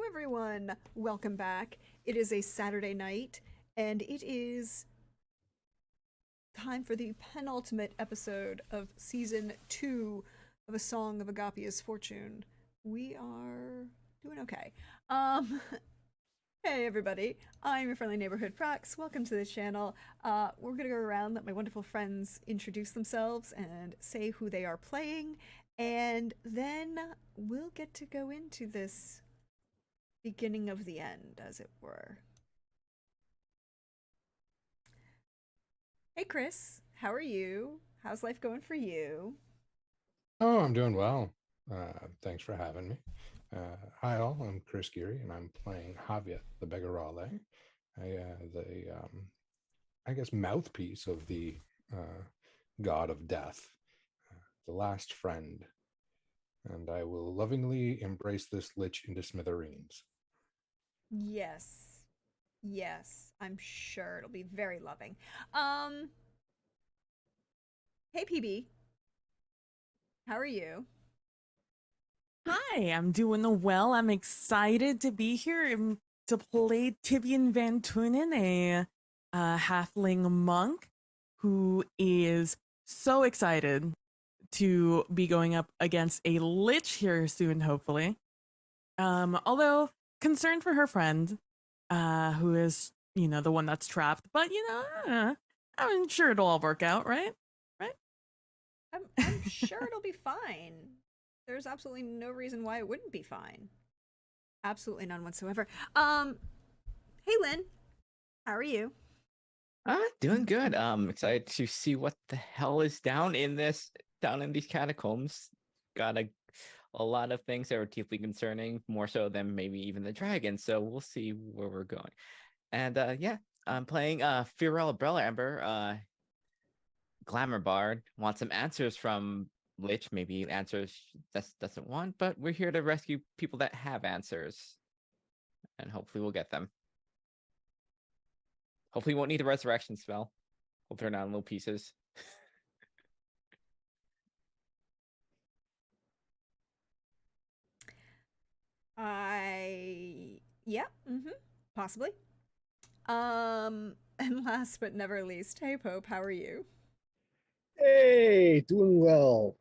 everyone! Welcome back. It is a Saturday night, and it is time for the penultimate episode of season 2 of A Song of Agapia's Fortune. We are doing okay. Um, hey everybody, I'm your friendly neighborhood Prax. Welcome to the channel. We're gonna go around, let my wonderful friends introduce themselves and say who they are playing, and then we'll get to go into this beginning of the end, as it were. Hey Chris, how are you? How's life going for you? Oh, I'm doing well. Thanks for having me. Hi, all. I'm Chris Geary, and I'm playing Javiet, the Beggarale, I guess, mouthpiece of the uh, god of death, the last friend. And I will lovingly embrace this lich into smithereens. Yes. Yes, I'm sure it'll be very loving. Um, hey PB, how are you? Hi, I'm doing well. I'm excited to be here and to play Tibian Van Tunen, a halfling monk who is so excited to be going up against a lich here soon, hopefully. Although concerned for her friend, who is, the one that's trapped, but I'm sure it'll all work out, right? Right? I'm sure it'll be fine. There's absolutely no reason why it wouldn't be fine. Absolutely none whatsoever. Hey Lynn, how are you? Doing good. Excited to see what the hell is down in these catacombs. Got a lot of things that are deeply concerning, more so than maybe even the dragon. So we'll see where we're going. And yeah, I'm playing Furel Umbrella Ember, Glamour Bard. Want some answers from Lich, maybe answers that doesn't want, but we're here to rescue people that have answers. And hopefully we'll get them. Hopefully we won't need the resurrection spell. We'll turn down little pieces. Yeah, possibly. And last but never least, hey Pope, how are you? Hey, doing well.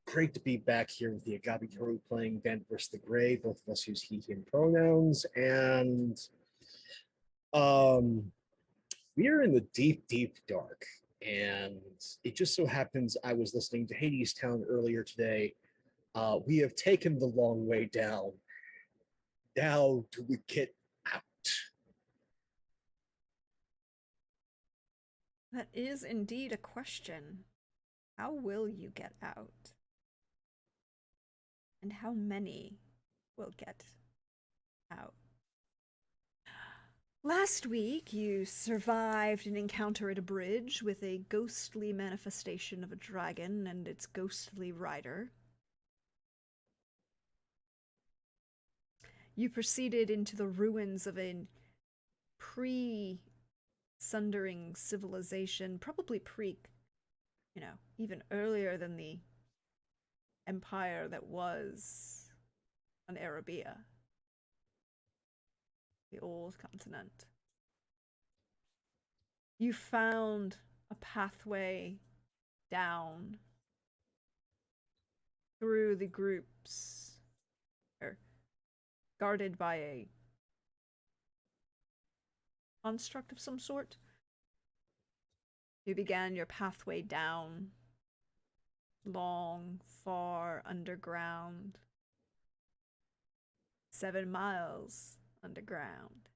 Great to be back here with the Agapia crew playing Band vs. the Grey. Both of us use he, him pronouns, and um, we are in the deep, deep dark. And it just so happens I was listening to Hades Town earlier today. We have taken the long way down. Now do we get out? That is indeed a question. How will you get out? And how many will get out? Last week, you survived an encounter at a bridge with a ghostly manifestation of a dragon and its ghostly rider. You proceeded into the ruins of a pre-sundering civilization, probably even earlier than the empire that was on Arabia, the old continent. You found a pathway down through the groups, or guarded by a construct of some sort. You began your pathway down, long, far underground, 7 miles underground.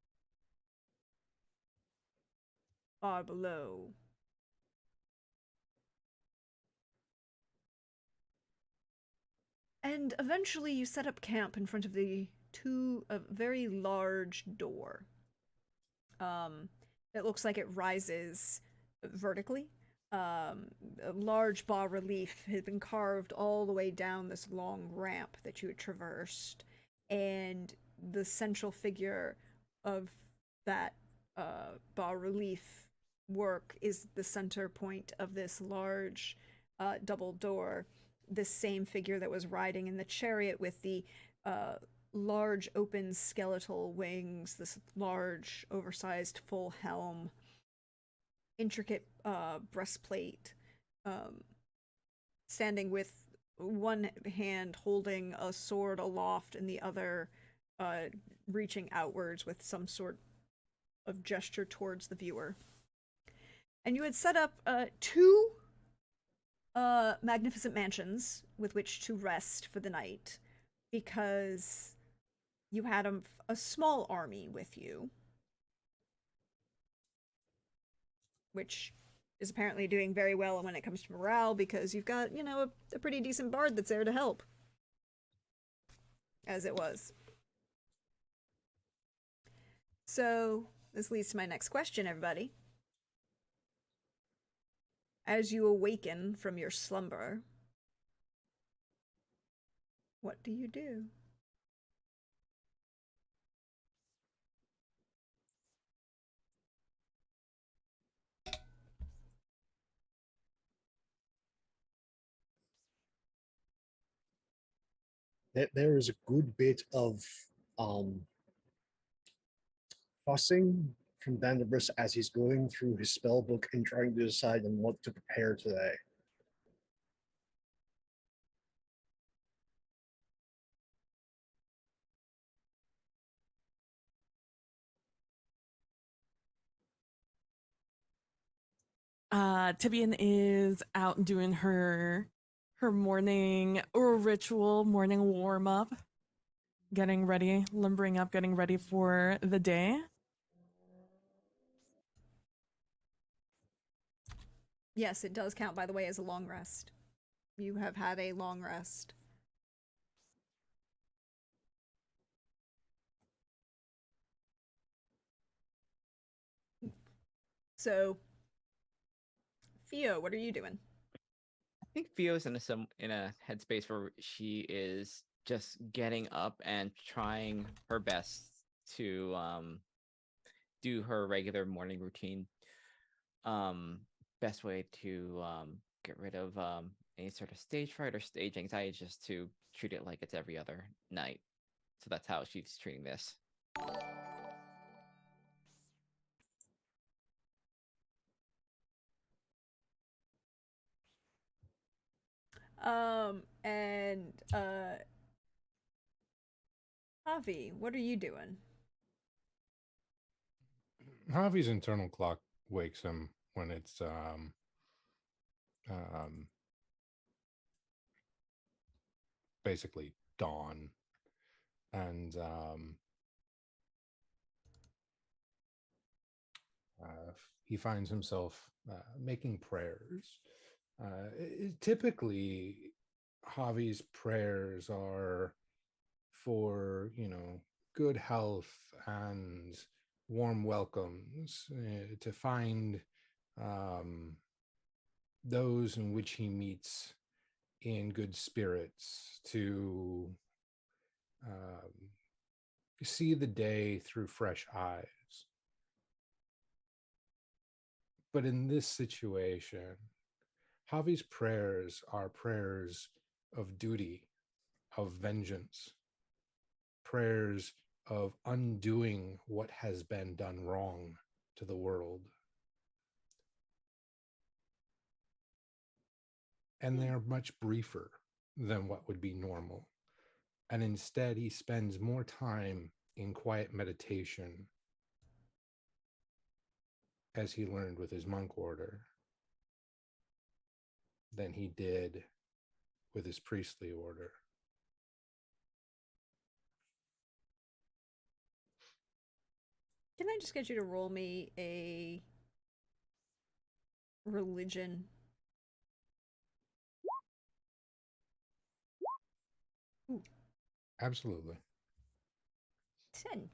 Far below. And eventually you set up camp in front of a very large door. It looks like it rises vertically. A large bas relief had been carved all the way down this long ramp that you had traversed, and the central figure of that bas relief work is the center point of this large double door. This same figure that was riding in the chariot with the large open skeletal wings, this large oversized full helm, intricate breastplate, um, standing with one hand holding a sword aloft and the other reaching outwards with some sort of gesture towards the viewer. And you had set up two magnificent mansions with which to rest for the night because you had a small army with you, which is apparently doing very well when it comes to morale because you've got, a pretty decent bard that's there to help. As it was. So, this leads to my next question, everybody. As you awaken from your slumber, what do you do? There is a good bit of um, fussing from Vanderbilt as he's going through his spell book and trying to decide on what to prepare today. Tibian is out doing her morning ritual, morning warm up, getting ready, limbering up, getting ready for the day. Yes, it does count, by the way, as a long rest. You have had a long rest. So, Theo, what are you doing? I think Fio's in a headspace where she is just getting up and trying her best to do her regular morning routine. Best way to get rid of any sort of stage fright or stage anxiety is just to treat it like it's every other night. So that's how she's treating this. And Javi, what are you doing? Javi's internal clock wakes him when it's um, basically dawn, and he finds himself making prayers. Typically, Javi's prayers are for, good health and warm welcomes, to find um, those in which he meets in good spirits, to um, see the day through fresh eyes. But in this situation, Javi's prayers are prayers of duty, of vengeance, prayers of undoing what has been done wrong to the world. And they're much briefer than what would be normal. And instead, he spends more time in quiet meditation, as he learned with his monk order, than he did with his priestly order. Can I just get you to roll me a religion? Ooh, Absolutely. 10.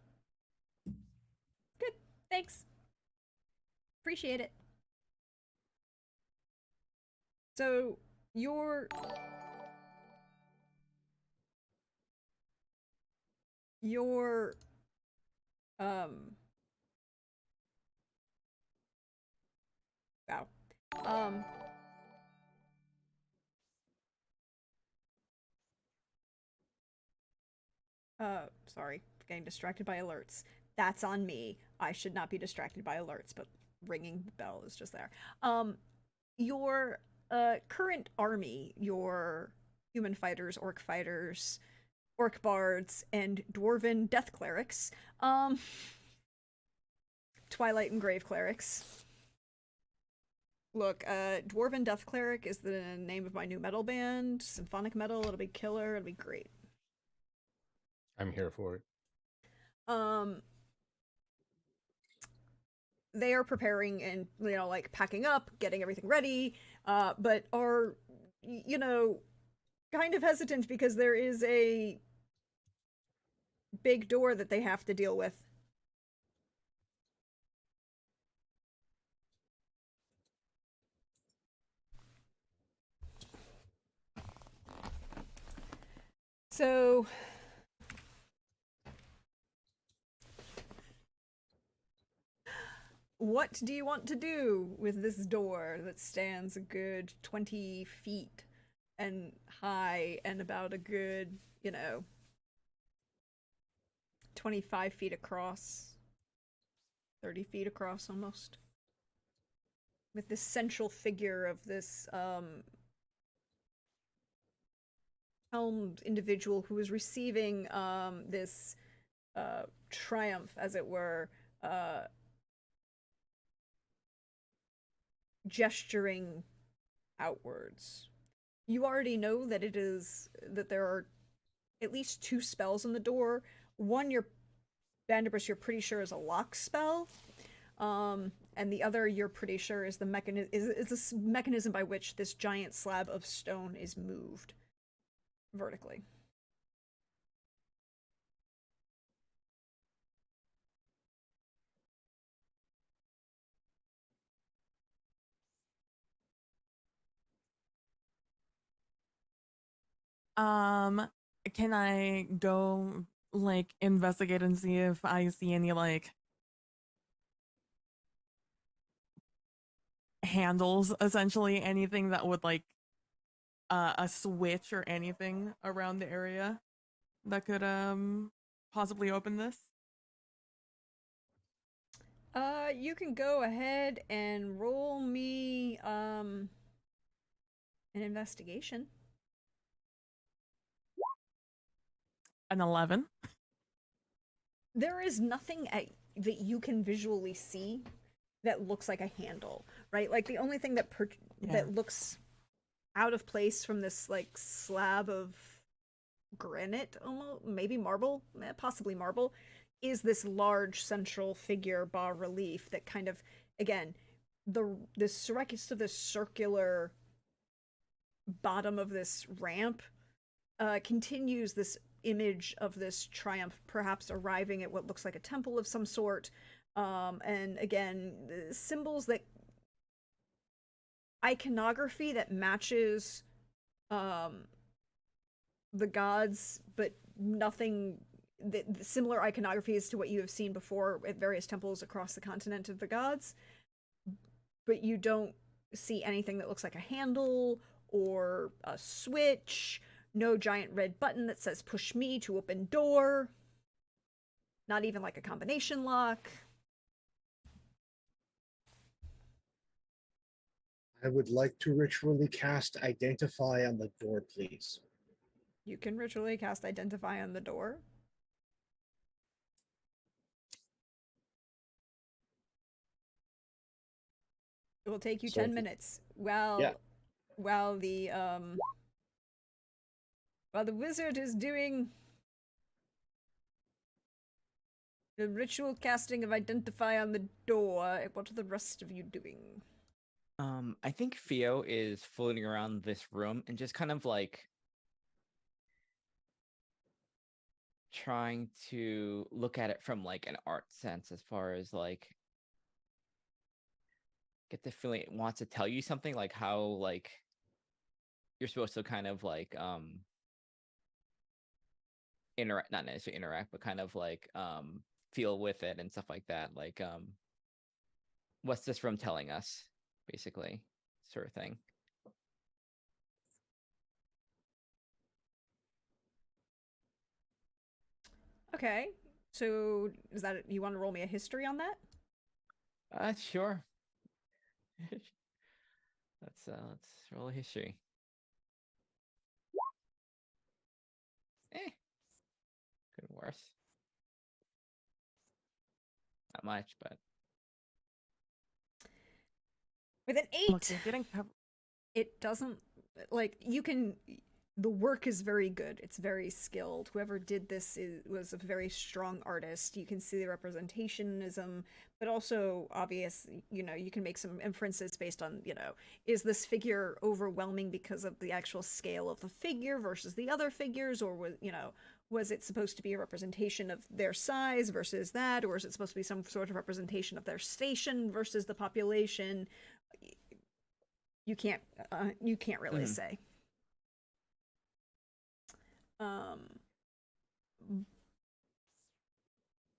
Good. Thanks. Appreciate it. So, your wow. Um Sorry, getting distracted by alerts. That's on me. I should not be distracted by alerts, but ringing the bell is just there. Your current army, your human fighters, orc bards, and dwarven death clerics, twilight and grave clerics. Look, dwarven death cleric is the name of my new metal band, symphonic metal. It'll be killer. It'll be great. I'm here for it. Um, they are preparing and like packing up, getting everything ready, but are kind of hesitant because there is a big door that they have to deal with. So what do you want to do with this door that stands a good 20 feet and high and about a good 25 feet across, 30 feet across almost, with this central figure of this helmed individual who is receiving this triumph, as it were, gesturing outwards. You already know that there are at least 2 spells on the door. One, your Vanderbilt, you're pretty sure is a lock spell, and the other you're pretty sure is the mechanism by which this giant slab of stone is moved vertically. Um, can I go like investigate and see if I see any like handles, essentially anything that would like a switch or anything around the area that could possibly open this? You can go ahead and roll me an investigation. An 11. There is nothing that you can visually see that looks like a handle, right? Like the only thing that looks out of place from this like slab of granite, almost maybe marble, possibly marble, is this large central figure bas relief that kind of, again, this rest of this circular bottom of this ramp continues this image of this triumph, perhaps arriving at what looks like a temple of some sort. And again, symbols that iconography that matches the gods, but nothing similar iconographies to what you have seen before at various temples across the continent of the gods. But you don't see anything that looks like a handle or a switch. No giant red button that says push me to open door. Not even like a combination lock. I would like to ritually cast Identify on the door, please. You can ritually cast Identify on the door. It will take you So 10 minutes. While the wizard is doing the ritual casting of Identify on the door, what are the rest of you doing? I think Theo is floating around this room and just kind of like trying to look at it from like an art sense, as far as like get the feeling it wants to tell you something, like how like you're supposed to kind of like interact, not necessarily interact, but kind of like feel with it and stuff like that. Like what's this room telling us, basically, sort of thing. Okay. So is that you want to roll me a history on that? Sure. Let's roll a history. Could have worse. Not much, but With an Look, 8, they didn't cover. it doesn't like you can. The work is very good. It's very skilled. Whoever did this was a very strong artist. You can see the representationism, but also obvious. You can make some inferences based on, is this figure overwhelming because of the actual scale of the figure versus the other figures, or was it supposed to be a representation of their size versus that, or is it supposed to be some sort of representation of their station versus the population? You can't really Mhm. say. Um,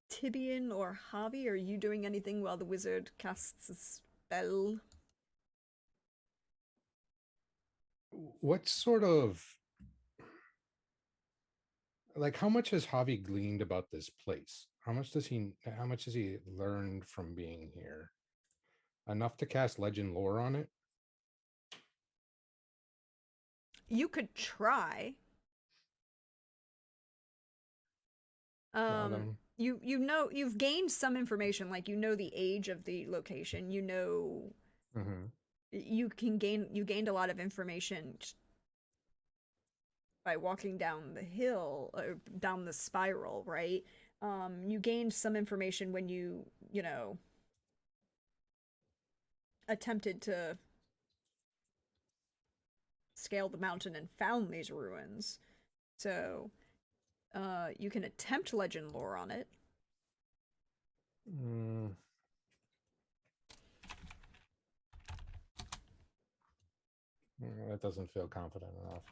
Tibian or Javi, are you doing anything while the wizard casts a spell? What sort of like how much has Javi gleaned about this place? How much has he learned from being here? Enough to cast legend lore on it? You could try. Well then. You've gained some information, like the age of the location. Mhm. You gained a lot of information by walking down the hill or down the spiral, right? You gained some information when you attempted to scale the mountain and found these ruins. So, you can attempt legend lore on it. Mm, that doesn't feel confident enough.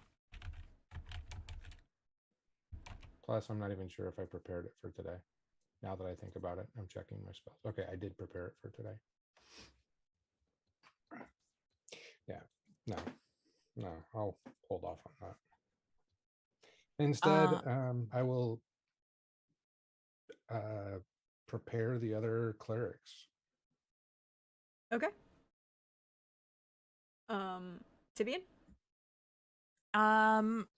Plus, I'm not even sure if I prepared it for today. Now that I think about it, I'm checking my spells. Okay, I did prepare it for today. Yeah, no, no, I'll hold off on that. Instead, Uh, I will prepare the other clerics. Okay. Tibian? um.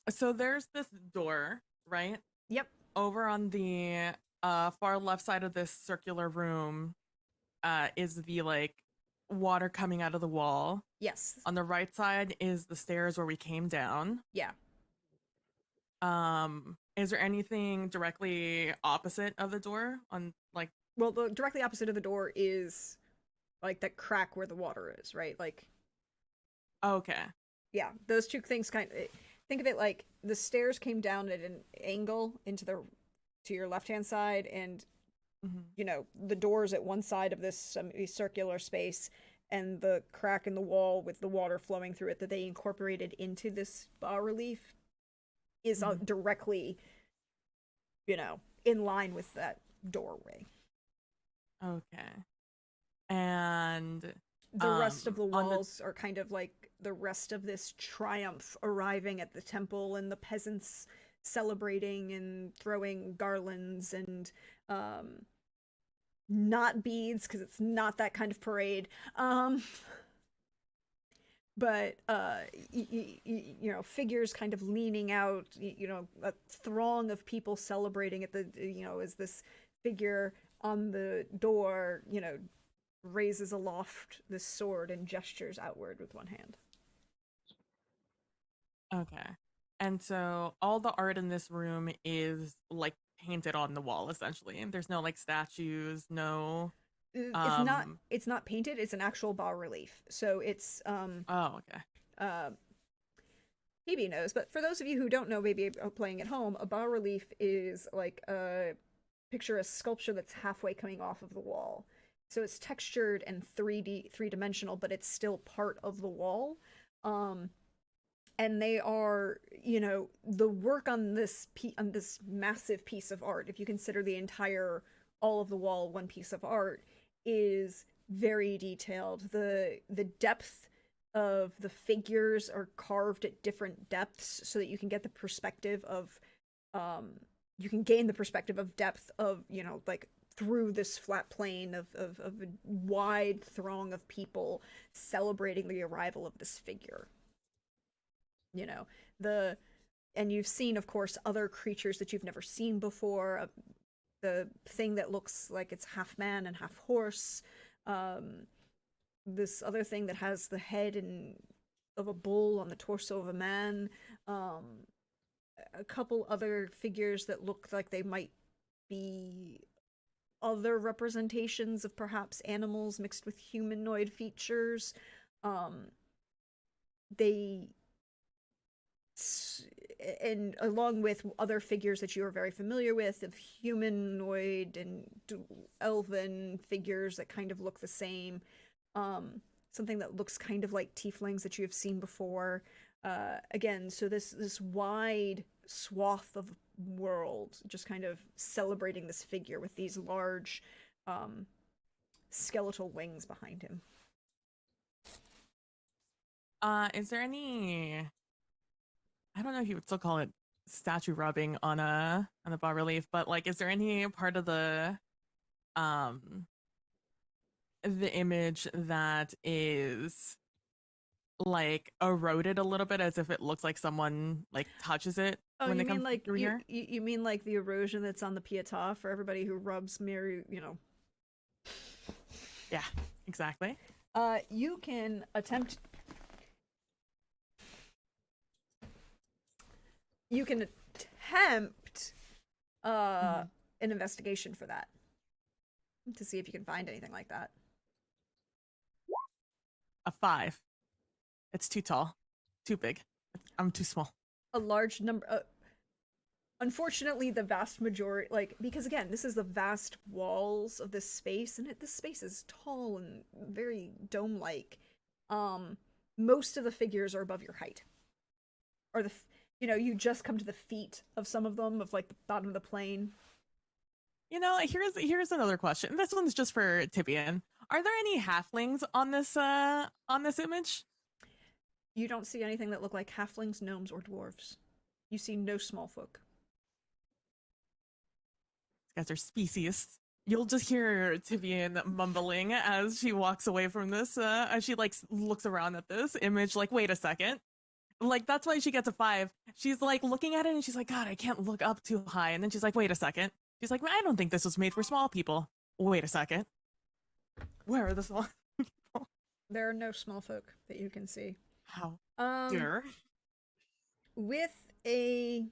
So there's this door, right? Yep. Over on the far left side of this circular room is the like water coming out of the wall. Yes. On the right side is the stairs where we came down. Yeah. Is there anything directly opposite of the door on like Well, the directly opposite of the door is like the crack where the water is, right? Like, okay. yeah, those two things think of it like the stairs came down at an angle to your left-hand side, and Mm-hmm. the doors at one side of this circular space, and the crack in the wall with the water flowing through it that they incorporated into this bas relief is Mm-hmm. directly, in line with that doorway. Okay. And The rest of the on the walls are kind of like the rest of this triumph arriving at the temple, and the peasants celebrating and throwing garlands and not beads because it's not that kind of parade. But figures kind of leaning out, a throng of people celebrating at the, as this figure on the door, raises aloft this sword and gestures outward with one hand. okay. And so all the art in this room is like painted on the wall essentially. And there's no like statues, no It's not it's not painted, it's an actual bas relief. So it's oh, okay. Phoebe knows, but for those of you who don't know, maybe playing at home, a bas relief is like picture a sculpture that's halfway coming off of the wall. So it's textured and 3D, 3-dimensional, but it's still part of the wall. And they are, the work on this massive piece of art, if you consider all of the wall one piece of art, is very detailed. The depth of the figures are carved at different depths so that you can get the perspective of you can gain the perspective of depth of, you know, like through this flat plain of a wide throng of people celebrating the arrival of this figure. You know, and you've seen, of course, other creatures that you've never seen before. The thing that looks like it's half man and half horse. This other thing that has the head of a bull on the torso of a man. A couple other figures that look like they might be other representations of perhaps animals mixed with humanoid features. They and along with other figures that you are very familiar with of humanoid and elven figures that kind of look the same. Something that looks kind of like tieflings that you have seen before. Again, so this wide swath of world just kind of celebrating this figure with these large skeletal wings behind him. Is there any, I don't know if you would still call it statue rubbing on the bas relief, but like, is there any part of the image that is like eroded a little bit, as if it looks like someone like touches it when they come like through here? You mean like the erosion that's on the pietà for everybody who rubs mirror, you know? Yeah, exactly. You can attempt. You can attempt an investigation for that to see if you can find anything like that. A 5. It's too tall, too big. I'm too small. A large number. Unfortunately, the vast majority, like, because again, this is the vast walls of this space, and this space is tall and very dome-like. Most of the figures are above your height, or you know, you just come to the feet of some of them, of like the bottom of the plane. You know, here's another question. This one's just for Tibian. Are there any halflings on this image? You don't see anything that look like halflings, gnomes, or dwarves. You see no small folk. These guys are speciest. You'll just hear Tibian mumbling as she walks away from this, as she like looks around at this image, like, wait a second. Like, that's why she gets a 5. She's like looking at it and she's like, God, I can't look up too high. And then she's like, wait a second. She's like, I don't think this was made for small people. Wait a second. Where are the small people? There are no small folk that you can see. How dare? With a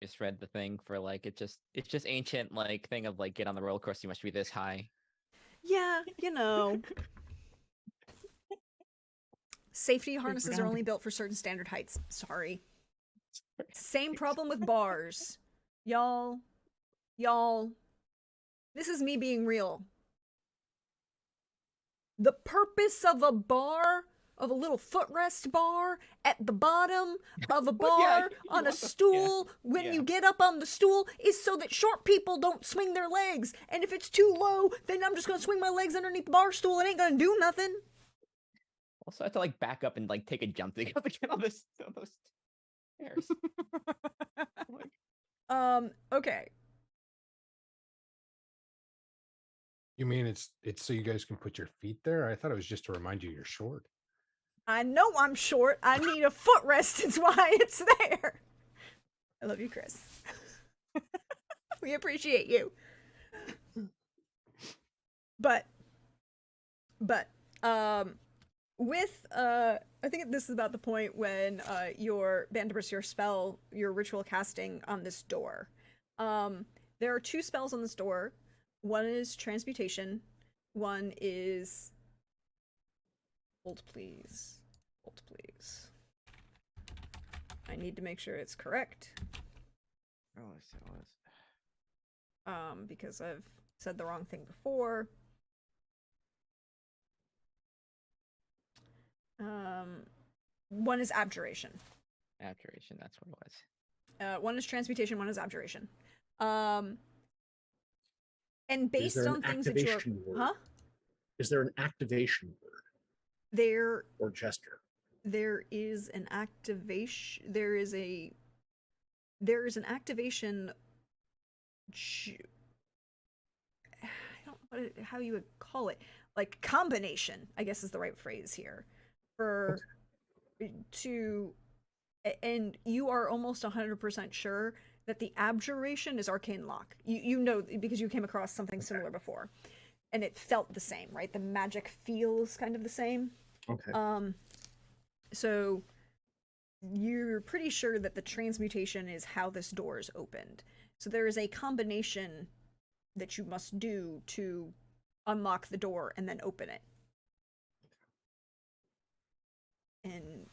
Just read the thing for like it's just ancient like thing of like get on the roller coaster, you must be this high. Yeah, you know. Safety harnesses are only built for certain standard heights. Sorry. Same problem with bars. Y'all. This is me being real. The purpose of a bar, of a little footrest bar at the bottom of a bar on a stool when you get up on the stool is so that short people don't swing their legs. And if it's too low, then I'm just going to swing my legs underneath the bar stool. It ain't going to do nothing. Also, I have to like back up and like take a jump to get up again on those stairs. Okay. You mean it's so you guys can put your feet there? I thought it was just to remind you you're short. I know I'm short. I need a footrest. It's why it's there. I love you, Chris. We appreciate you. But with I think this is about the point when your Bandibus, your spell, your ritual casting on this door. There are 2 spells on this door. One is transmutation. One is hold please. Hold please. I need to make sure it's correct. Oh, so it was. Because I've said the wrong thing before. One is abjuration. Abjuration, that's what it was. One is transmutation, one is abjuration. And based on things that you're... Huh? Is there an activation word? There... Or gesture? There is an activation... There is a there is an activation. I don't know how you would call it, like combination, I guess is the right phrase here, for to, and you are almost 100% sure that the abjuration is arcane lock. You know because you came across something similar before, and it felt the same, right? The magic feels kind of the same. Okay. So you're pretty sure that the transmutation is how this door is opened. So there is a combination that you must do to unlock the door and then open it. And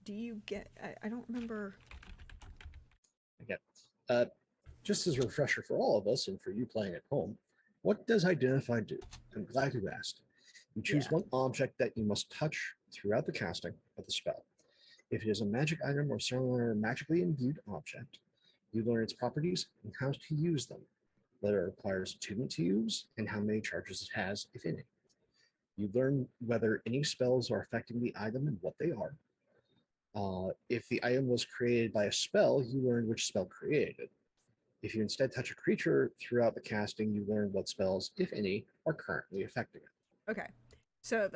do you get? I don't remember. I get just as a refresher for all of us and for you playing at home, what does identify do? I'm glad you asked. You choose Yeah. one object that you must touch throughout the casting of the spell. If it is a magic item or similar magically imbued object, you learn its properties and how to use them, whether it requires attunement to use, and how many charges it has, if any. You learn whether any spells are affecting the item and what they are. If the item was created by a spell, you learn which spell created it. If you instead touch a creature throughout the casting, you learn what spells, if any, are currently affecting it. Okay. So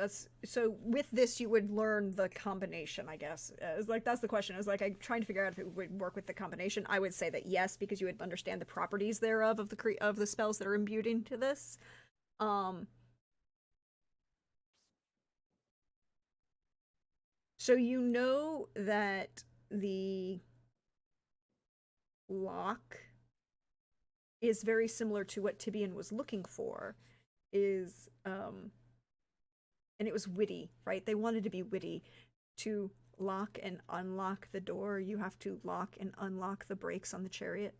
with this you would learn the combination, I guess. It's like that's the question. I was like I'm trying to figure out if it would work with the combination. I would say that yes, because you would understand the properties thereof of the spells that are imbued into this. So you know that the lock is very similar to what Tibian was looking for, is and it was witty, right? They wanted to be witty. To lock and unlock the door, you have to lock and unlock the brakes on the chariot.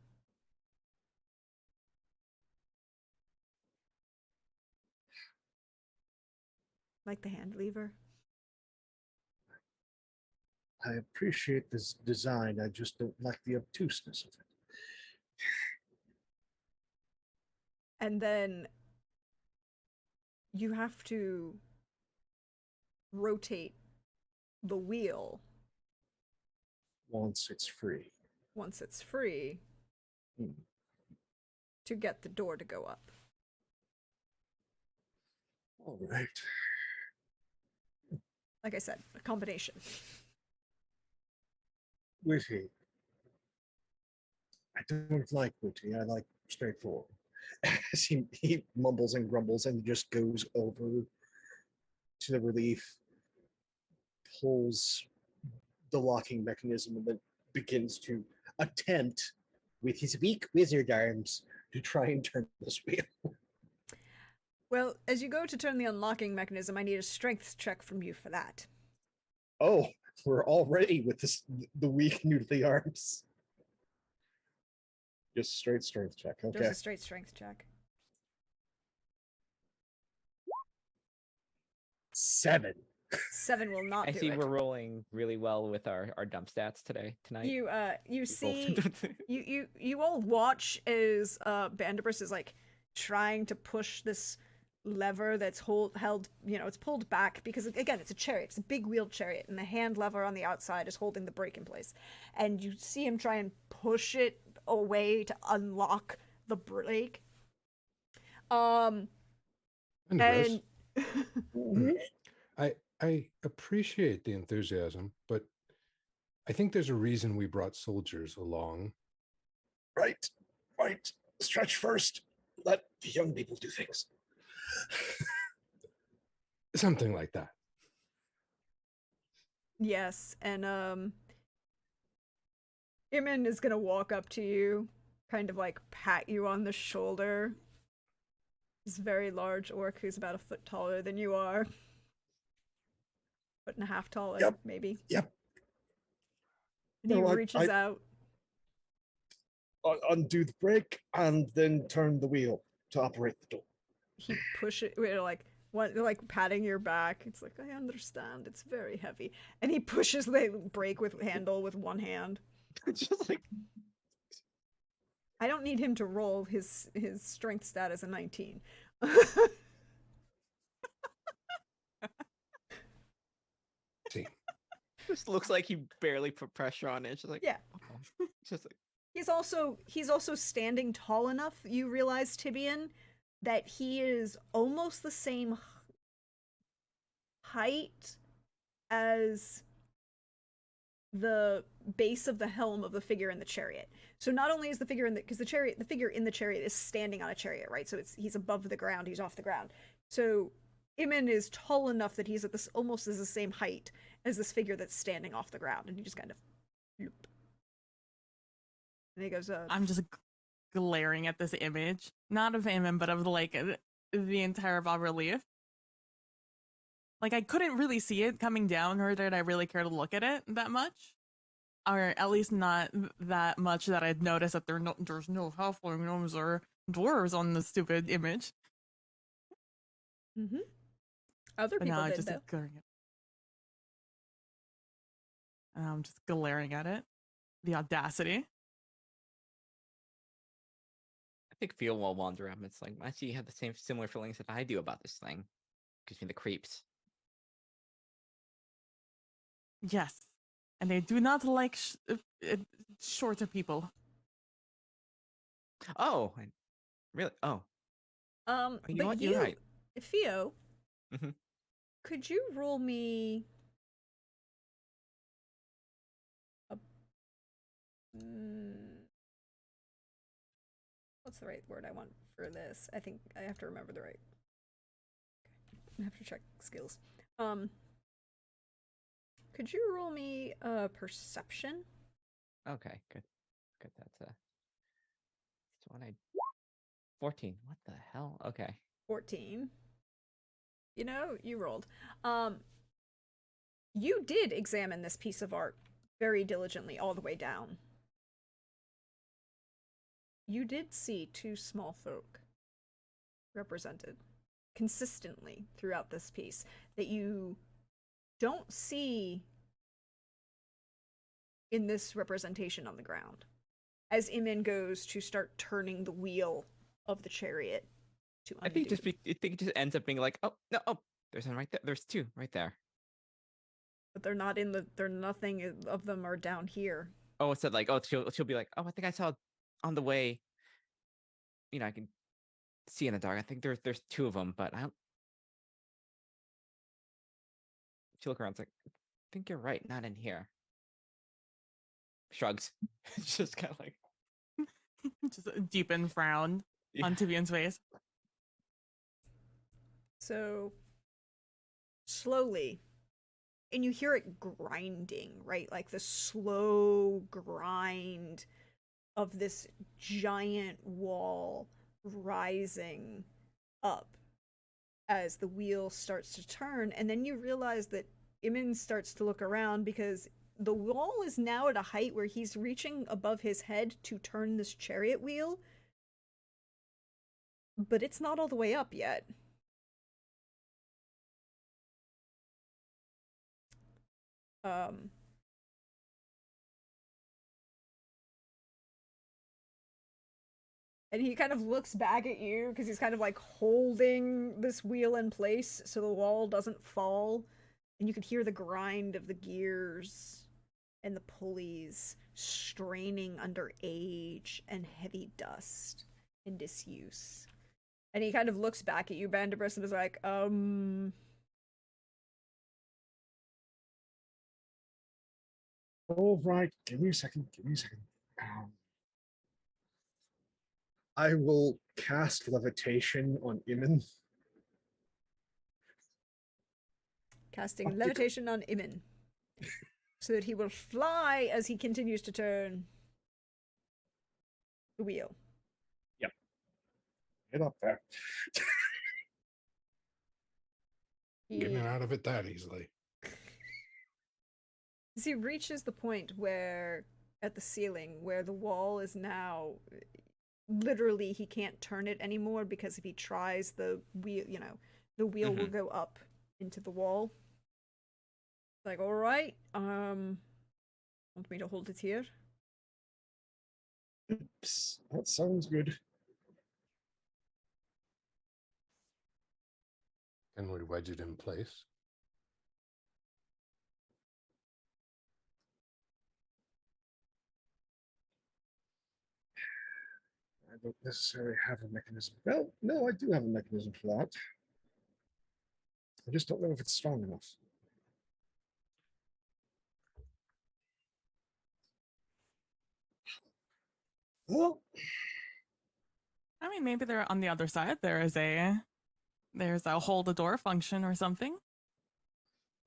Like the hand lever. I appreciate this design, I just don't like the obtuseness of it. And then you have to rotate the wheel Once it's free. once it's free to get the door to go up. All right. Like I said, a combination. Witty. I don't like witty, I like straightforward. As he mumbles and grumbles and just goes over to the relief, pulls the locking mechanism, and then begins to attempt with his weak wizard arms to try and turn this wheel. Well, as you go to turn the unlocking mechanism, I need a strength check from you for that. Oh, we're already with this the weak noodly arms. Just straight strength check. Okay. Just a straight strength check. 7. 7 will not I do see it. we're rolling really well with our dump stats tonight. You see you all watch as Bandibus is like trying to push this lever that's held, it's pulled back because again it's a chariot, it's a big wheeled chariot, and the hand lever on the outside is holding the brake in place, and you see him try and push it away to unlock the brake. And I appreciate the enthusiasm, but I think there's a reason we brought soldiers along. Right. Stretch first. Let the young people do things. Something like that. Yes, and Imin is gonna walk up to you, kind of like pat you on the shoulder. This very large orc who's about a foot taller than you are. Foot and a half taller, Yep. maybe. Yep. And he No, reaches out. Undo the brake and then turn the wheel to operate the door. He pushes, like patting your back. It's like, I understand, it's very heavy. And he pushes the brake with handle with one hand. It's just like I don't need him to roll. His strength stat is a 19. See, Just looks like he barely put pressure on it. It's just like, Yeah. oh. It's just like, He's also standing tall enough, you realize, Tibian, that he is almost the same height as the base of the helm of the figure in the chariot. So not only is the figure in the because the figure in the chariot is standing on a chariot, right? So he's above the ground, he's off the ground. So Imin is tall enough that he's at this almost as the same height as this figure that's standing off the ground, and he just kind of loop. And he goes, I'm just glaring at this image, not of him, but of like the entire bas relief. Like I couldn't really see it coming down, or did I really care to look at it that much? Or at least not that much that I'd noticed that there's no halfling gnomes or dwarves on the stupid image. mm-hmm. Other But people now I did, just though. glaring at. And I'm just glaring at it. The audacity. I think feel while wander around. It's like, actually, you have the same similar feelings that I do about this thing. Gives me the creeps. Yes. And they do not like shorter people. Oh, really? Oh, you know But what? You're right. Theo, Mhm. could you roll me a what's the right word I want for this? I think I have to remember the right. I have to check skills. Could you roll me a perception? Okay, good. Good. That's 14. What the hell? Okay. 14. You know, you rolled. You did examine this piece of art very diligently all the way down. You did see two small folk represented consistently throughout this piece that you don't see in this representation on the ground. As Imin goes to start turning the wheel of the chariot to undo. I think it just ends up being like, oh no, oh, there's one right there. There's two right there. But they're not in the. They're nothing of them are down here. Oh, it said like, oh, she'll be like, oh, I think I saw on the way. You know, I can see in the dark. I think there's two of them, but I don't. She look around, it's like, I think you're right, not in here. Shrugs. It's just kind of like, Just a deepened frown yeah. on Tibian's face. So slowly, and you hear it grinding, right? Like the slow grind of this giant wall rising up as the wheel starts to turn. And then you realize that Imin starts to look around because the wall is now at a height where he's reaching above his head to turn this chariot wheel, but it's not all the way up yet. And he kind of looks back at you because he's kind of like holding this wheel in place so the wall doesn't fall. And you can hear the grind of the gears and the pulleys straining under age and heavy dust and disuse. And he kind of looks back at you, Bandibus, and is like, All right, give me a second. Give me a second. I will cast levitation on Imin. casting levitation on Imin so that he will fly as he continues to turn the wheel. Yep. Get up there. Getting out of it that easily. As he reaches the point where, at the ceiling, where the wall is now, literally he can't turn it anymore because if he tries, the wheel, the wheel will go up into the wall. Like, all right, want me to hold it here? Oops, that sounds good. Can we wedge it in place? don't necessarily have a mechanism. Well, no, I do have a mechanism for that. I just don't know if it's strong enough. Well, I mean, maybe they're on the other side. There's a hold the door function or something.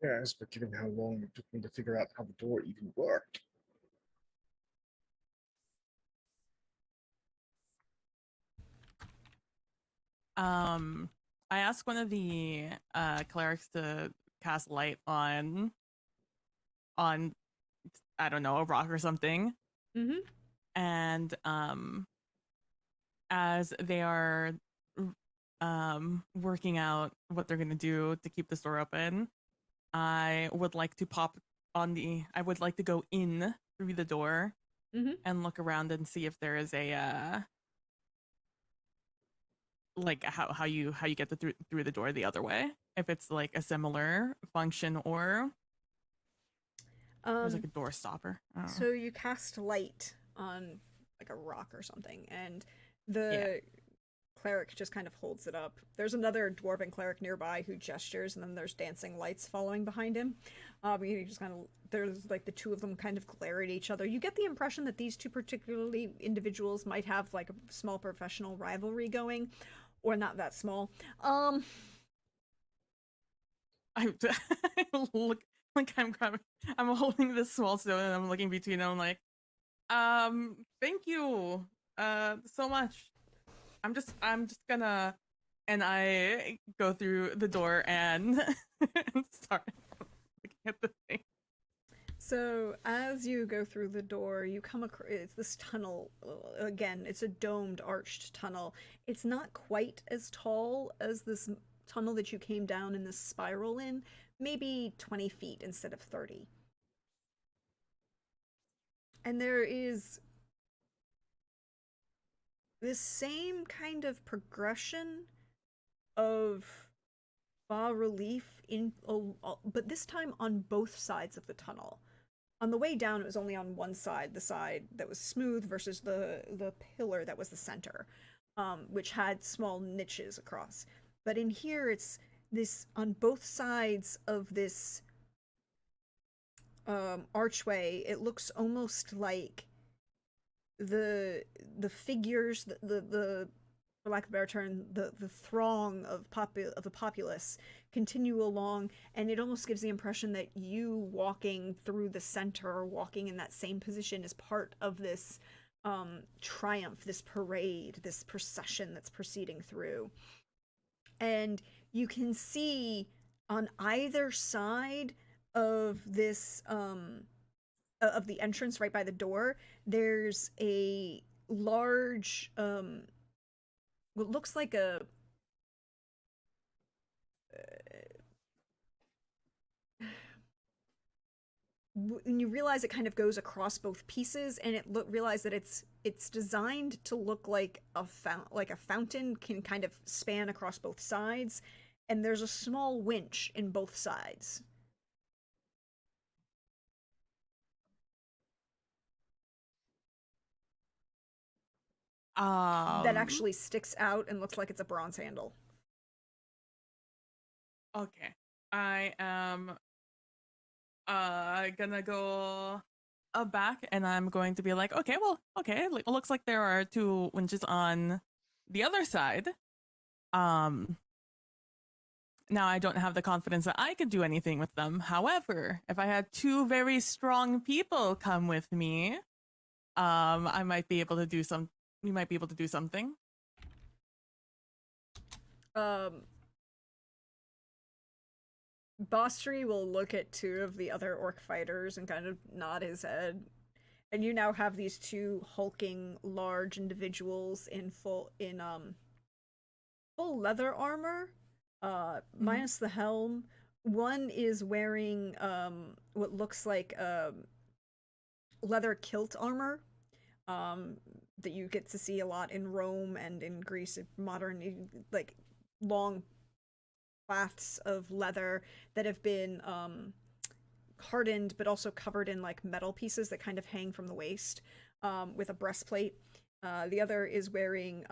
yes, but given how long it took me to figure out how the door even worked. I asked one of the clerics to cast light on I don't know, a rock or something. Mm-hmm. And as they are working out what they're gonna do to keep the store open, I would like to I would like to go in through the door and look around and see if there is a like how you get through the door the other way, if it's like a similar function or there's like a door stopper. So you cast light on like a rock or something, and the cleric just kind of holds it up. There's another dwarven cleric nearby who gestures, and then there's dancing lights following behind him. You just kind of, there's like the two of them kind of glare at each other. You get the impression that these two particularly individuals might have like a small professional rivalry going, or not that small. I look like I'm holding this small stone and I'm looking between them. I'm like, thank you, so much. I'm just gonna, and I go through the door and start looking at the thing. So as you go through the door, you come across, it's this tunnel. Again, it's a domed, arched tunnel. It's not quite as tall as this tunnel that you came down in this spiral in, maybe 20 feet instead of 30. And there is this same kind of progression of bas relief but this time on both sides of the tunnel. On the way down, it was only on one side, the side that was smooth versus the pillar that was the center, which had small niches across. But in here, it's this on both sides of this archway. It looks almost like the figures, the for lack of a better term, the throng of the populace continue along, and it almost gives the impression that you walking through the center, walking in that same position, is part of this triumph, this parade, this procession that's proceeding through. And you can see on either side of this of the entrance right by the door, there's a large what looks like a when you realize it kind of goes across both pieces, and realize that it's designed to look like a fountain can kind of span across both sides, and there's a small winch in both sides. That actually sticks out and looks like it's a bronze handle. Okay. I am gonna go back, and I'm going to be like, okay, it looks like there are two winches on the other side. Now I don't have the confidence that I could do anything with them. However, if I had two very strong people come with me, I might be able to do we might be able to do something. Bostry will look at two of the other orc fighters and kind of nod his head. And you now have these two hulking, large individuals in full leather armor, minus the helm. One is wearing what looks like leather kilt armor, that you get to see a lot in Rome and in Greece, modern, like long plaiths of leather that have been hardened but also covered in like metal pieces that kind of hang from the waist, with a breastplate. The other is wearing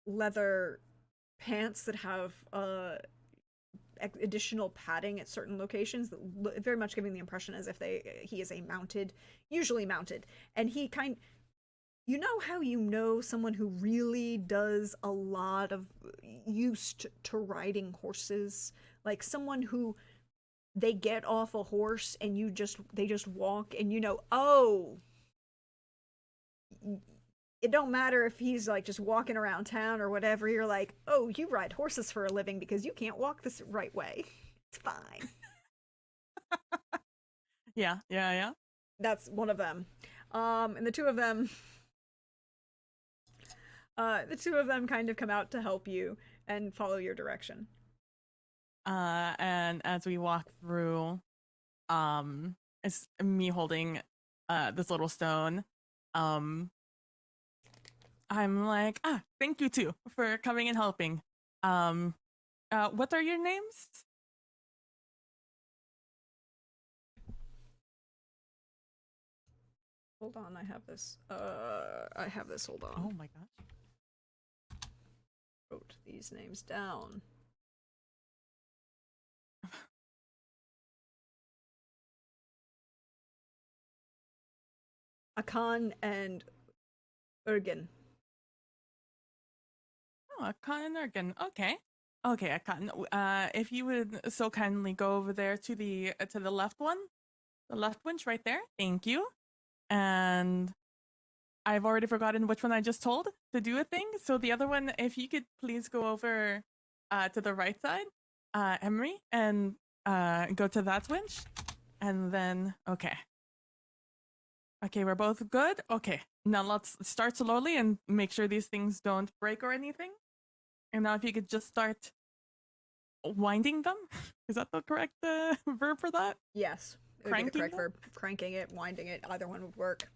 leather pants that have additional padding at certain locations that very much giving the impression as if he is usually mounted, and he you know how you know someone who really does a lot of used to riding horses, like someone who they get off a horse and they just walk, and you know, oh, it don't matter if he's like just walking around town or whatever. You're like, oh, you ride horses for a living because you can't walk this right way. It's fine. Yeah. That's one of them. And the two of them kind of come out to help you and follow your direction. And as we walk through, it's me holding this little stone. I'm like, thank you too for coming and helping. What are your names? Hold on, I have this. Hold on. Oh my gosh. Wrote these names down. Akan and Ergen. Oh, Akan and Ergen. Okay, Akan. If you would so kindly go over there to the left one, the left winch right there. Thank you. And I've already forgotten which one I just told to do a thing. So the other one, if you could please go over to the right side, Emery, and go to that winch. And then, okay, we're both good. Okay, now let's start slowly and make sure these things don't break or anything. And now if you could just start winding them. Is that the correct verb for that? Yes. It would be the Cranking correct them? verb. Cranking it, winding it, either one would work.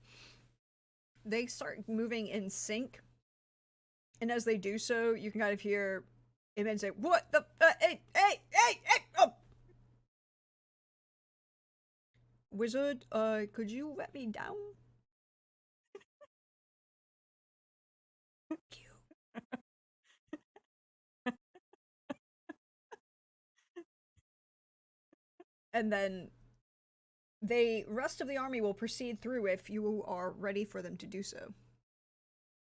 They start moving in sync. And as they do so, you can kind of hear Imen say, "What the? Hey! Oh! Wizard, could you let me down?" Cute. And then the rest of the army will proceed through if you are ready for them to do so.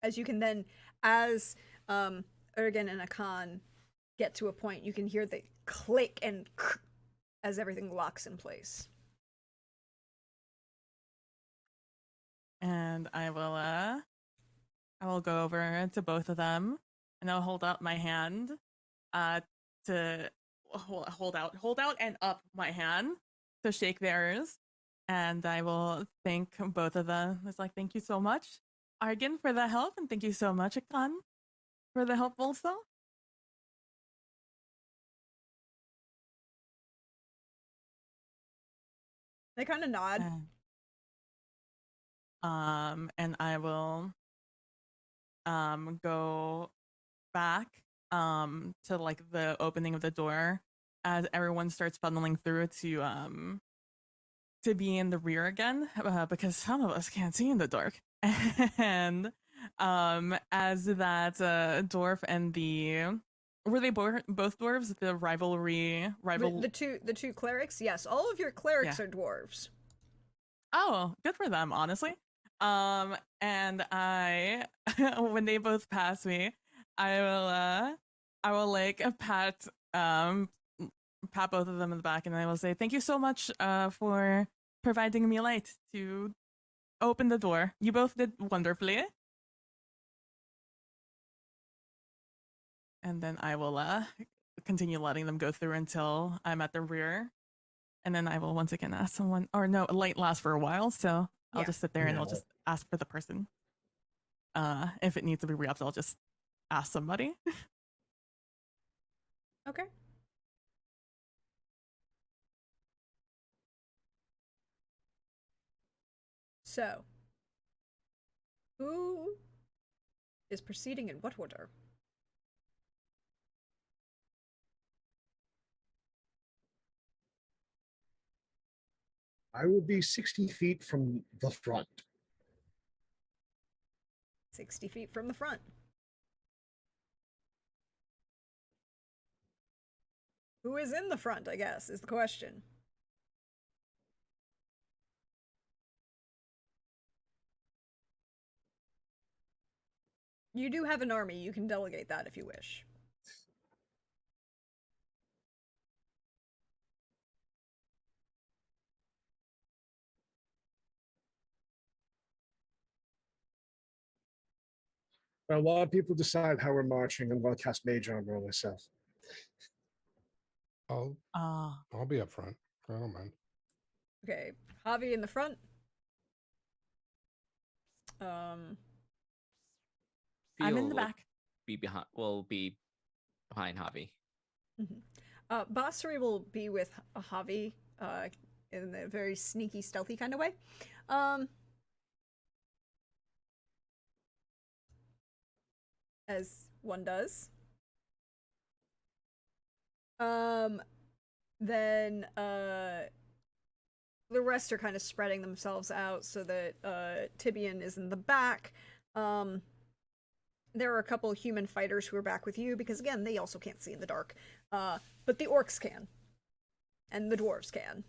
As you can then, as Ergen and Akan get to a point, you can hear the click and as everything locks in place. And I will go over to both of them, and I'll hold out my hand to hold out and up my hand to shake theirs, and I will thank both of them. It's like, thank you so much, Argan, for the help, and thank you so much, Akan, for the help also. They kind of nod. And I will go back to like the opening of the door as everyone starts funneling through to be in the rear again, because some of us can't see in the dark. And as that dwarf and the were they both dwarves? The rival. The two clerics. Yes, all of your clerics are dwarves. Oh, good for them, honestly. And I, when they both pass me, I will like pat both of them in the back, and I will say, thank you so much for providing me light to open the door. You both did wonderfully. And then I will continue letting them go through until I'm at the rear. And then I will once again ask someone, or no, light lasts for a while, so I'll just sit there and I'll just ask for the person. If it needs to be re-upped, I'll just ask somebody. Okay. So, who is proceeding in what order? I will be 60 feet from the front. 60 feet from the front. Who is in the front, I guess, is the question. You do have an army. You can delegate that if you wish. A lot of people decide how we're marching. I'm going to cast Mage Armor on myself. I'll Ah, I'll be up front. I don't mind. Okay, Javi in the front. Um, I'm in the Feel back. will be behind Javi. Basri will be with Javi in a very sneaky, stealthy kind of way. As one does. Then the rest are kind of spreading themselves out so that Tibian is in the back. There are a couple of human fighters who are back with you because again they also can't see in the dark. But the orcs can. And the dwarves can.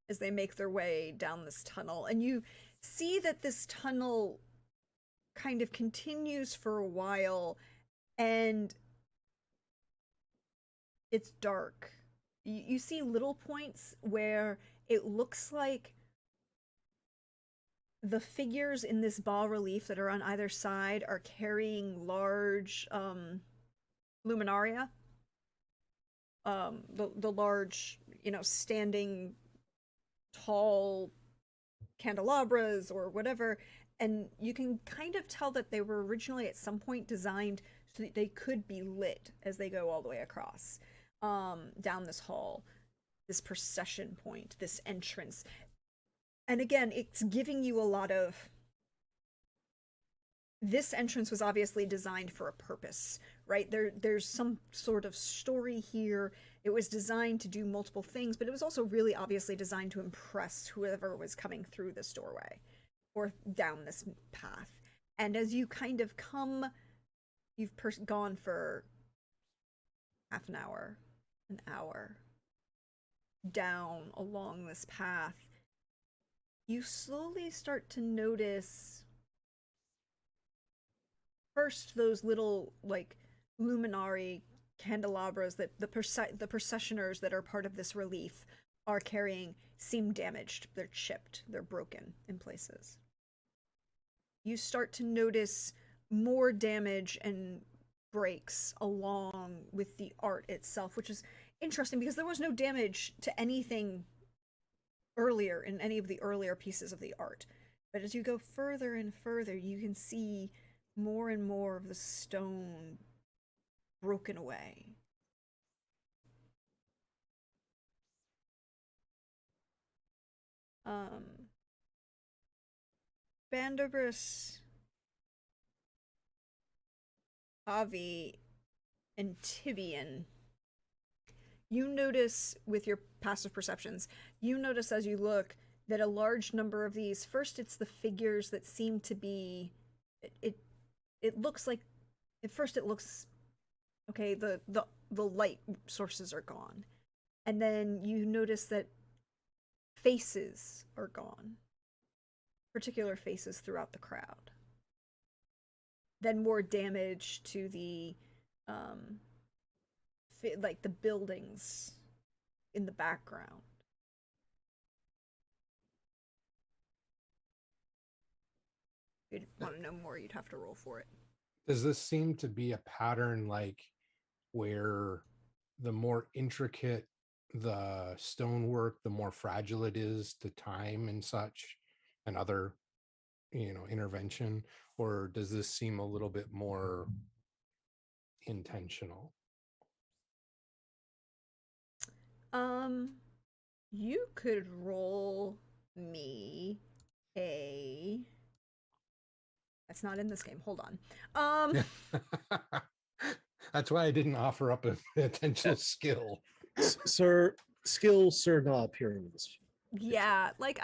As they make their way down this tunnel. And you see that this tunnel kind of continues for a while and it's dark. You see little points where it looks like the figures in this bas relief that are on either side are carrying large luminaria. The large, standing tall candelabras or whatever, and you can kind of tell that they were originally at some point designed so that they could be lit as they go all the way across down this hall, this procession point, this entrance. And again, it's giving you a lot of this entrance was obviously designed for a purpose, right? There's some sort of story here. It was designed to do multiple things, but it was also really obviously designed to impress whoever was coming through this doorway or down this path. And as you kind of come, you've gone for half an hour, an hour, down along this path, you slowly start to notice first those little like luminary candelabras that the processioners that are part of this relief are carrying seem damaged. They're chipped, they're broken in places. You start to notice more damage and breaks along with the art itself, which is interesting because there was no damage to anything earlier in any of the earlier pieces of the art. But as you go further and further, you can see more and more of the stone broken away. Banderbus, Avi, and Tibian, you notice with your passive perceptions, you notice as you look that a large number of these, first it's the figures that seem to be, it looks like, at first it looks, okay, the light sources are gone. And then you notice that faces are gone. Particular faces throughout the crowd. Then more damage to the like the buildings in the background. If you'd want to know more, you'd have to roll for it. Does this seem to be a pattern like where the more intricate the stonework, the more fragile it is to time and such and other, intervention? Or does this seem a little bit more intentional? You could roll me a. That's not in this game. Hold on. That's why I didn't offer up a potential skill. Sir, skills, sir, not appearing in this. Yeah, like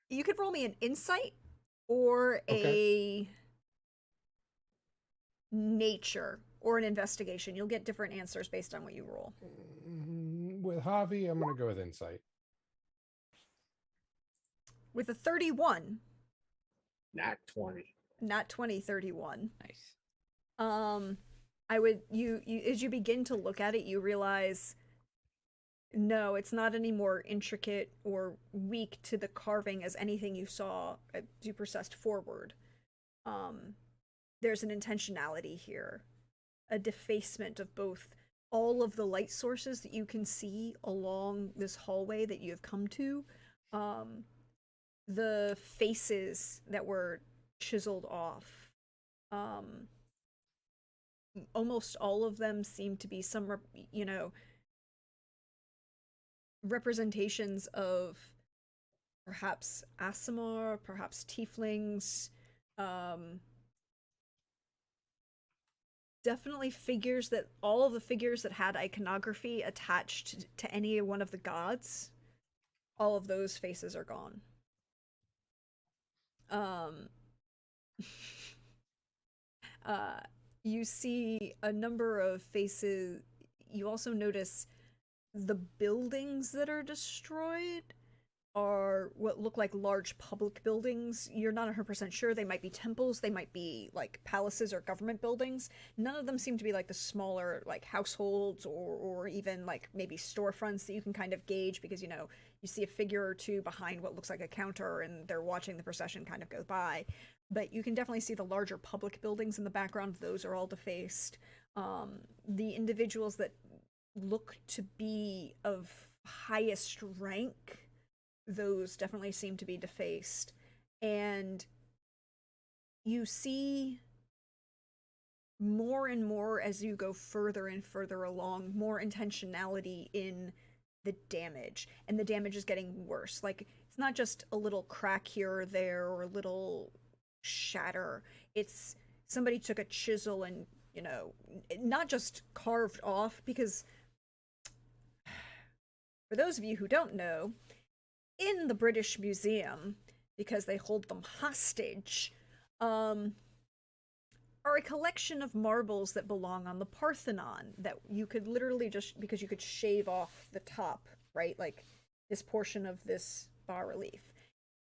you could roll me an insight or Okay. a nature or an investigation. You'll get different answers based on what you roll. With Javi, I'm going to go with insight. With a 31, Nat 20. not 20, 31. Nice. I would you as you begin to look at it, you realize no, it's not any more intricate or weak to the carving as anything you saw as you processed forward. Um, there's an intentionality here, a defacement of both all of the light sources that you can see along this hallway that you have come to, um, the faces that were chiseled off. Almost all of them seem to be some, representations of perhaps Asimar, perhaps tieflings, um, definitely figures that all of the figures that had iconography attached to any one of the gods, all of those faces are gone. Um, uh, you see a number of faces. You also notice the buildings that are destroyed are what look like large public buildings. You're not 100% sure. They might be temples, they might be like palaces or government buildings. None of them seem to be like the smaller like households or even like maybe storefronts that you can kind of gauge because you see a figure or two behind what looks like a counter and they're watching the procession kind of go by. But you can definitely see the larger public buildings in the background. Those are all defaced. The individuals that look to be of highest rank, those definitely seem to be defaced. And you see more and more as you go further and further along, more intentionality in the damage. And the damage is getting worse. Like, it's not just a little crack here or there or a little shatter. It's somebody took a chisel and, not just carved off, because for those of you who don't know, in the British Museum, because they hold them hostage, are a collection of marbles that belong on the Parthenon that you could literally just, because you could shave off the top, right? Like this portion of this bas relief.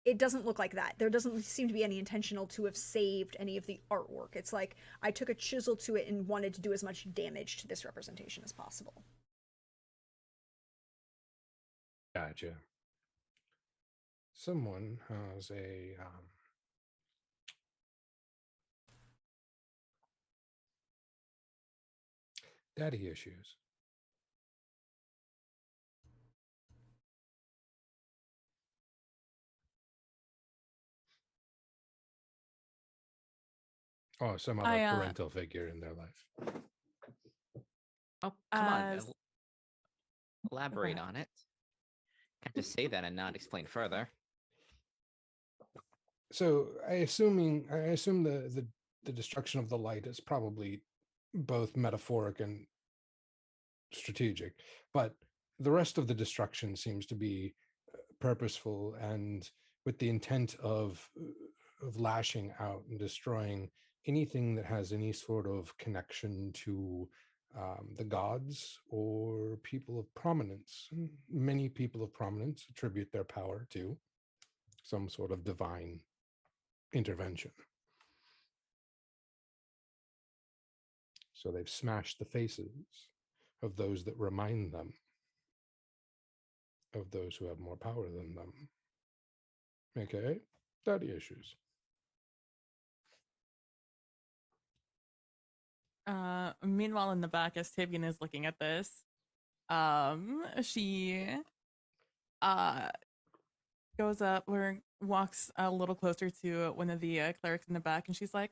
It doesn't look like that. There doesn't seem to be any intentional to have saved any of the artwork. It's like I took a chisel to it and wanted to do as much damage to this representation as possible. Gotcha. Someone has a daddy issues. Oh, some other parental figure in their life. Oh, come on. As Elaborate on it. Can't just say that and not explain further. So I assume the destruction of the light is probably both metaphoric and strategic, but the rest of the destruction seems to be purposeful and with the intent of lashing out and destroying anything that has any sort of connection to the gods or people of prominence. Many people of prominence attribute their power to some sort of divine intervention. So they've smashed the faces of those that remind them of those who have more power than them. Okay, daddy issues. Meanwhile, in the back, as Tibian is looking at this, she goes up or walks a little closer to one of the clerics in the back, and she's like,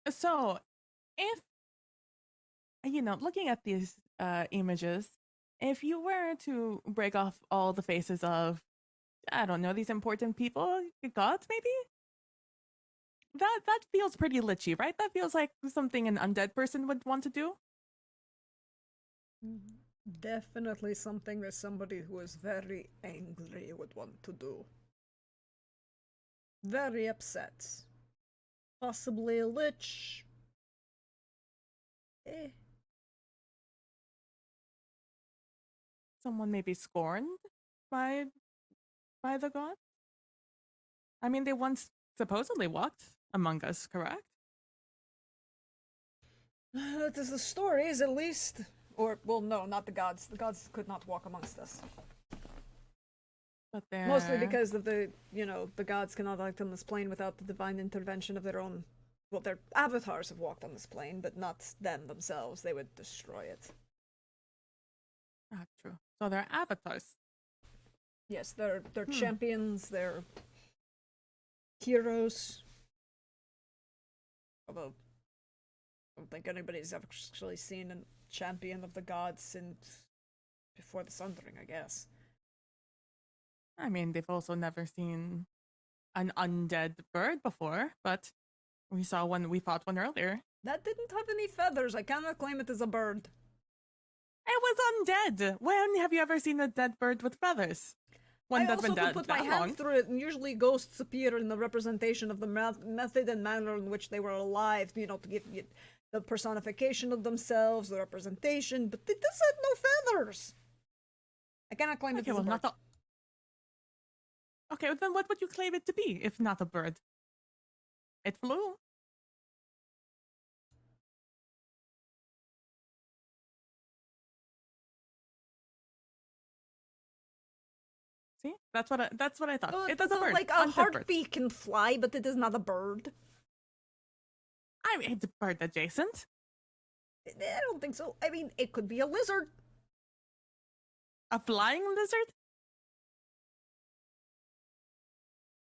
so if looking at these images, if you were to break off all the faces of, I don't know, these important people, gods maybe, that feels pretty lichy, right? That feels like something an undead person would want to do. Definitely something that somebody who is very angry would want to do. very upset. Possibly a lich. Eh. Someone may be scorned by the god. I mean, they once supposedly walked among us, correct? That is the stories, at least. Or, well, no, not the gods. The gods could not walk amongst us. But they're Mostly because of the gods cannot act on this plane without the divine intervention of their own. Well, their avatars have walked on this plane, but not them themselves. They would destroy it. not true. So they're avatars. Yes, they're champions. They're heroes. Although, I don't think anybody's actually seen a champion of the gods since before the Sundering, I guess. I mean, they've also never seen an undead bird before, but we saw one. We fought one earlier. That didn't have any feathers. I cannot claim it as a bird. It was undead. When have you ever seen a dead bird with feathers? One I that's also been dead could put my that hand long. through it, and usually ghosts appear in the representation of the method and manner in which they were alive, to give you the personification of themselves, the representation, but this had no feathers. I cannot claim it Okay, as well, a bird. not the. Okay, well, then what would you claim it to be if not a bird? It flew. See, that's what I thought. So It is a bird. like a undead bird. heartbeat can fly, but it is not a bird. I mean, it's bird adjacent. I don't think so. I mean, it could be a lizard. A flying lizard?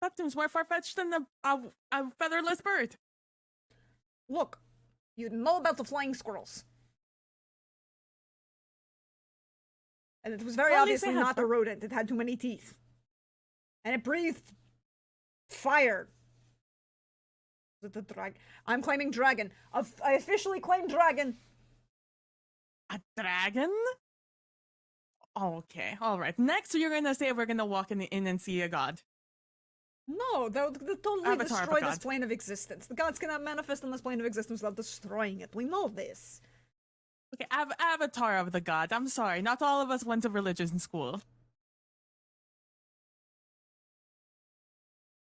That seems more far-fetched than a featherless bird. Look, you know about the flying squirrels. And it was very Well, at least obviously they had not a rodent. It had too many teeth. And it breathed fire. Was it the dragon? I'm claiming dragon. I officially claim dragon. A dragon? Okay, all right. Next, you're gonna say we're gonna walk in and see a god. No, they'll totally Avatar of a destroy god. this plane of existence. The gods cannot manifest on this plane of existence without destroying it. We know this. Okay, avatar of the god. I'm sorry, not all of us went to religion school.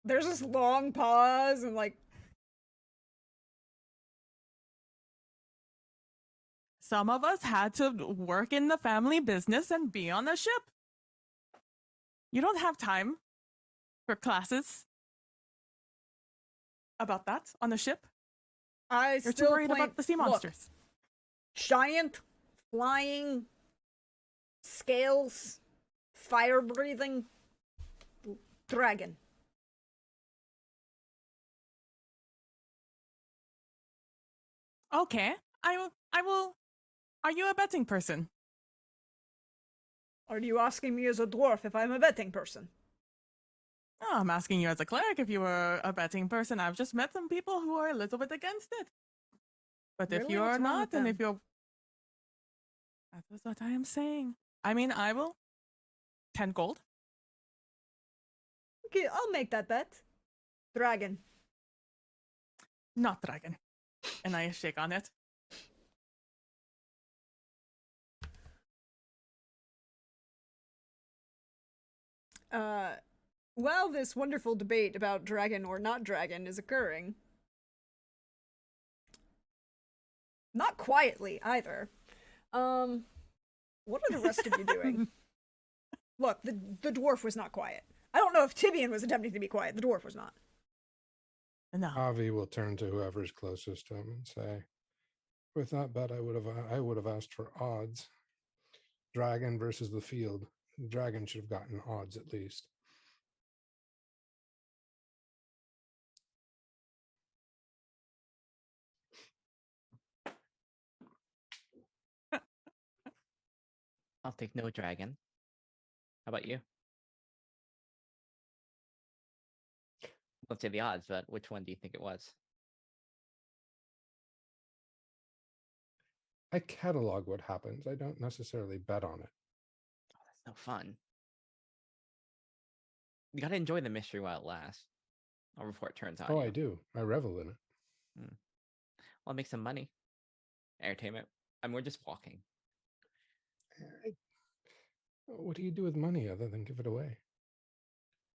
There's this long pause and like, Some of us had to work in the family business and be on a ship. You don't have time for classes about that on a ship. I You're still too worried claim, about the sea look, monsters. giant, flying, scales, fire breathing, dragon. Okay, I will. Are you a betting person? Are you asking me as a dwarf if I'm a betting person? Oh, I'm asking you as a cleric if you were a betting person. I've just met some people who are a little bit against it. But if Really? you're What's wrong not, with and them? if you're. That's what I am saying. I mean, I will. 10 gold. Okay, I'll make that bet. Dragon. Not dragon. And I shake on it. While this wonderful debate about dragon or not dragon is occurring, not quietly either, what are the rest of you doing? Look, the dwarf was not quiet. I don't know if Tibian was attempting to be quiet. The dwarf was not. No. Avi will turn to whoever's closest to him and say, "With that bet, I would have asked for odds. Dragon versus the field. The dragon should have gotten odds at least." I'll take no dragon. How about you? Let's say the odds, but which one do you think it was? I catalog what happens. I don't necessarily bet on it. Oh, that's no fun. You gotta enjoy the mystery while it lasts. Or before it turns on Oh, you. I do. I revel in it. Well, make some money. Entertainment. I mean, we're just walking. What do you do with money other than give it away?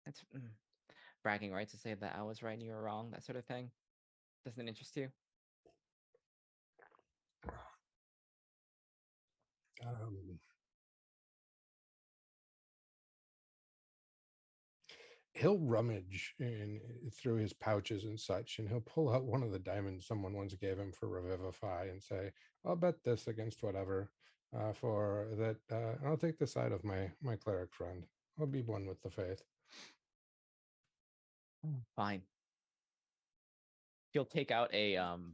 It's bragging rights to say that I was right and you were wrong, that sort of thing. Doesn't interest you? He'll rummage through his pouches and such, and he'll pull out one of the diamonds someone once gave him for Revivify and say, "I'll bet this against whatever. For that, I'll take the side of my cleric friend. I'll be one with the faith." Fine. She'll take out in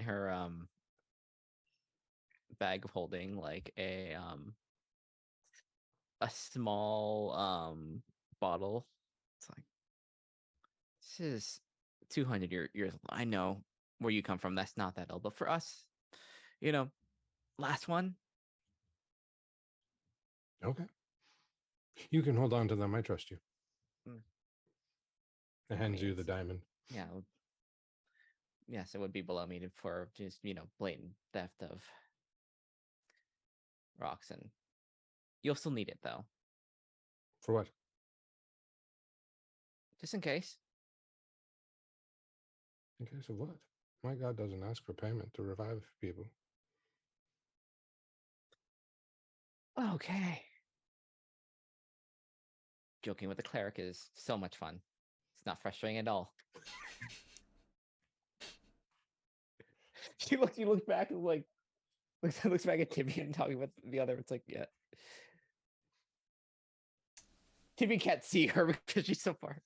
her bag of holding like a small bottle. It's like, this is 200 years old. I know where you come from. That's not that old, but for us, last one. Okay. You can hold on to them. I trust you. I hands you the diamond. Yeah. Yes, it would be below me for just, blatant theft of rocks, and you'll still need it though. For what? Just in case. In case of what? My God doesn't ask for payment to revive people. Okay. Joking with the cleric is so much fun. It's not frustrating at all. She looks back and looks back at Tibby and talking with the other. It's like, yeah. Tibby can't see her because she's so far.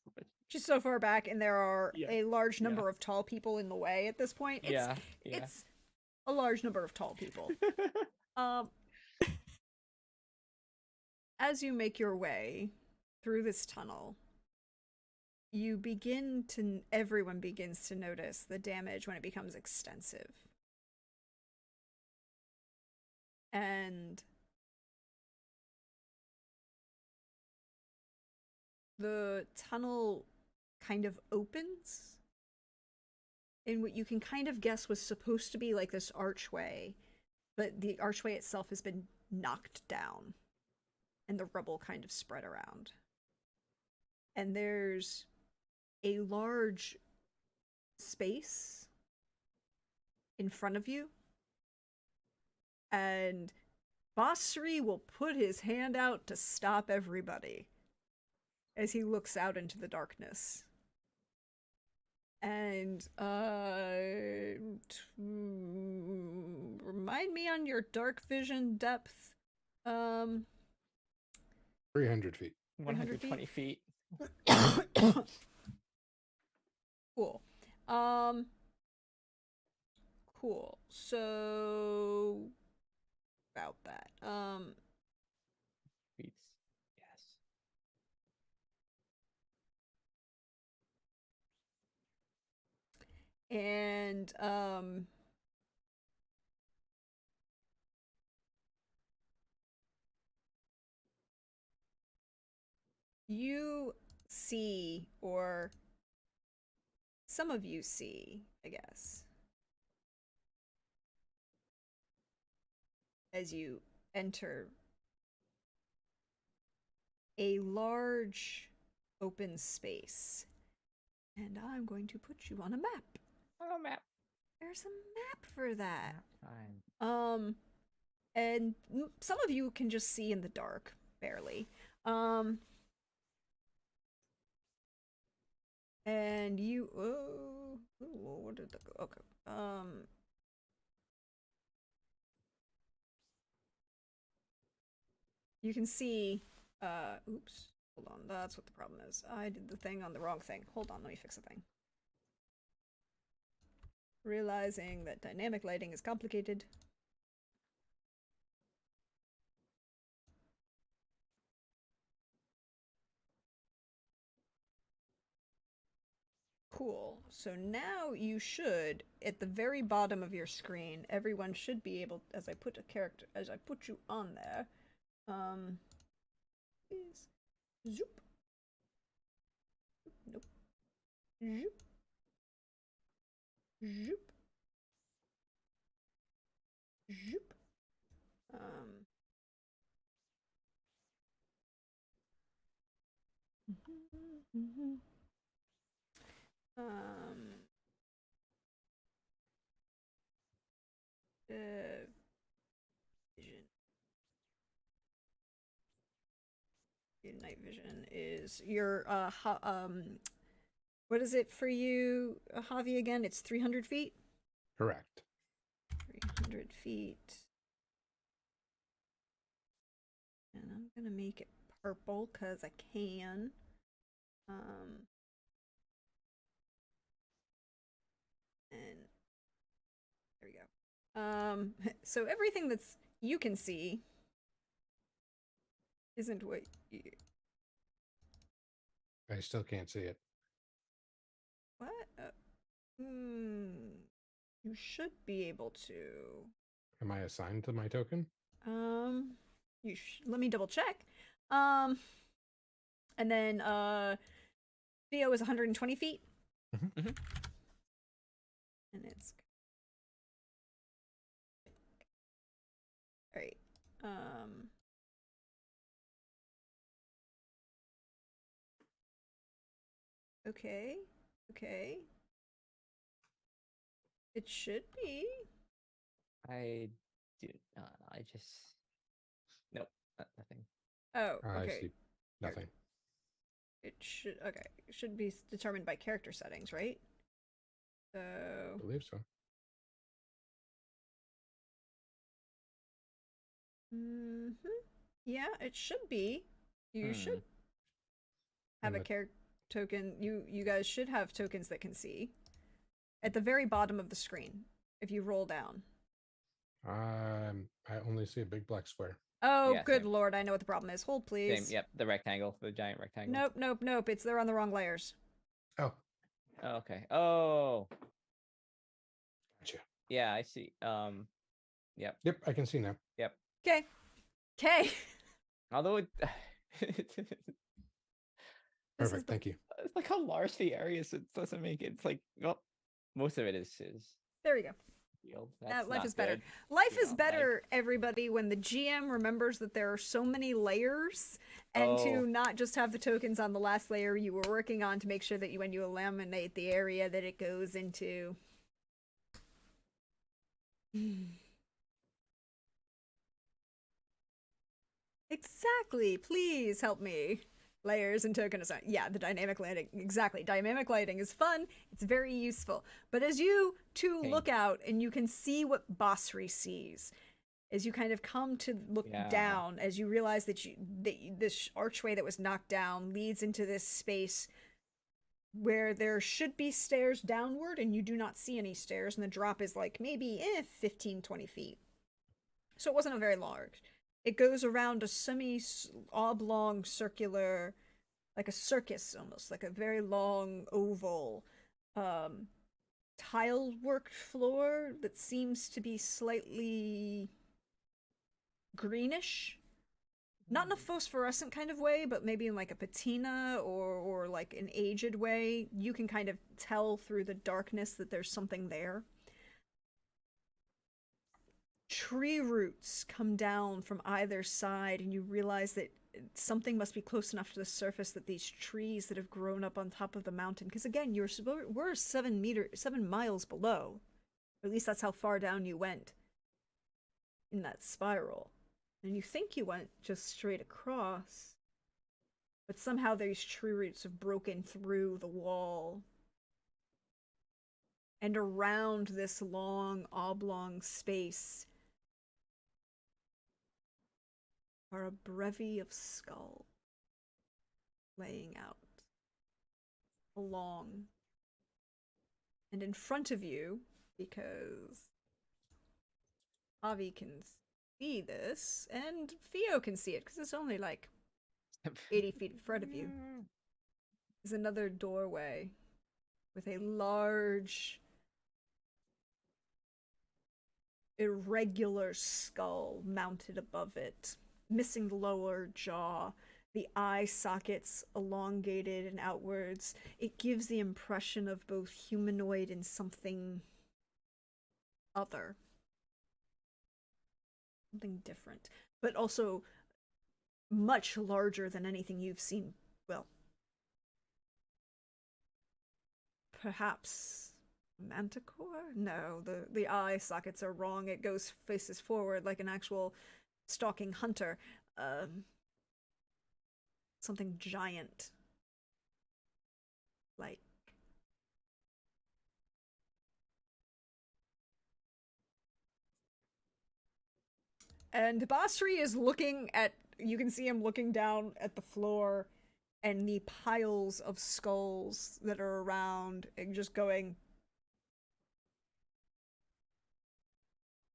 She's so far back, and there are Yeah. a large number of tall people in the way at this point. It's a large number of tall people. As you make your way through this tunnel, everyone begins to notice the damage when it becomes extensive. And the tunnel kind of opens in what you can kind of guess was supposed to be like this archway, but the archway itself has been knocked down and the rubble kind of spread around. And there's a large space in front of you, and Basri will put his hand out to stop everybody as he looks out into the darkness. And remind me on your dark vision depth. 300 feet. 120 feet. Cool. Cool. So about that. Feet. Yes. And you see, or some of you see, I guess, as you enter a large open space. And I'm going to put you on a map. Oh, map. There's a map for that. Fine. And some of you can just see in the dark, barely. And you, what did the, okay. You can see, oops, hold on, that's what the problem is. I did the thing on the wrong thing. Hold on, let me fix the thing. Realizing that dynamic lighting is complicated. Cool. So now you should, at the very bottom of your screen, everyone should be able, as I put you on there, is zoop. Nope. Zoop. Zoop. Zoop. Um, vision. Your night vision is your what is it for you, Javi? Again, it's 300 feet. Correct. 300 feet. And I'm gonna make it purple because I can. And there we go. So everything that's you can see isn't what you. I still can't see it. What? You should be able to. Am I assigned to my token? Let me double check. And then Theo is 120 feet. Mm-hmm. And it's all right. Okay. Okay. It should be. I do. I just. Nope. Nothing. Oh, I okay. see nothing. It should okay. It should be determined by character settings, right? So I believe so. Yeah, it should be. You should have And a character token. You guys should have tokens that can see. At the very bottom of the screen, if you roll down. I only see a big black square. Oh, Yeah, good same. lord, I know what the problem is. Hold, please. Same. Yep. The rectangle. The giant rectangle. Nope, nope, nope. They're on the wrong layers. Oh, Oh, okay. Oh. gotcha. Yeah, I see. Yep. Yep, I can see now. Yep. Okay. Okay. Although it. Perfect. Thank you. It's like how large the area is. It doesn't make it. It's like, well, most of it is There we go. field. That's Life not is better. good. Life You is know, better, everybody, when the GM remembers that there are so many layers and Oh. to not just have the tokens on the last layer you were working on to make sure that when you eliminate the area that it goes into. Exactly. Please help me. Layers and token assign. Yeah, the dynamic lighting. Exactly. Dynamic lighting is fun. It's very useful. But as you two Okay. look out and you can see what Basri sees, as you kind of come to look down, as you realize that this archway that was knocked down leads into this space where there should be stairs downward, and you do not see any stairs, and the drop is like maybe 15, 20 feet. So it wasn't a very large. It goes around a semi-oblong circular, like a circus almost, like a very long oval tile-worked floor that seems to be slightly greenish. Not in a phosphorescent kind of way, but maybe in like a patina or like an aged way. You can kind of tell through the darkness that there's something there. Tree roots come down from either side, and you realize that something must be close enough to the surface that these trees that have grown up on top of the mountain, because again, we're 7 miles below, or at least that's how far down you went in that spiral, and you think you went just straight across, but somehow these tree roots have broken through the wall. And around this long oblong space are a brevy of skull laying out along. And in front of you, because Avi can see this, and Theo can see it, because it's only like 80 feet in front of you, is another doorway with a large, irregular skull mounted above it, missing the lower jaw, the eye sockets elongated and outwards. It gives the impression of both humanoid and something other. Something different. But also much larger than anything you've seen. Well, perhaps manticore? No, the eye sockets are wrong. It goes faces forward like an actual stalking hunter. Something giant. Like and Basri is looking at you can see him looking down at the floor and the piles of skulls that are around and just going.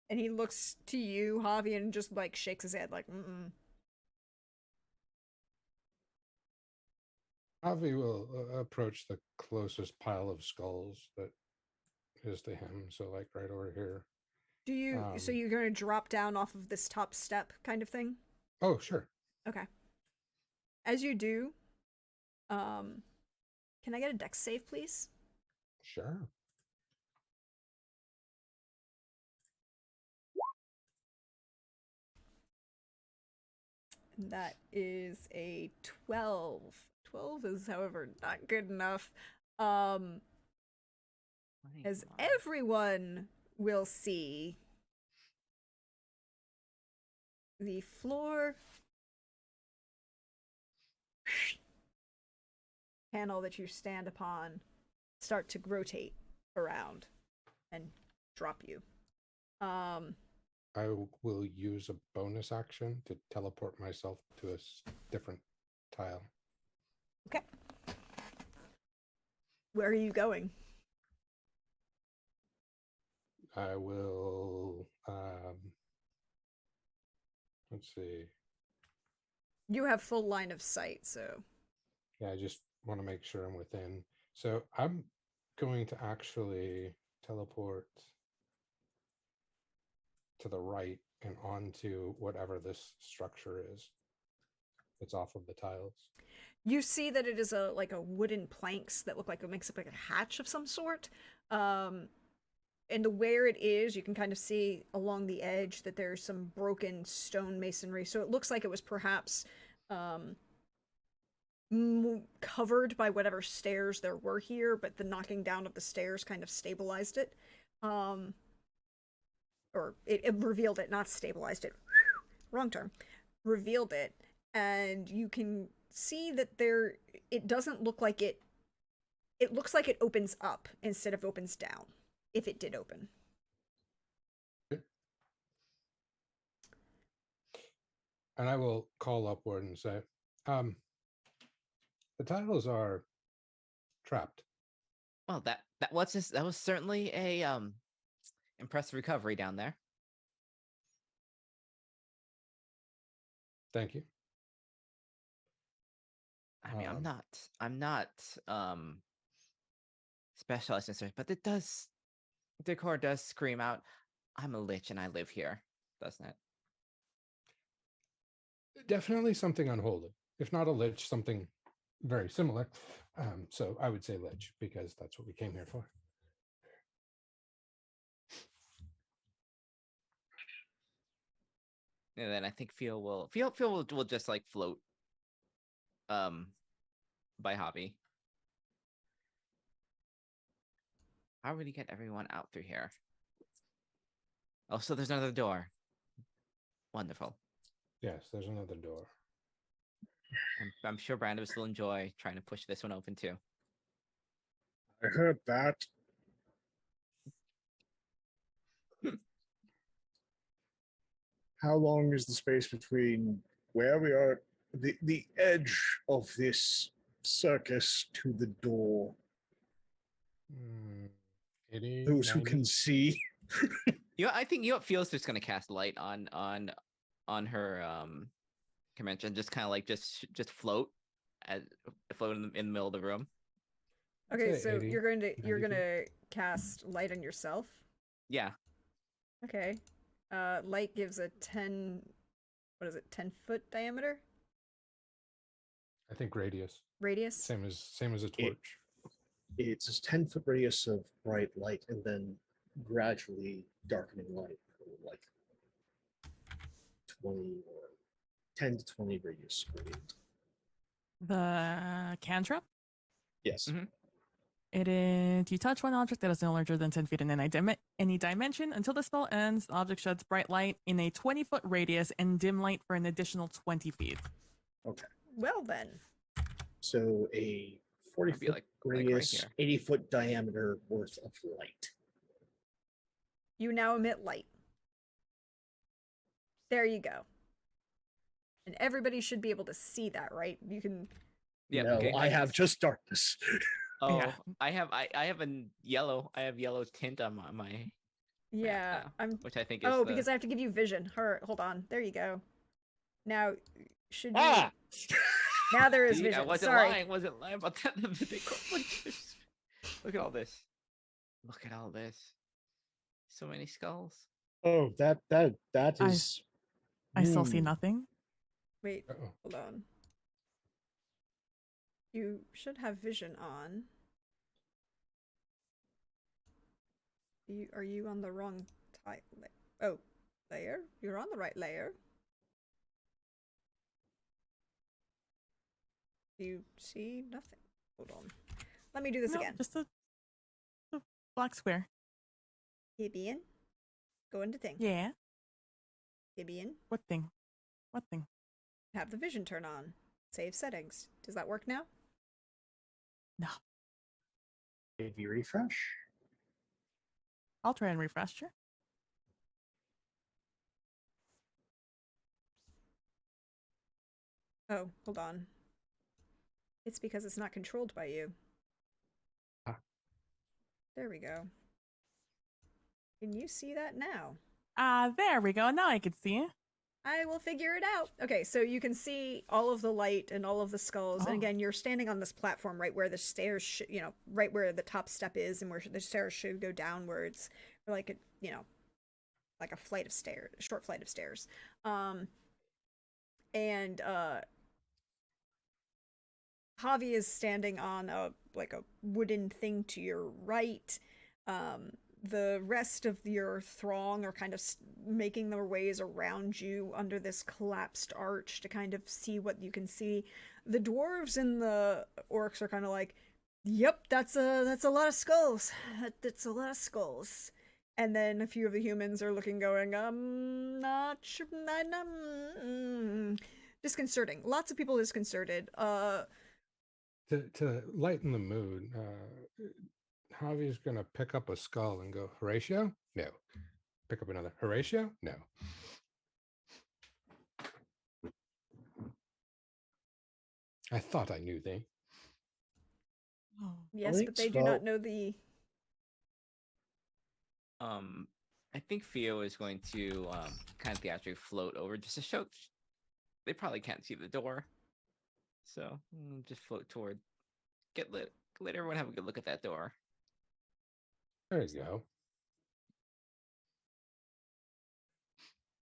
And he looks to you, Javi, and just like shakes his head like, mm-mm. Avi will approach the closest pile of skulls that is to him. So, like right over here. Do you so you're gonna drop down off of this top step kind of thing? Oh, sure. Okay. As you do, can I get a dex save, please? Sure. That is a 12. 12 is, however, not good enough. As everyone will see, the floor panel that you stand upon start to rotate around and drop you. I will use a bonus action to teleport myself to a different tile. Okay. Where are you going? I will, let's see. You have full line of sight, so. Yeah, I just want to make sure I'm within. So I'm going to actually teleport to the right and onto whatever this structure is. It's off of the tiles. You see that it is a wooden planks that look like it makes up like a hatch of some sort. And the where it is, you can kind of see along the edge that there's some broken stone masonry. So it looks like it was perhaps covered by whatever stairs there were here, but the knocking down of the stairs kind of stabilized it. Or it revealed it, not stabilized it. Wrong term. Revealed it. And you can see that it doesn't look like it looks like it opens up instead of opens down, if it did open. And I will call upward and say, the tiles are trapped. Well, that was certainly a impressive recovery down there. Thank you. I mean, I'm not specialized in search, but decor does scream out, I'm a lich and I live here, doesn't it? Definitely something unholy. If not a lich, something very similar. So I would say lich because that's what we came here for. And then I think Phil will just like float by hobby. How are we to get everyone out through here? Oh, so there's another door. Wonderful. Yes, there's another door. I'm sure Brandon will enjoy trying to push this one open too. I heard that. How long is the space between where we are, the edge of this circus to the door? 80, Those 90? who can see. I think Feels just gonna cast light on her convention, just kind of like just float float in the middle of the room. Okay, so 80, you're gonna cast light on yourself. Yeah. Okay. Light gives a 10 what is it, 10-foot diameter? I think radius. radius? Same as a torch. It's a 10-foot radius of bright light and then gradually darkening light for like 20 or 10 to 20 radius gradient. The cantrip? Yes. Mhm. It is you touch one object that is no larger than 10 feet in any dimension. Until the spell ends, the object sheds bright light in a 20-foot radius and dim light for an additional 20 feet. Okay. Well then. So a 40-foot like right radius, here. 80-foot diameter worth of light. You now emit light. There you go. And everybody should be able to see that, right? You can. Yeah. No, Okay. I have just darkness. Oh, Yeah. I have yellow. I have yellow tint on my Yeah, now, I'm. which I think is Oh, the, because I have to give you vision. Hold on. There you go. Now, should you? Ah! Now there is See, vision. I wasn't Sorry. lying. Wasn't lying about that. Look at all this. Look at all this. So many skulls. Oh, that I- is. I still see Hmm. nothing. Wait, Uh-oh. hold on. You should have vision on. Are you on the wrong type? Oh, layer? You're on the right layer. You see nothing. Hold on. Let me do this No, again. just a black square. Gibeon. Go into thing. Yeah. Gibeon. What thing? What thing? Have the vision turn on. Save settings. Does that work now? No. Maybe refresh. I'll try and refresh. Sure. Oh, hold on. It's because it's not controlled by you. Ah. There we go. Can you see that now? There we go. Now I can see it. I will figure it out. Okay, so you can see all of the light and all of the skulls. And Oh. again, you're standing on this platform right where the stairs, right where the top step is and where the stairs should go downwards. Or like like a flight of stairs, a short flight of stairs. And Javi is standing on a wooden thing to your right. The rest of your throng are kind of making their ways around you under this collapsed arch to kind of see what you can see. The dwarves and the orcs are kind of like, "Yep, that's a lot of skulls. That's a lot of skulls." And then a few of the humans are looking, going, not sure, disconcerting. Lots of people disconcerted. To lighten the mood, Javi's gonna pick up a skull and go, Horatio? No. Pick up another. Horatio? No. I thought I knew thee. Oh. Yes, but they do not know the. I think Theo is going to kind of theatrically float over just to show. They probably can't see the door, so just float toward. Let everyone have a good look at that door. There you go.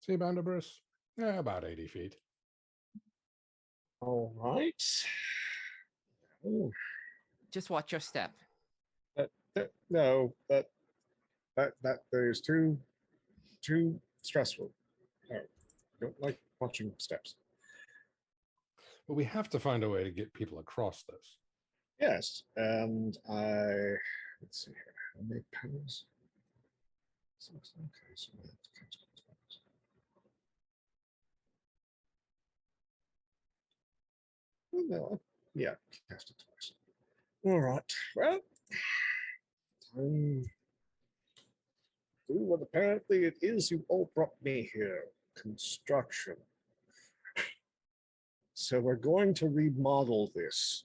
See, Boundabrus? Yeah, about 80 feet. All right. Oh, Just watch your step. no, that is too stressful. No, don't like watching steps. But we have to find a way to get people across this. Yes, and let's see here. How many panels? Okay, so we have to cast it twice. Oh, no, yeah, cast it twice. All right. Well, time do what apparently it is you all brought me here. Construction. So we're going to remodel this.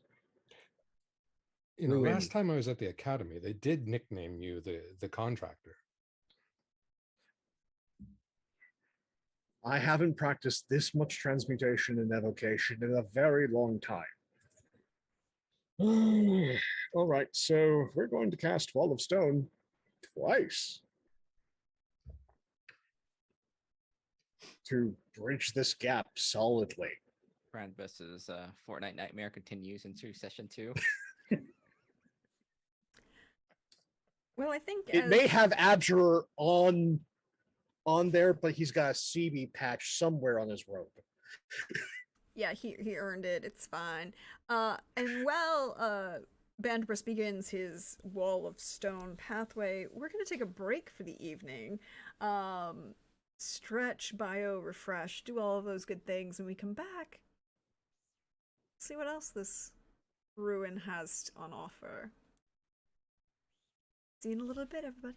You know, Ruin. last time I was at the academy, they did nickname you the contractor. I haven't practiced this much transmutation and evocation in a very long time. All right, so we're going to cast Wall of Stone twice to bridge this gap solidly. Brandbus's Fortnite nightmare continues into session 2. Well, I think It as may have Abjurer on there, but he's got a CB patch somewhere on his robe. yeah, he earned it. It's fine. And while Bandbris begins his wall of stone pathway, we're gonna take a break for the evening. Stretch, bio, refresh, do all of those good things, and we come back. See what else this ruin has on offer. See you in a little bit, everybody.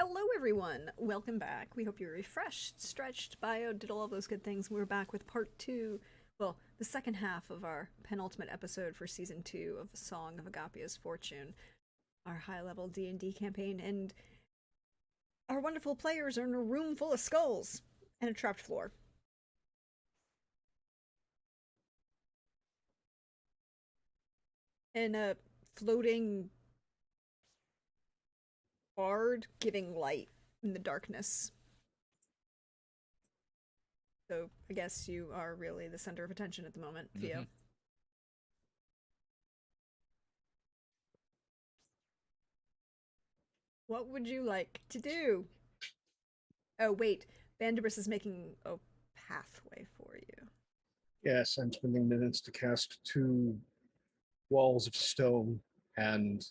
Hello, everyone. Welcome back. We hope you're refreshed, stretched, bio, did all of those good things. We're back with part two, well, the second half of our penultimate episode for season 2 of Song of Agapia's Fortune, our high-level D&D campaign, and our wonderful players are in a room full of skulls and a trapped floor. And a floating bard giving light in the darkness. So I guess you are really the center of attention at the moment, Theo. What would you like to do? Oh, wait. Bandibus is making a pathway for you. Yes, I'm spending minutes to cast 2 walls of stone, and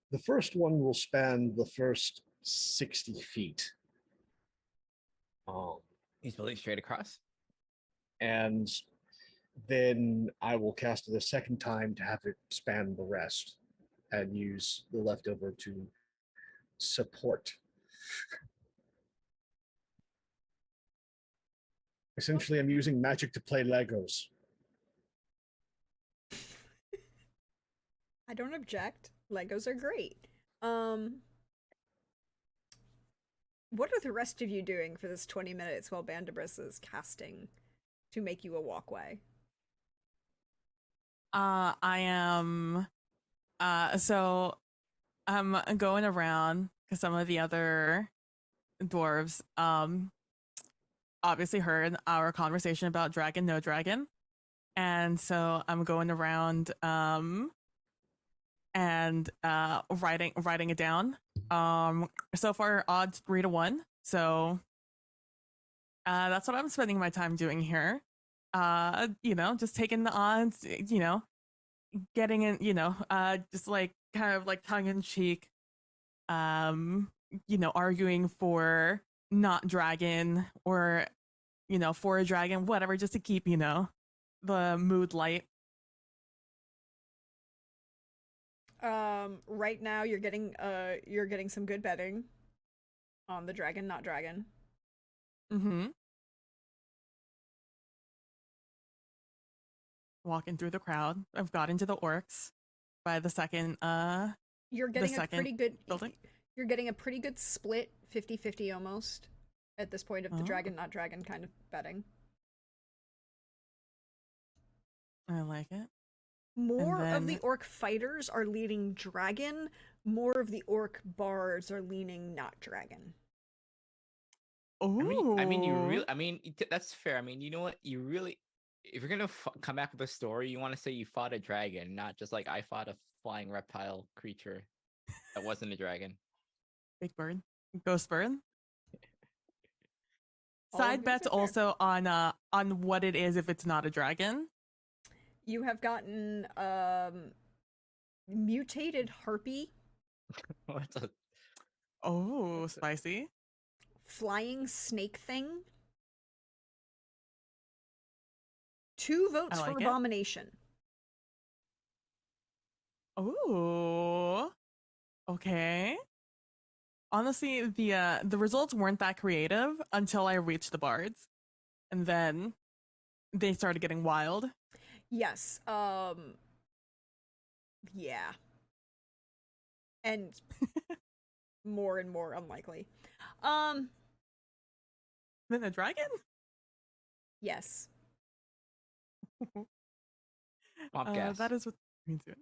the first one will span the first 60 feet. He's building straight across. And then I will cast it a second time to have it span the rest and use the leftover to support. Essentially, I'm using magic to play Legos. I don't object. Legos are great. What are the rest of you doing for this 20 minutes while Bandibus is casting to make you a walkway? I am so I'm going around because some of the other dwarves obviously heard our conversation about dragon no dragon, and so I'm going around and writing it down. So far odds 3 to 1, so that's what I'm spending my time doing here. Just taking the odds, getting in, just like kind of like tongue in cheek, arguing for not dragon or, for a dragon, whatever, just to keep, the mood light. Right now you're getting some good betting on the dragon, not dragon. Mm-hmm. Walking through the crowd. I've got into the orcs by the second you're getting a pretty good building. You're getting a pretty good split, 50-50 almost, at this point of the dragon, not dragon kind of betting. I like it. More of the then orc fighters are leaning dragon. More of the orc bards are leaning not dragon. oh, That's fair. I mean, you know what? You really, if you're gonna come back with a story, you want to say you fought a dragon, not just like I fought a flying reptile creature that wasn't a dragon. big bird, ghost bird. All of Side these bets are fair. also on what it is if it's not a dragon. You have gotten mutated harpy, What's a Oh, what's a- spicy. flying snake thing. 2 votes I for like it. abomination. Oh, okay. Honestly, the results weren't that creative until I reached the bards, and then they started getting wild. Yes. Yeah. And more and more unlikely. Then a dragon. Yes. Swamp gas? That is what means it.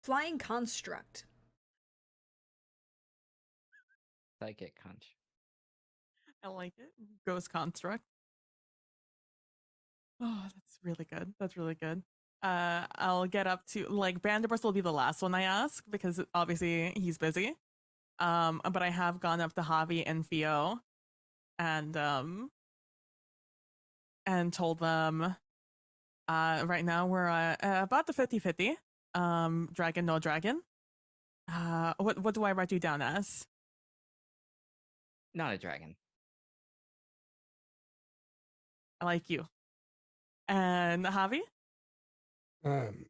Flying construct. Psychic conch. I like it. Ghost construct. Oh, that's really good. That's really good. I'll get up to like Branderbus will be the last one I ask because obviously he's busy. But I have gone up to Javi and Theo and told them right now we're about the 50-50. Dragon, no dragon. What do I write you down as? Not a dragon. I like you. And Javi?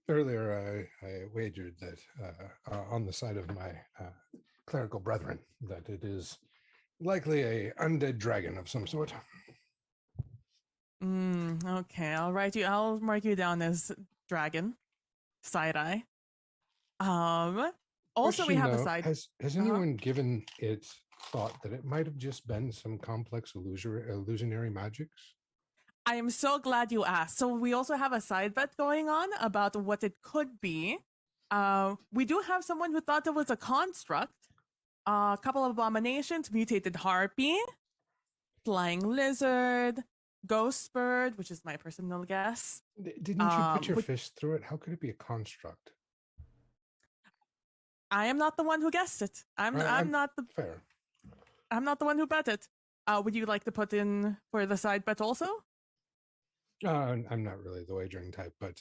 Earlier, I wagered that on the side of my clerical brethren that it is likely a undead dragon of some sort. Okay, I'll mark you down as dragon. Side eye. Also we Question, have a though, side. has Uh-huh. anyone given it thought that it might have just been some complex illusionary magics? I am so glad you asked. So we also have a side bet going on about what it could be. We do have someone who thought it was a construct. A couple of abominations, mutated harpy, flying lizard, ghost bird, which is my personal guess. Didn't you put your Which fist through it? How could it be a construct? I am not the one who guessed it. I'm not the Fair. I'm not the one who bet it. Would you like to put in for the side bet also? I'm not really the wagering type, but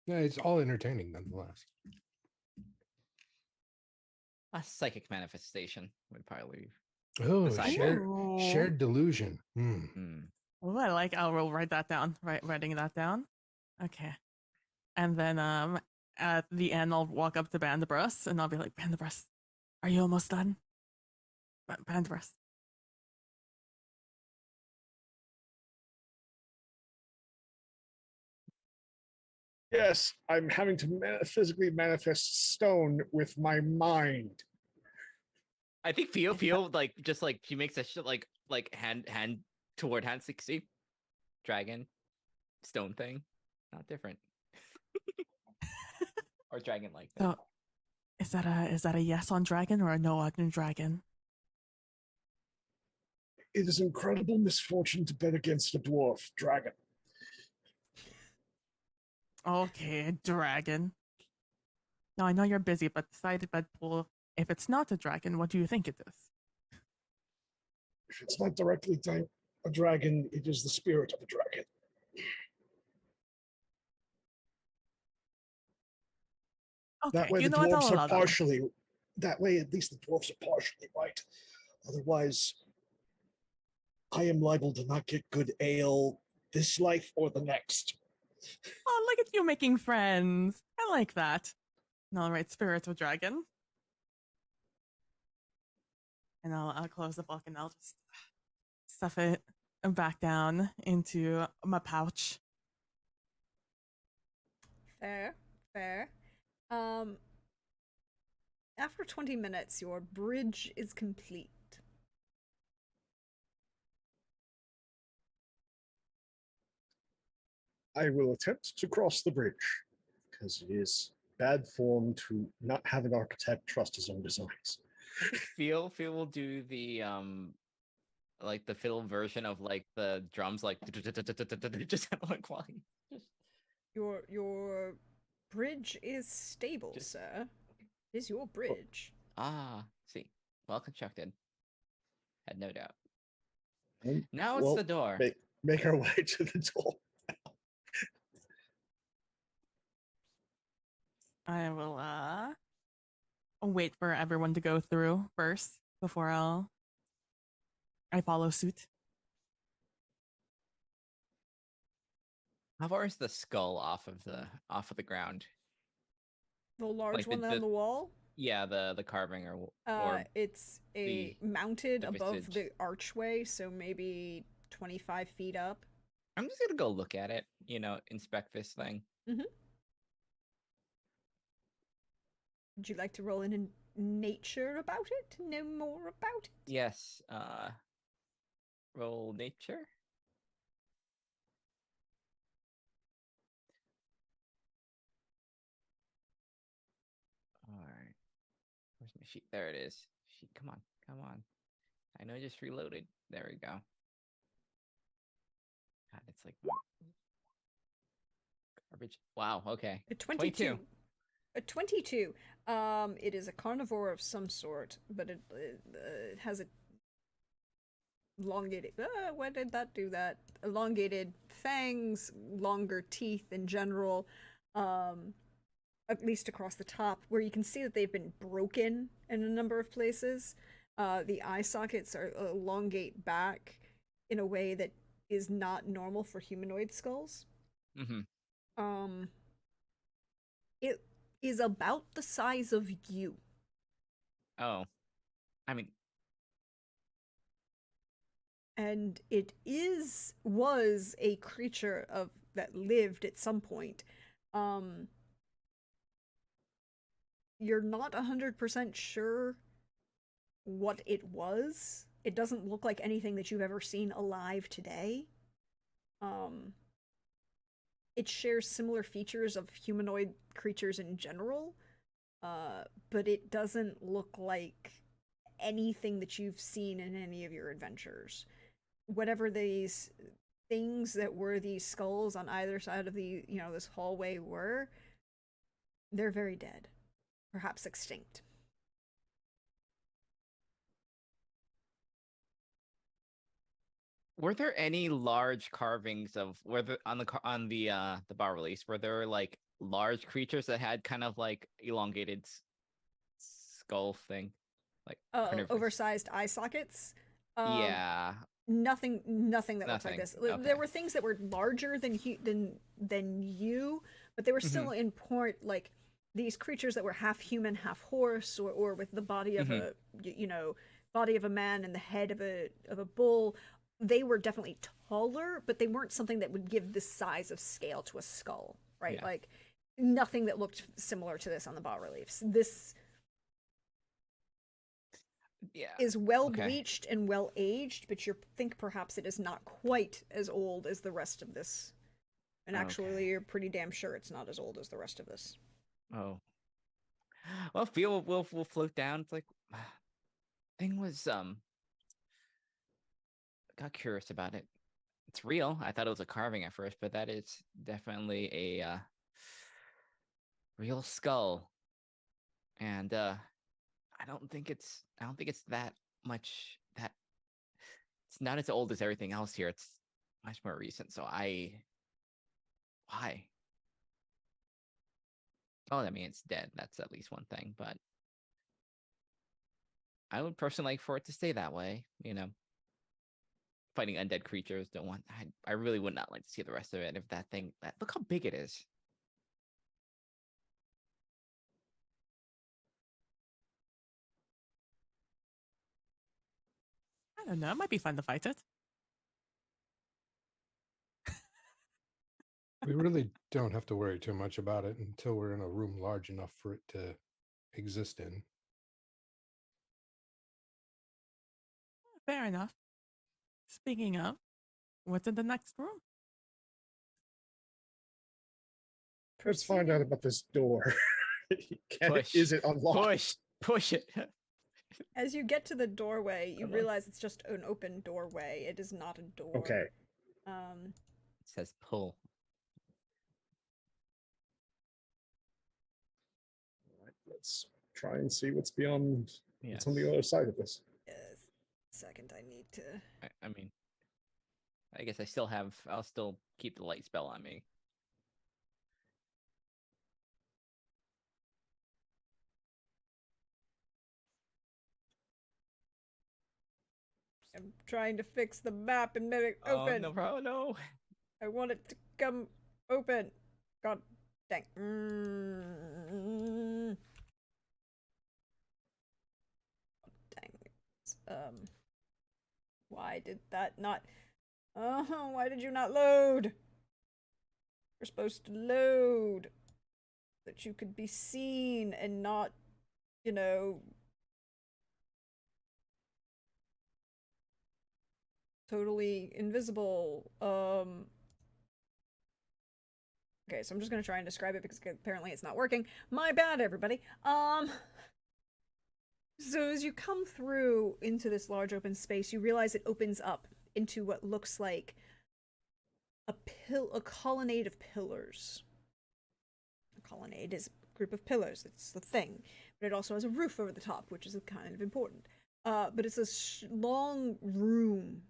yeah, it's all entertaining nonetheless. A psychic manifestation would probably. Oh, side shared delusion. Oh, I will write that down. Writing that down. Okay. And then at the end I'll walk up to Bandabras and I'll be like, Bandabras, are you almost done? Bandabras. Yes, I'm having to physically manifest stone with my mind. I think Pio like just like she makes a shit like hand toward hand 60 dragon stone thing, not different. Or dragon like that. So is that a yes on dragon or a no on dragon? It is incredible misfortune to bet against a dwarf dragon. Okay, dragon. Now I know you're busy, but decided bet pool. If it's not a dragon, what do you think it is? If it's not directly a dragon, it is the spirit of a dragon. Okay, That way, you the know what? I'll dwarves allow are that one. partially. That way, at least the dwarves are partially right. Otherwise, I am liable to not get good ale this life or the next. Oh, look at you making friends. I like that. All right, spirit of dragon. And I'll close the book and I'll just stuff it back down into my pouch. Fair. Fair. After 20 minutes, your bridge is complete. I will attempt to cross the bridge, because it is bad form to not have an architect trust his own designs. Feel will do the like the fiddle version of like the drums, like just like while just Your bridge is stable, just sir. It is your bridge. see, well constructed. Had no doubt. And, Now it's well, the door. make our way to the door. I will wait for everyone to go through first before I follow suit. How far is the skull off of the ground? The large Like one on the wall. yeah, the carving or It's the mounted the above visage. the archway, so maybe 25 feet up. I'm just gonna go look at it, inspect this thing. Would you like to roll in nature about it to know more about it? Yes. Roll nature. All right. Where's my sheet? There it is. Sheet, come on, come on. I know I just reloaded. There we go. God, it's like garbage. Wow. Okay. A 22. A 22. It is a carnivore of some sort, but it has a elongated. Why did that do that? Elongated fangs, longer teeth in general. At least across the top, where you can see that they've been broken in a number of places. The eye sockets are elongate back in a way that is not normal for humanoid skulls. Mm-hmm. It is about the size of you. Oh, I mean, And it was a creature of that lived at some point. You're not 100% sure what it was. It doesn't look like anything that you've ever seen alive today. Um, it shares similar features of humanoid creatures in general, but it doesn't look like anything that you've seen in any of your adventures. Whatever these things that were these skulls on either side of this hallway were, they're very dead, perhaps extinct. were there any large carvings of on the bar release? Were there like large creatures that had kind of like elongated skull thing, like carnivorous? Oversized eye sockets. Yeah, Nothing that looks like nothing. this. Okay. There were things that were larger than you, but they were still in point like these creatures that were half human, half horse, or with the body of a body of a man and the head of a bull. They were definitely taller, but they weren't something that would give the size of scale to a skull, right? Yeah. Like nothing that looked similar to this on the bas reliefs. This Yeah. is well Okay. bleached and well aged, but you think perhaps it is not quite as old as the rest of this. And actually, Okay. you're pretty damn sure it's not as old as the rest of this. Oh. Well, feel we'll float down. It's like thing was got curious about it. It's real. I thought it was a carving at first, but that is definitely a real skull. And I don't think it's that much that it's not as old as everything else here. It's much more recent. So why? Oh, I mean it's dead. That's at least one thing, but I would personally like for it to stay that way, Fighting undead creatures, don't want I really would not like to see the rest of it if look how big it is. I don't know. It might be fun to fight it. We really don't have to worry too much about it until we're in a room large enough for it to exist in. Fair enough. Speaking of, what's in the next room? Let's find out about this door. Push. Is it unlocked? Push it. As you get to the doorway, you Come on. realize it's just an open doorway. It is not a door. Okay. Um, It says pull. All right, let's try and see what's beyond. What's on the Yes. other side of this. yes. Second, I need to. I mean, I guess I'll still keep the light spell on me. I'm trying to fix the map and make it open. Oh, no, bro, no. I want it to come open. God dang. Dang. Why did that not? Oh, why did you not load? You're supposed to load that you could be seen and not, you know, totally invisible. Okay, so I'm just gonna try and describe it because apparently it's not working. My bad, everybody. So as you come through into this large open space, you realize it opens up into what looks like a colonnade of pillars. A colonnade is a group of pillars. It's the thing, but it also has a roof over the top, which is kind of important. But it's a long room,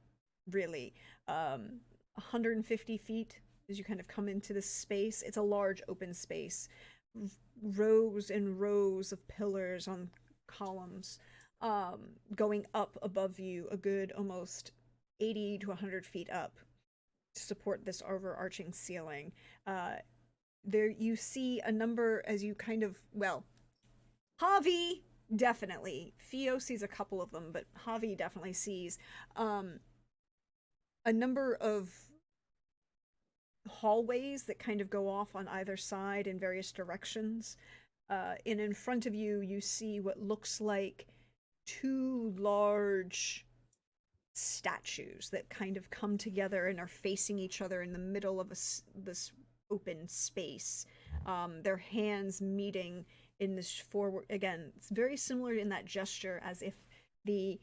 really, 150 feet as you kind of come into this space. It's a large open space, rows and rows of pillars on columns, going up above you a good almost 80 to 100 feet up to support this overarching ceiling. There you see a number as you kind of, well, Javi definitely. Theo sees a couple of them, but Javi definitely sees a number of hallways that kind of go off on either side in various directions. And in front of you, you see what looks like two large statues that kind of come together and are facing each other in the middle of this open space. Their hands meeting in this forward. Again, it's very similar in that gesture as if the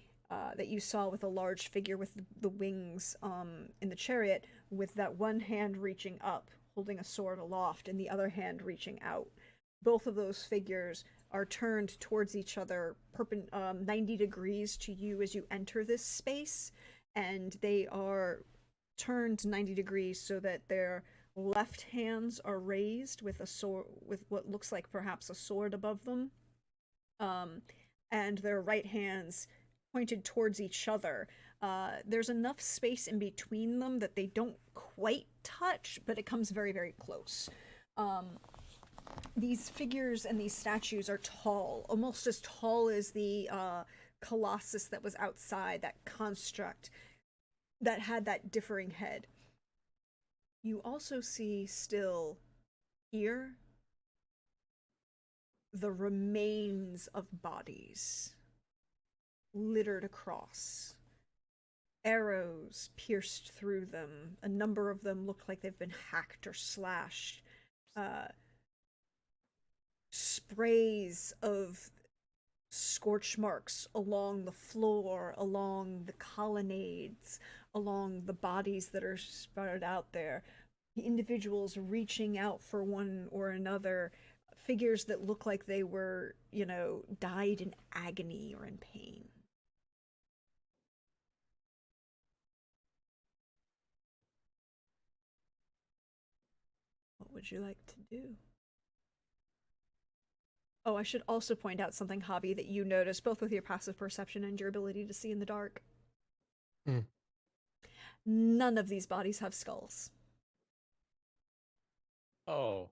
that you saw with a large figure with the wings in the chariot, with that one hand reaching up, holding a sword aloft, and the other hand reaching out. Both of those figures are turned towards each other 90 degrees to you as you enter this space, and they are turned 90 degrees so that their left hands are raised with a sword, with what looks like perhaps a sword above them, and their right hands pointed towards each other. There's enough space in between them that they don't quite touch, but it comes very, very close. These figures and these statues are tall, almost as tall as the colossus that was outside, that construct that had that differing head. You also see still here the remains of bodies littered across. Arrows pierced through them. A number of them look like they've been hacked or slashed. Sprays of scorch marks along the floor, along the colonnades, along the bodies that are spread out there. The individuals reaching out for one or another. Figures that look like they were, died in agony or in pain. What would you like to do? Oh, I should also point out something, Javi, that you notice, both with your passive perception and your ability to see in the dark. None of these bodies have skulls. Oh.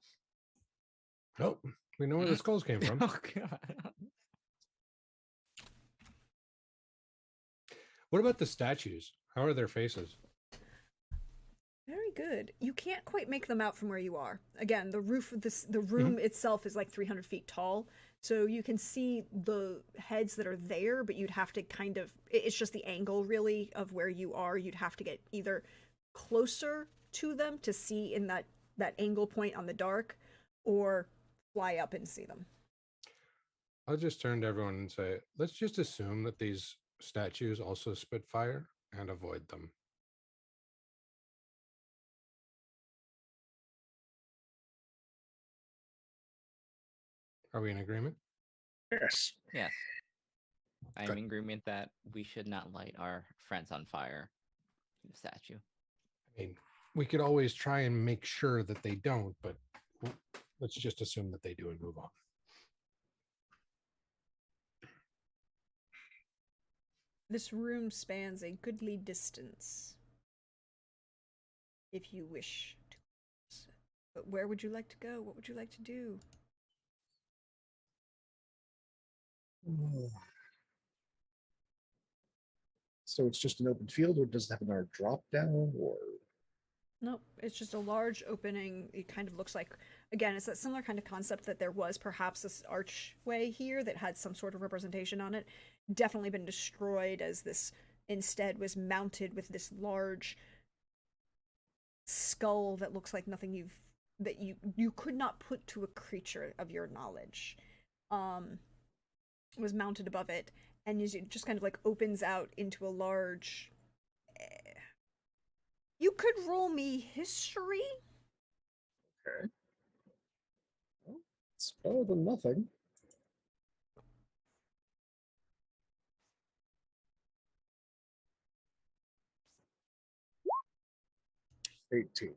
Nope. We know where the skulls came from. Oh, God. What about the statues? How are their faces? Very good. You can't quite make them out from where you are. Again, the roof of the room itself is like 300 feet tall, so you can see the heads that are there, but you'd have to it's just the angle really of where you are. You'd have to get either closer to them to see in that angle point on the dark, or fly up and see them. I'll just turn to everyone and say, let's just assume that these statues also spit fire and avoid them. Are we in agreement? Yes. Yes. I'm Good. in agreement that we should not light our friends on fire. The statue. I mean, we could always try and make sure that they don't, but let's just assume that they do and move on. This room spans a goodly distance, if you wish to. But where would you like to go? What would you like to do? So it's just an open field, or does it have another drop down, or Nope, it's just a large opening. It kind of looks like, again, it's that similar kind of concept that there was perhaps this archway here that had some sort of representation on it. Definitely been destroyed, as this instead was mounted with this large skull that looks like nothing you could not put to a creature of your knowledge. Was mounted above it, and it just kind of like opens out into a large. You could roll me history. okay? Well, it's better than nothing. 18.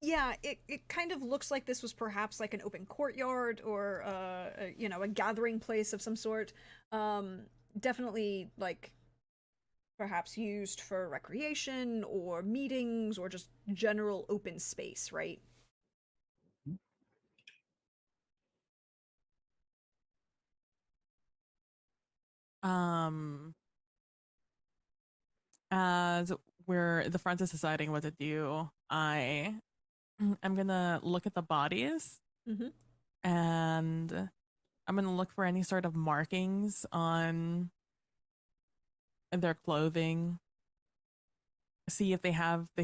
Yeah, it kind of looks like this was perhaps like an open courtyard or a gathering place of some sort. Definitely like perhaps used for recreation or meetings or just general open space, right? Um, as we're the front is deciding what to do, I'm gonna look at the bodies Mm-hmm. and I'm gonna look for any sort of markings on their clothing. See if they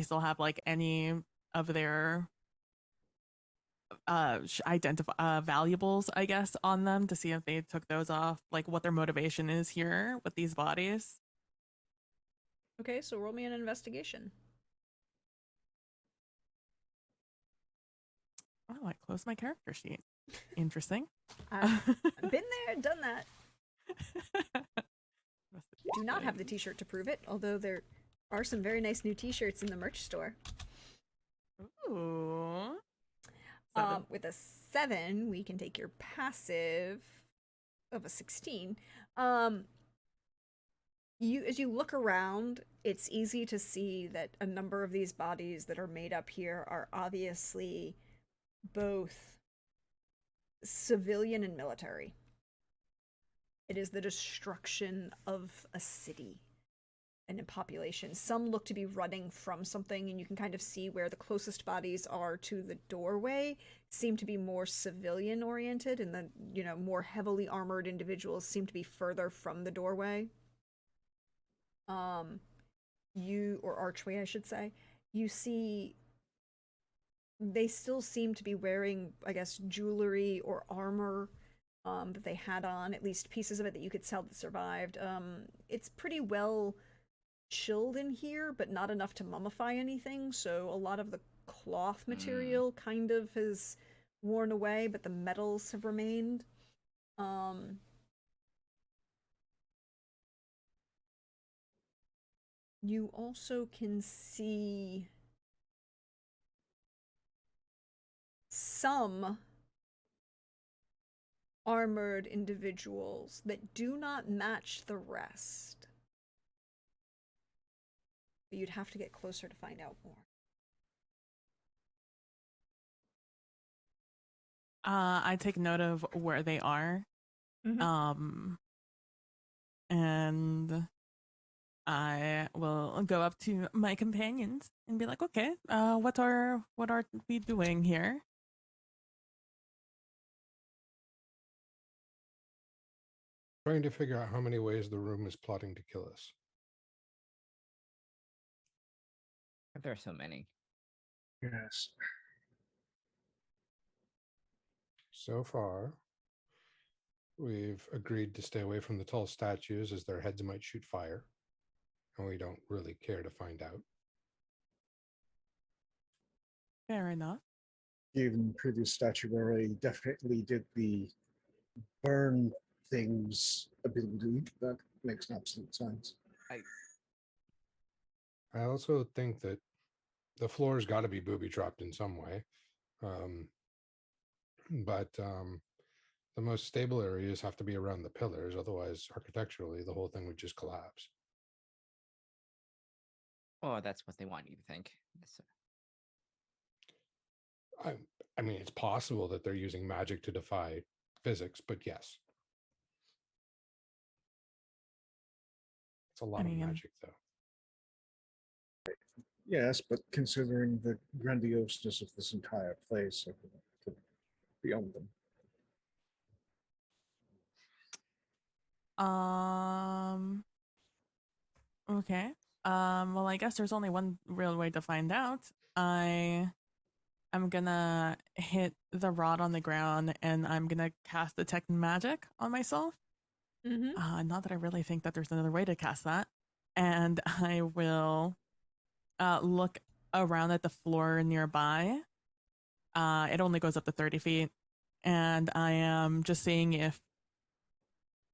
still have like any of their identify valuables, I guess, on them, to see if they took those off, like what their motivation is here with these bodies. Okay, so roll me an investigation. Oh, I closed my character sheet. Interesting. I've been there, done that. Do not have the t-shirt to prove it, although there are some very nice new t-shirts in the merch store. Ooh. 7. With a 7, we can take your passive of a 16. As you look around, it's easy to see that a number of these bodies that are made up here are obviously both civilian and military. It is the destruction of a city and a population. Some look to be running from something, and you can kind of see where the closest bodies are to the doorway seem to be more civilian oriented, and the more heavily armored individuals seem to be further from the doorway. Or archway, I should say. You see they still seem to be wearing, I guess, jewelry or armor that they had on, at least pieces of it that you could tell that survived. It's pretty well chilled in here, but not enough to mummify anything, so a lot of the cloth material kind of has worn away, but the metals have remained. You also can see some armored individuals that do not match the rest. But you'd have to get closer to find out more. I take note of where they are. Mhm. And I will go up to my companions and be like, okay, what are we doing here? Trying to figure out how many ways the room is plotting to kill us. There are so many. Yes. So far, we've agreed to stay away from the tall statues as their heads might shoot fire, and we don't really care to find out. Fair enough. Given previous statuary definitely did the burn things ability. That makes absolute sense. I also think that the floor's got to be booby trapped in some way. But the most stable areas have to be around the pillars. Otherwise, architecturally, the whole thing would just collapse. Oh, that's what they want you to think. I mean, it's possible that they're using magic to defy physics, but yes. It's a lot of magic, though. Yes, but considering the grandioseness of this entire place, I could beyond them. Okay. Well, I guess there's only one real way to find out. I'm gonna hit the rod on the ground and I'm gonna cast detect magic on myself. Not that I really think that there's another way to cast that. And I will look around at the floor nearby. It only goes up to 30 feet. And I am just seeing if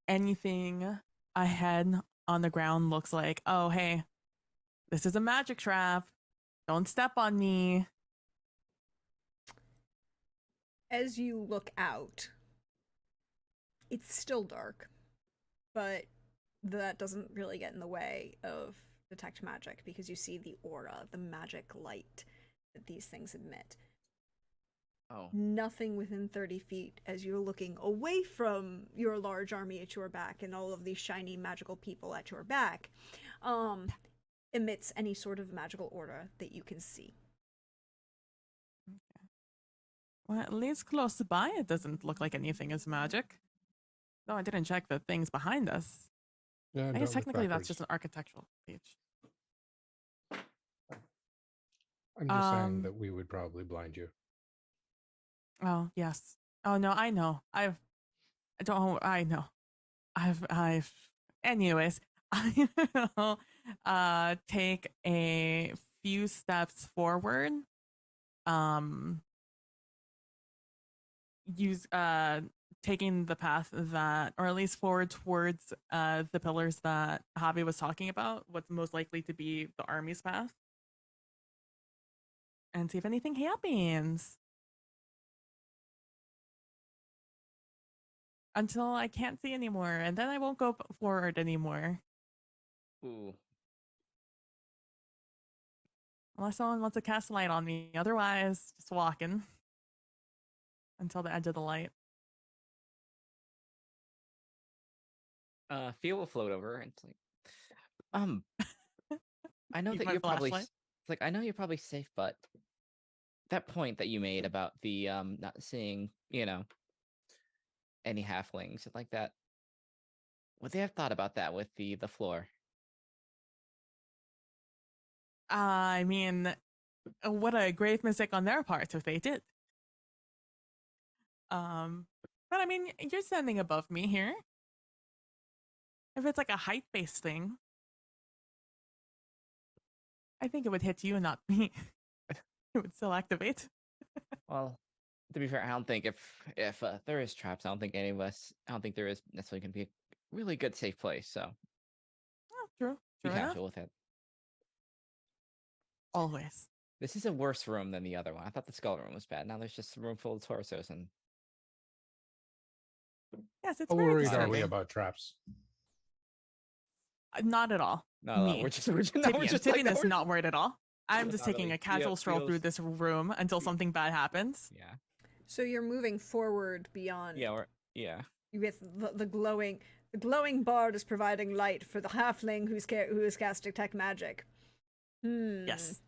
anything ahead on the ground looks like, oh, hey, this is a magic trap. Don't step on me. As you look out, it's still dark, but that doesn't really get in the way of detect magic because you see the aura, the magic light that these things emit. Oh. Nothing within 30 feet as you're looking away from your large army at your back and all of these shiny magical people at your back emits any sort of magical aura that you can see. Okay. Well, at least close by, it doesn't look like anything is magic. No, I didn't check the things behind us. Yeah, I guess technically that's just an architectural page. I'm just saying that we would probably blind you. Oh, yes. Oh, no, I know. I know. Anyways, I will take a few steps forward. Use taking the path that, or at least forward towards the pillars that Javi was talking about, what's most likely to be the army's path. And see if anything happens. Until I can't see anymore, and then I won't go forward anymore. Ooh. Unless someone wants to cast light on me. Otherwise, just walking until the edge of the light. Fia will float over and it's like, I know that my you're probably flashlight. I know you're probably safe, but that point that you made about the not seeing, any halflings like that, would they have thought about that with the floor? I mean, what a grave mistake on their part if they did. But I mean, you're standing above me here. If it's like a height-based thing, I think it would hit you, not me. It would still activate. Well, to be fair, I don't think if there is traps, I don't think there is necessarily going to be a really good safe place. So, True. be True enough. casual with it. Always. This is a worse room than the other one. I thought the skull room was bad. Now there's just a room full of torsos and. Yes, it's How very worried are disturbing. we about traps? Not at all. No, Me. we're just Tibian is not worried at all. I'm just Natalie, taking a casual stroll through this room until something bad happens. Yeah. So you're moving forward beyond. Yeah. With the glowing bard is providing light for the halfling who is casting detect magic. Yes.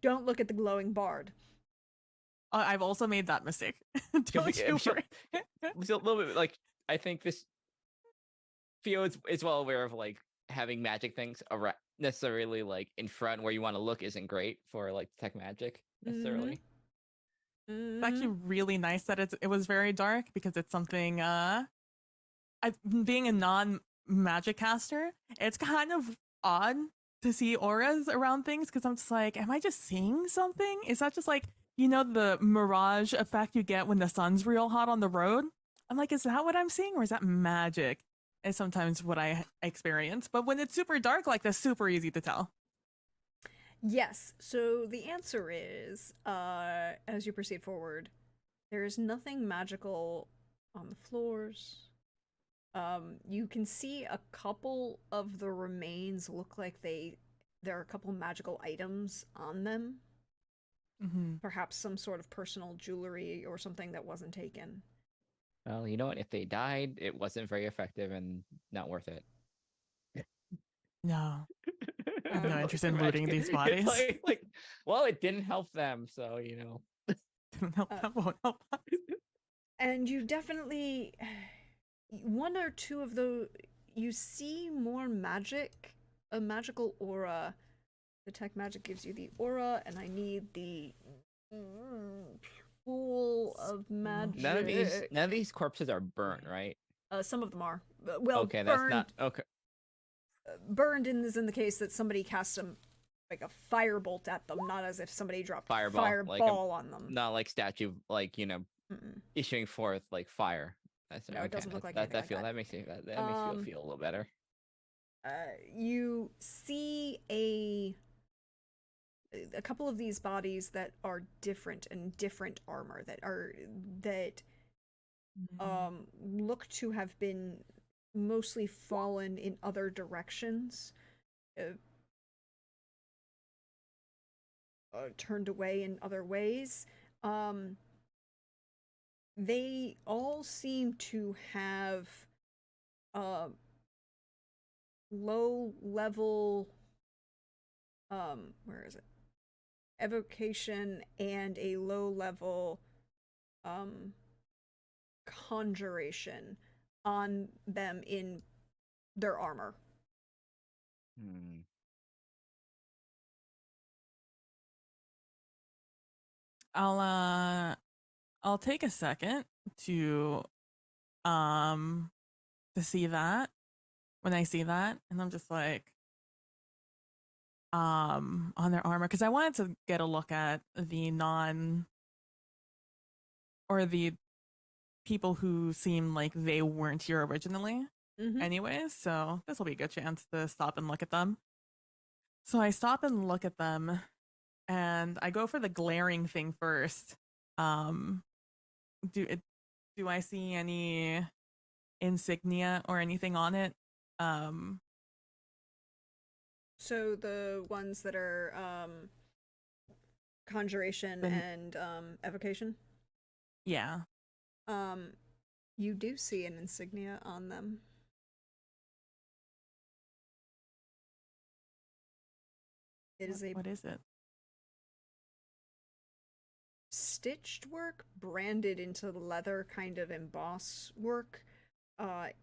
Don't look at the glowing bard. I've also made that mistake. Don't you worry. It's a little bit like I think this Theo is well aware of like having magic things around necessarily like in front where you want to look isn't great for like detect magic necessarily. It's actually really nice that it was very dark because it's something being a non-magic caster, it's kind of odd to see auras around things because I'm just like, am I just seeing something? Is that just like, the mirage effect you get when the sun's real hot on the road? I'm like, is that what I'm seeing or is that magic? Is sometimes what I experience. But when it's super dark like this, super easy to tell. Yes. So the answer is, as you proceed forward, there is nothing magical on the floors. You can see a couple of the remains look like there are a couple magical items on them. Mm-hmm. Perhaps some sort of personal jewelry or something that wasn't taken. Well, you know what? If they died, it wasn't very effective and not worth it. No. I have no Um, interest in looting these bodies. It's like, well, it didn't help them, so Nope, Uh, that won't help us. And you definitely one or two of those you see more magic, a magical aura. Detect magic gives you the aura, and I need the pool of magic. none of these corpses are burnt, right? Some of them are. Well, Okay, burned. that's not okay. Burned is in the case that somebody cast some like a firebolt at them, not as if somebody dropped Fireball, fireball on them. Not like statue, like Mm-mm. issuing forth like fire. That's No, it doesn't look like anything like that. That makes me that makes me feel a little better. You see a couple of these bodies that are different and different armor that look to have been mostly fallen in other directions, turned away in other ways. They all seem to have low level where is it? Evocation and a low level conjuration on them in their armor. I'll take a second to see that when I see that, and I'm just like on their armor because I wanted to get a look at the the people who seem like they weren't here originally. Anyways, so this will be a good chance to stop and look at them. So I stop and look at them, and I go for the glaring thing first. Do I see any insignia or anything on it? So the ones that are conjuration and evocation? Yeah. You do see an insignia on them. What is it? Stitched work branded into leather, kind of emboss work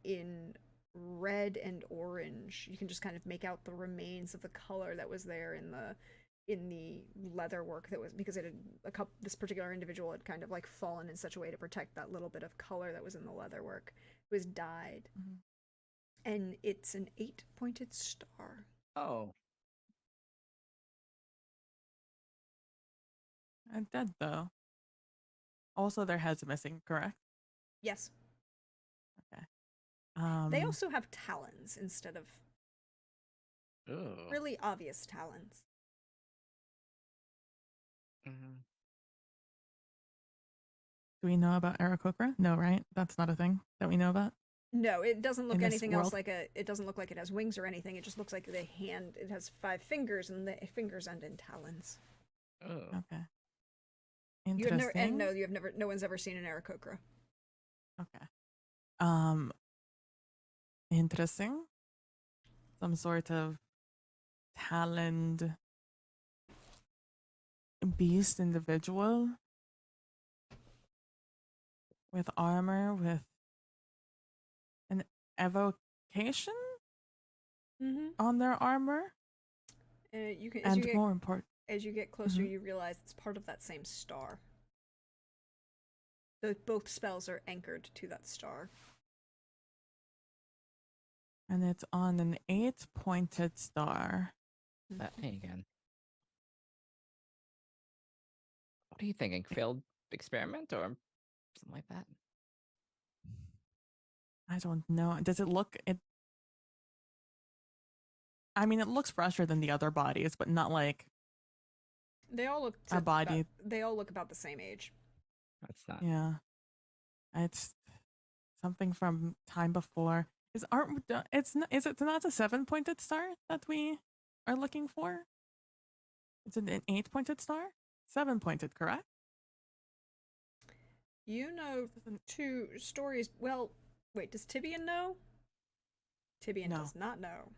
in red and orange. You can just kind of make out the remains of the color that was there in the leather work that was, because it had this particular individual had kind of like fallen in such a way to protect that little bit of color that was in the leather work. It was dyed. And it's an 8-pointed star. Oh. I'm dead though. Also, their heads are missing, correct? Yes. Okay. They also have talons instead of really obvious talons. Do we know about Aarakocra? No, right? That's not a thing that we know about. No, it doesn't look In this anything else world? like it doesn't look like it has wings or anything. It just looks like it has 5 fingers and the fingers end in talons. Oh. Okay. Interesting. No one's ever seen an Aarakocra. Okay. Interesting. Some sort of taloned beast individual with armor, with an evocation on their armor. You can, and more important, as you get closer, you realize it's part of that same star. Both spells are anchored to that star. And it's on an 8-pointed star. Hey again. What are you thinking? Failed experiment or something like that? I don't know. Does it look it? I mean, it looks fresher than the other bodies, but not like They all look a body. they all look about the same age. That's not. Yeah, it's something from time before. Is it not a 7-pointed star that we are looking for? It's an 8-pointed star, 7-pointed, correct? You know 2 stories. Well, wait, does Tibian know? Tibian No. does not know.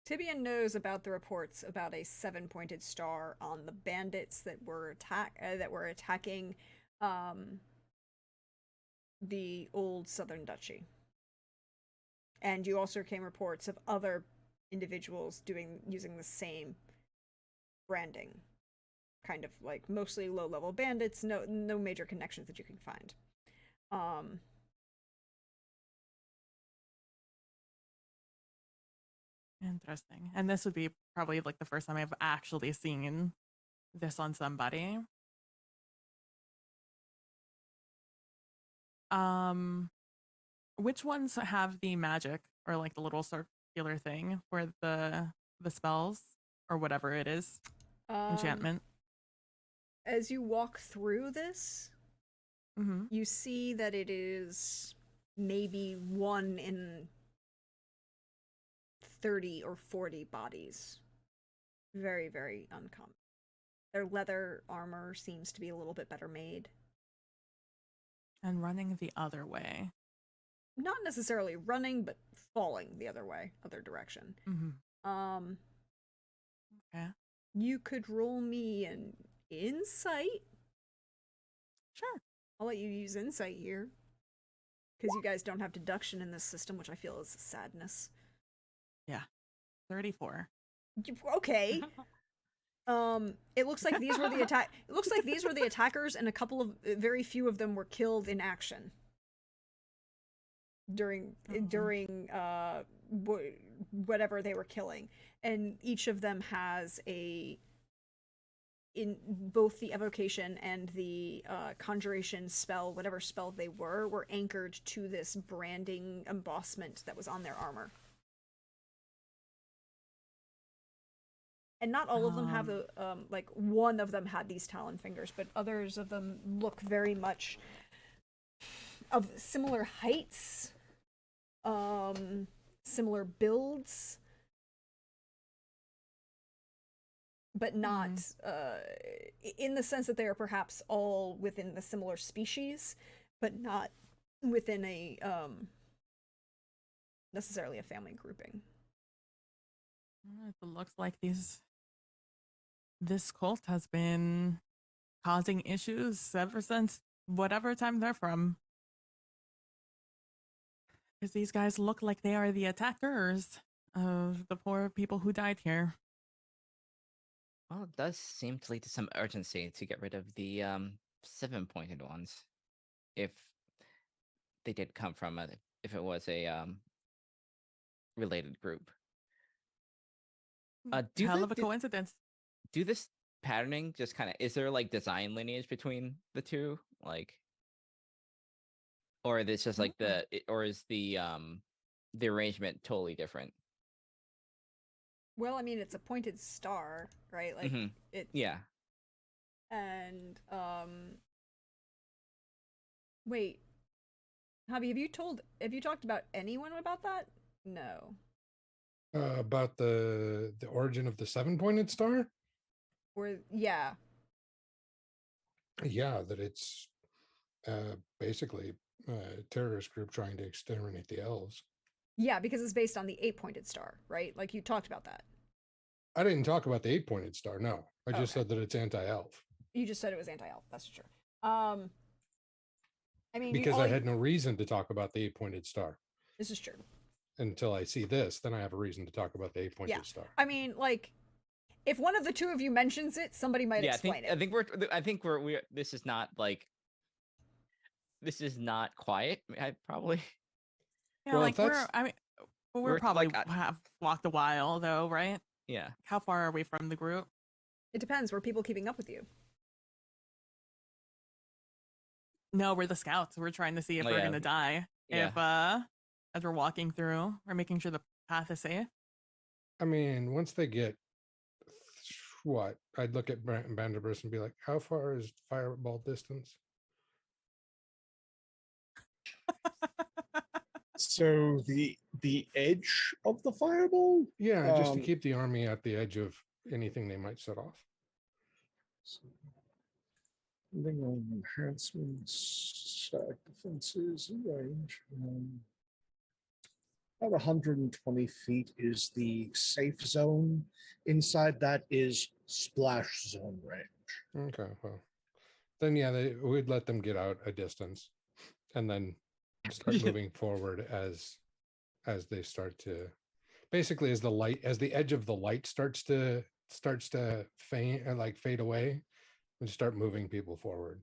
Tibian knows about the reports about a 7-pointed star on the bandits that were attacking the old Southern Duchy. And you also came reports of other individuals using the same branding. Kind of like mostly low-level bandits, no major connections that you can find. Interesting. And this would be probably like the first time I've actually seen this on somebody. Which ones have the magic or like the little circular thing for the spells or whatever it is? Enchantment. As you walk through this, Mm-hmm. you see that it is maybe 1 in 30 or 40 bodies. Very, very uncommon. Their leather armor seems to be a little bit better made. And running the other way. Not necessarily running, but falling the other way, other direction. Mm-hmm. Okay. You could roll me an insight. Sure. I'll let you use insight here. Because you guys don't have deduction in this system, which I feel is sadness. Yeah. 34. Okay. It looks like these were the attack. It looks like these were the attackers, and a couple of very few of them were killed in action during whatever they were killing, and each of them has in both the evocation and the conjuration spell, whatever spell they were anchored to this branding embossment that was on their armor. And not all of them have the like one of them had these talon fingers, but others of them look very much of similar heights, similar builds, but not in the sense that they are perhaps all within the similar species, but not within a necessarily a family grouping. It looks like this cult has been causing issues ever since whatever time they're from. Because these guys look like they are the attackers of the poor people who died here. Well, it does seem to lead to some urgency to get rid of the 7-pointed ones, if they did come from if it was a related group. Hell of a coincidence. Do this patterning just kind of, is there like design lineage between the two, like, or is this just like or is the arrangement totally different? Well, I mean, it's a pointed star, right? Like it. Yeah. And wait, Javi, have you talked about anyone about that? No. About the origin of the 7-pointed star? Or yeah. Yeah, that it's basically a terrorist group trying to exterminate the elves. Yeah, because it's based on the 8-pointed star, right? Like you talked about that. I didn't talk about the 8-pointed star. No, I just said that it's anti-elf. You just said it was anti-elf. That's true. I mean, because I had no reason to talk about the 8-pointed star. This is true. Until I see this, then I have a reason to talk about the 8-pointed star. I mean, like, if one of the two of you mentions it, somebody might explain it. I think we're. This is not like this is not quiet. I probably Yeah, Well, like that's- I mean, we're we're, probably like, have walked a while though, right? yeah. How far are we from the group? It depends. Were people keeping up with you? No, we're the scouts. We're trying to see if Oh, we're yeah. gonna die. Yeah. If as we're walking through, we're making sure the path is safe. I mean, once they get what, I'd look at Banderbus and be like, how far is fireball distance? So the edge of the fireball? Yeah, just to Um, keep the army at the edge of anything they might set off. Depending on enhancements, stack defenses, and range. About 120 feet is the safe zone. Inside that is splash zone range. Okay, well, then yeah, we'd let them get out a distance, and then start moving forward as they start to, basically, as the edge of the light starts to fade away, and start moving people forward.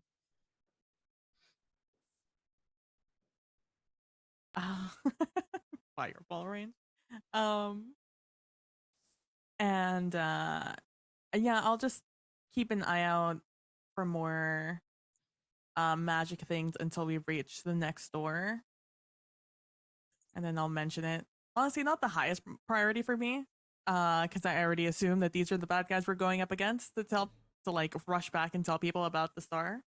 Fireball range. And yeah, I'll just keep an eye out for more magic things until we reach the next door. And then I'll mention it. Honestly, not the highest priority for me. Because I already assume that these are the bad guys we're going up against to like rush back and tell people about the star.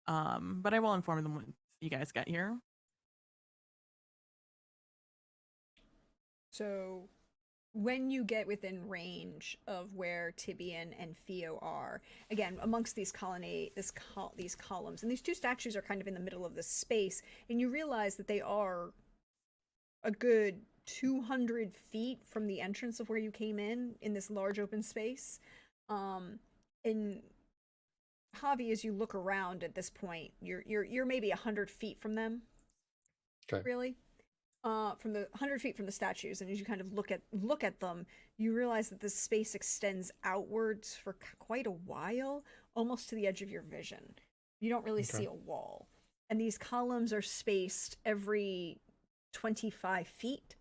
But I will inform them when you guys get here. So, when you get within range of where Tibian and Theo are, again amongst these these columns, and these two statues are kind of in the middle of this space, and you realize that they are a good 200 feet from the entrance of where you came in this large open space. And Javi, as you look around at this point, you're maybe 100 feet from them. Okay. Really? From the 100 feet from the statues, and as you kind of look at them, you realize that this space extends outwards for quite a while, almost to the edge of your vision. You don't really see a wall, and these columns are spaced every 25 feet,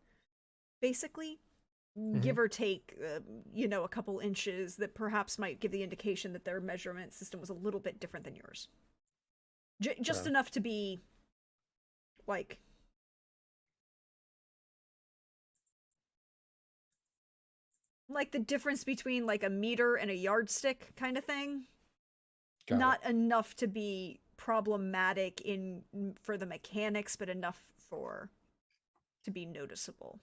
basically, give or take, a couple inches, that perhaps might give the indication that their measurement system was a little bit different than yours. Just enough to be like, the difference between like a meter and a yardstick kind of thing. Not enough to be problematic for the mechanics, but enough to be noticeable.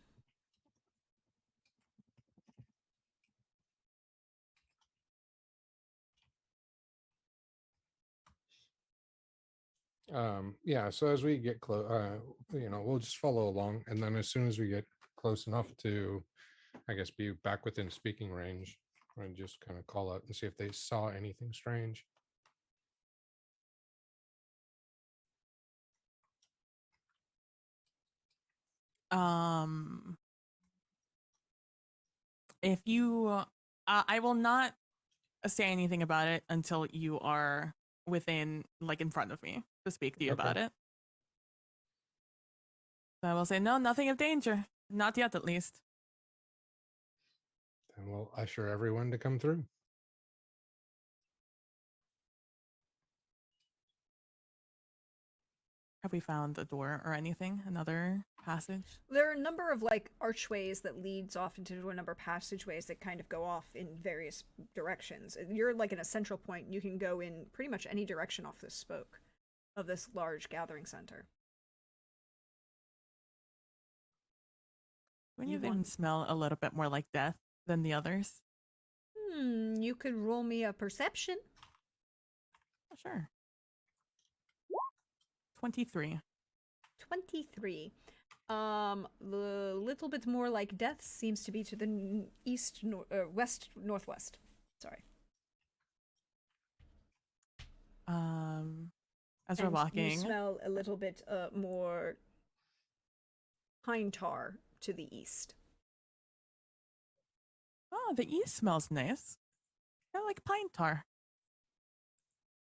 Yeah, so as we get close, we'll just follow along, and then as soon as we get close enough to, I guess, be back within speaking range, and just kind of call out and see if they saw anything strange. If you I will not say anything about it until you are within, like, in front of me to speak to you about it. So I will say, no, nothing of danger. Not yet, at least. And we'll usher everyone to come through. Have we found a door or anything? Another passage? There are a number of like archways that leads off into a number of passageways that kind of go off in various directions. You're like in a central point. You can go in pretty much any direction off this spoke of this large gathering center. Wouldn't you then smell a little bit more like death than the others? You could roll me a perception. Oh, sure. 23. 23. The little bit more like death seems to be to the west northwest. Sorry. As we're walking, you smell a little bit more pine tar to the east. Oh, the east smells nice. I like pine tar.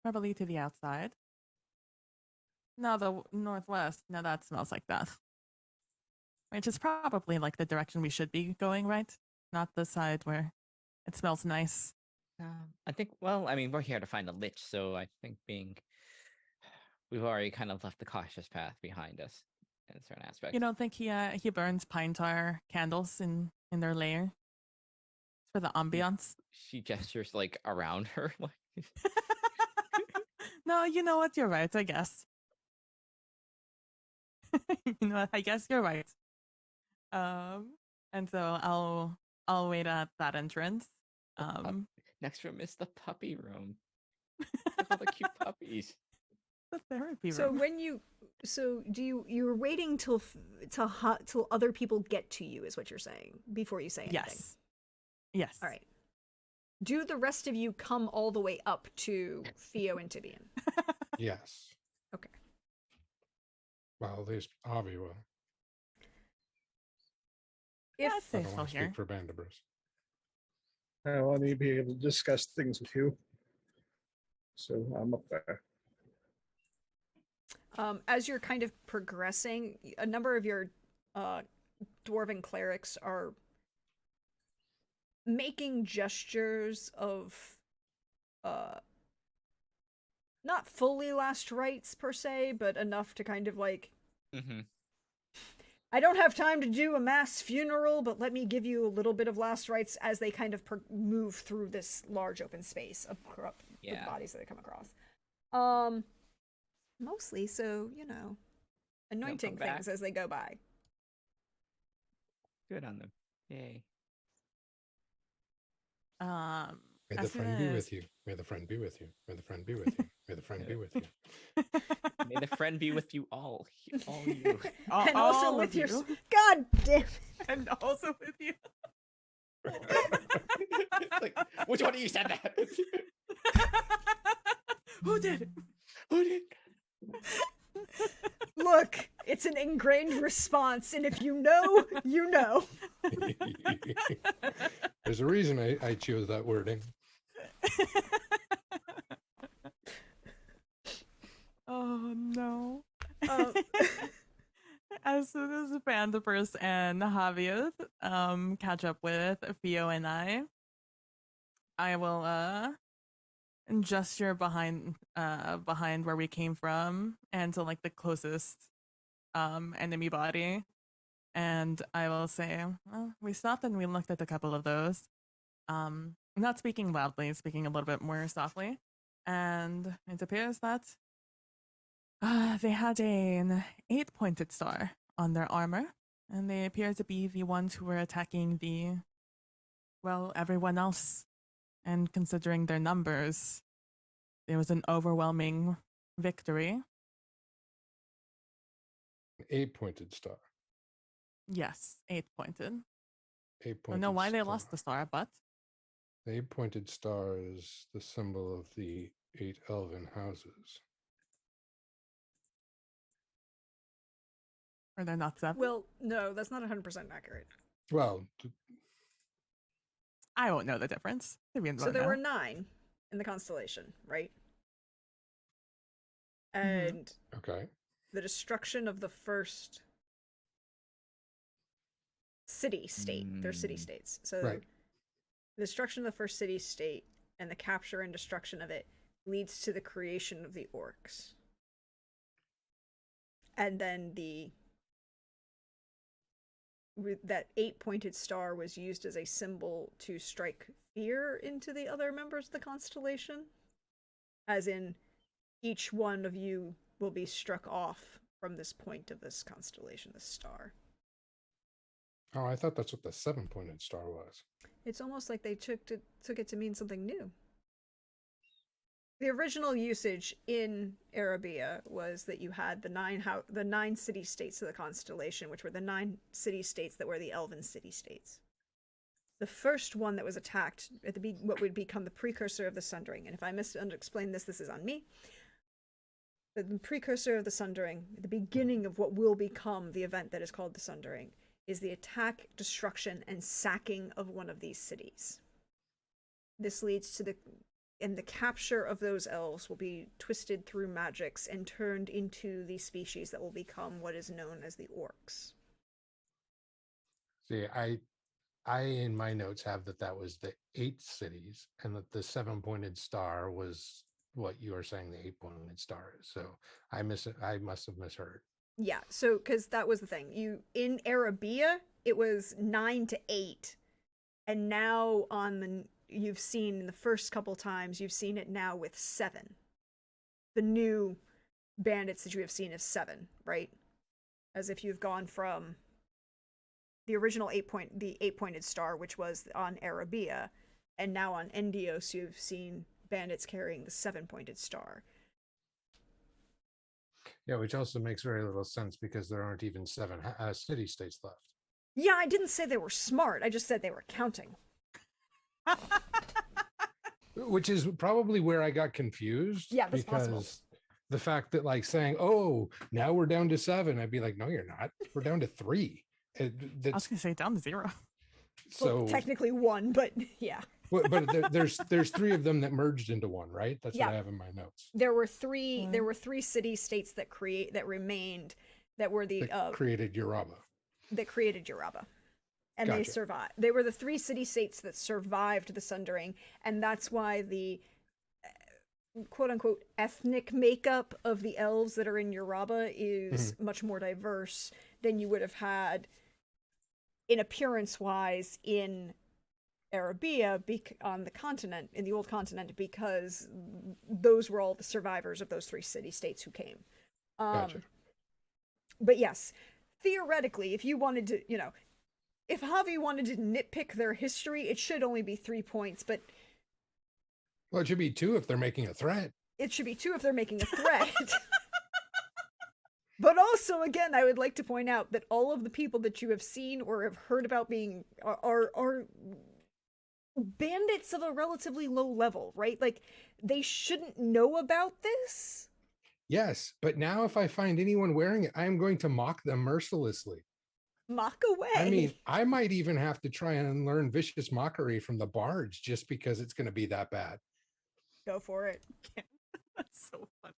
Probably to the outside. No, the northwest. No, that smells like death. Which is probably like the direction we should be going, right? Not the side where it smells nice. I think. Well, I mean, we're here to find a lich, so I think we've already kind of left the cautious path behind us in certain aspects. You don't think he burns pine tar candles in their lair for the ambiance? She gestures like around her. No, you know what? You're right. I guess. You know what? I guess you're right. And so I'll wait at that entrance. Next room is the puppy room. With all the cute puppies. The therapy room. So when you're waiting till other people get to you is what you're saying before you say anything. Yes. All right. Do the rest of you come all the way up to Theo and Tibian? Yes. Okay. Well, at least Avi will. Yeah, I'd If I say don't so want to here. speak for Bandabers. I want to be able to discuss things with you. So I'm up there. as you're kind of progressing, a number of your dwarven clerics are making gestures of not fully last rites per se, but enough to kind of like, Mm-hmm. I don't have time to do a mass funeral, but let me give you a little bit of last rites as they kind of move through this large open space of corrupt Yeah. bodies that they come across. Mostly, so you know, anointing come things back. as they go by. Good on them. Yay. May the As soon friend be as with you. May the friend be with you. May the friend be with you. May the friend be with you. May the friend be with you all. All you. And also all with of your you. God damn it. And also with you. Like, which one of you said that? Who did? Who did? Look, it's an ingrained response, and if you know, you know. There's a reason I chose that wording. Oh no. Um, As soon as Bandapers and Javier catch up with Theo and I will gesture behind where we came from and to like the closest enemy body. And I will say, well, we stopped and we looked at a couple of those. Not speaking loudly, speaking a little bit more softly. And it appears that they had an 8-pointed star on their armor, and they appear to be the ones who were attacking everyone else. And considering their numbers, it was an overwhelming victory. 8-pointed star. Yes, 8-pointed. I 8-pointed don't know why they star. lost the star, but The 8-pointed star is the symbol of the 8 elven houses. or they're not 7. well, no, that's not 100% accurate. Well, I won't know the difference. So there were 9 in the constellation, right? And okay. the destruction of the first city-state, they're city-states. So Right. the destruction of the first city-state and the capture and destruction of it leads to the creation of the orcs. And then that 8-pointed star was used as a symbol to strike fear into the other members of the constellation. As in, each one of you will be struck off from this point of this constellation, this star. Oh, I thought that's what the 7-pointed star was. It's almost like they took it to mean something new. The original usage in Agapia was that you had the 9 city-states of the constellation, which were the 9 city-states that were the elven city-states. The first one that was attacked at what would become the precursor of the Sundering, and if I explain this is on me. The precursor of the Sundering, the beginning of what will become the event that is called the Sundering, is the attack, destruction, and sacking of one of these cities. This leads to the and the capture of those elves will be twisted through magics and turned into the species that will become what is known as the orcs. See, I in my notes have that was the 8 cities, and that the 7-pointed star was what you are saying the 8-pointed star is. So I must have misheard. Yeah, so because that was the thing. In Arabia, it was 9 to 8, and now you've seen the first couple times you've seen it now with 7. The new bandits that you have seen is 7, right? As if you've gone from the original 8-pointed star, which was on Arabia, and now on Endios you've seen bandits carrying the 7-pointed star. Yeah, which also makes very little sense because there aren't even 7 city states left. Yeah, I didn't say they were smart. I just said they were counting. Which is probably where I got confused. Yeah, that's because possible. the fact that like saying, "Oh, now we're down to 7," I'd be like, "No, you're not. We're down to 3." I was gonna say down to 0. So well, technically 1, but yeah. but there's 3 of them that merged into 1, right? That's what I have in my notes. There were 3. There were 3 city states that remained that were the created Yoruba. That created Yoruba. And Gotcha. they survived. They were the 3 city states that survived the Sundering, and that's why the quote unquote ethnic makeup of the elves that are in Yoruba is much more diverse than you would have had in appearance wise in Arabia on the continent, in the old continent, because those were all the survivors of those 3 city states who came. Gotcha. But yes, theoretically, if you wanted to, if Javi wanted to nitpick their history, it should only be 3 points, but Well, it should be 2 if they're making a threat. it should be 2 if they're making a threat. But also, again, I would like to point out that all of the people that you have seen or have heard about being are bandits of a relatively low level, right? Like, they shouldn't know about this. Yes, but now if I find anyone wearing it, I am going to mock them mercilessly. Mock away. I mean, I might even have to try and learn vicious mockery from the bards just because it's going to be that bad. Go for it. That's so funny.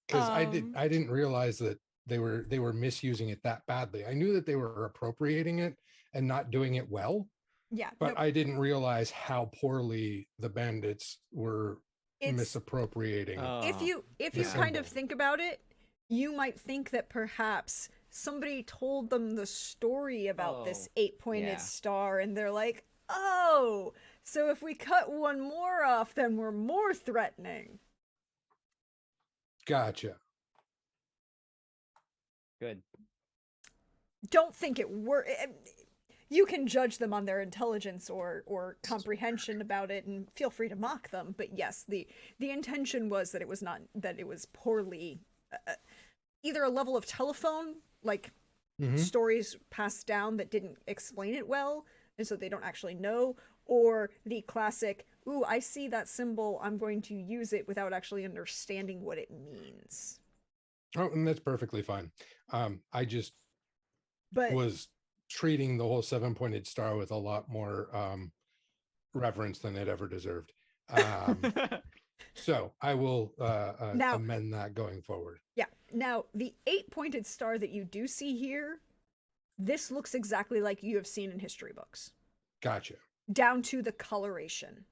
Because I didn't realize that they were misusing it that badly. I knew that they were appropriating it and not doing it well. Yeah. But I didn't realize how poorly the bandits were misappropriating. If you kind of think about it, you might think that perhaps somebody told them the story about this 8-pointed star, and they're like, "Oh, so if we cut one more off, then we're more threatening." Gotcha. Good. Don't think it worked. You can judge them on their intelligence or comprehension about it, and feel free to mock them. But yes, the intention was that it was poorly, either a level of telephone, like stories passed down that didn't explain it well, and so they don't actually know, or the classic, "Ooh, I see that symbol, I'm going to use it," without actually understanding what it means. Oh, and that's perfectly fine. I just But was treating the whole 7-pointed star with a lot more reverence than it ever deserved. So I will amend that going forward. Yeah. Now, the 8-pointed star that you do see here, this looks exactly like you have seen in history books. Gotcha. Down to the coloration.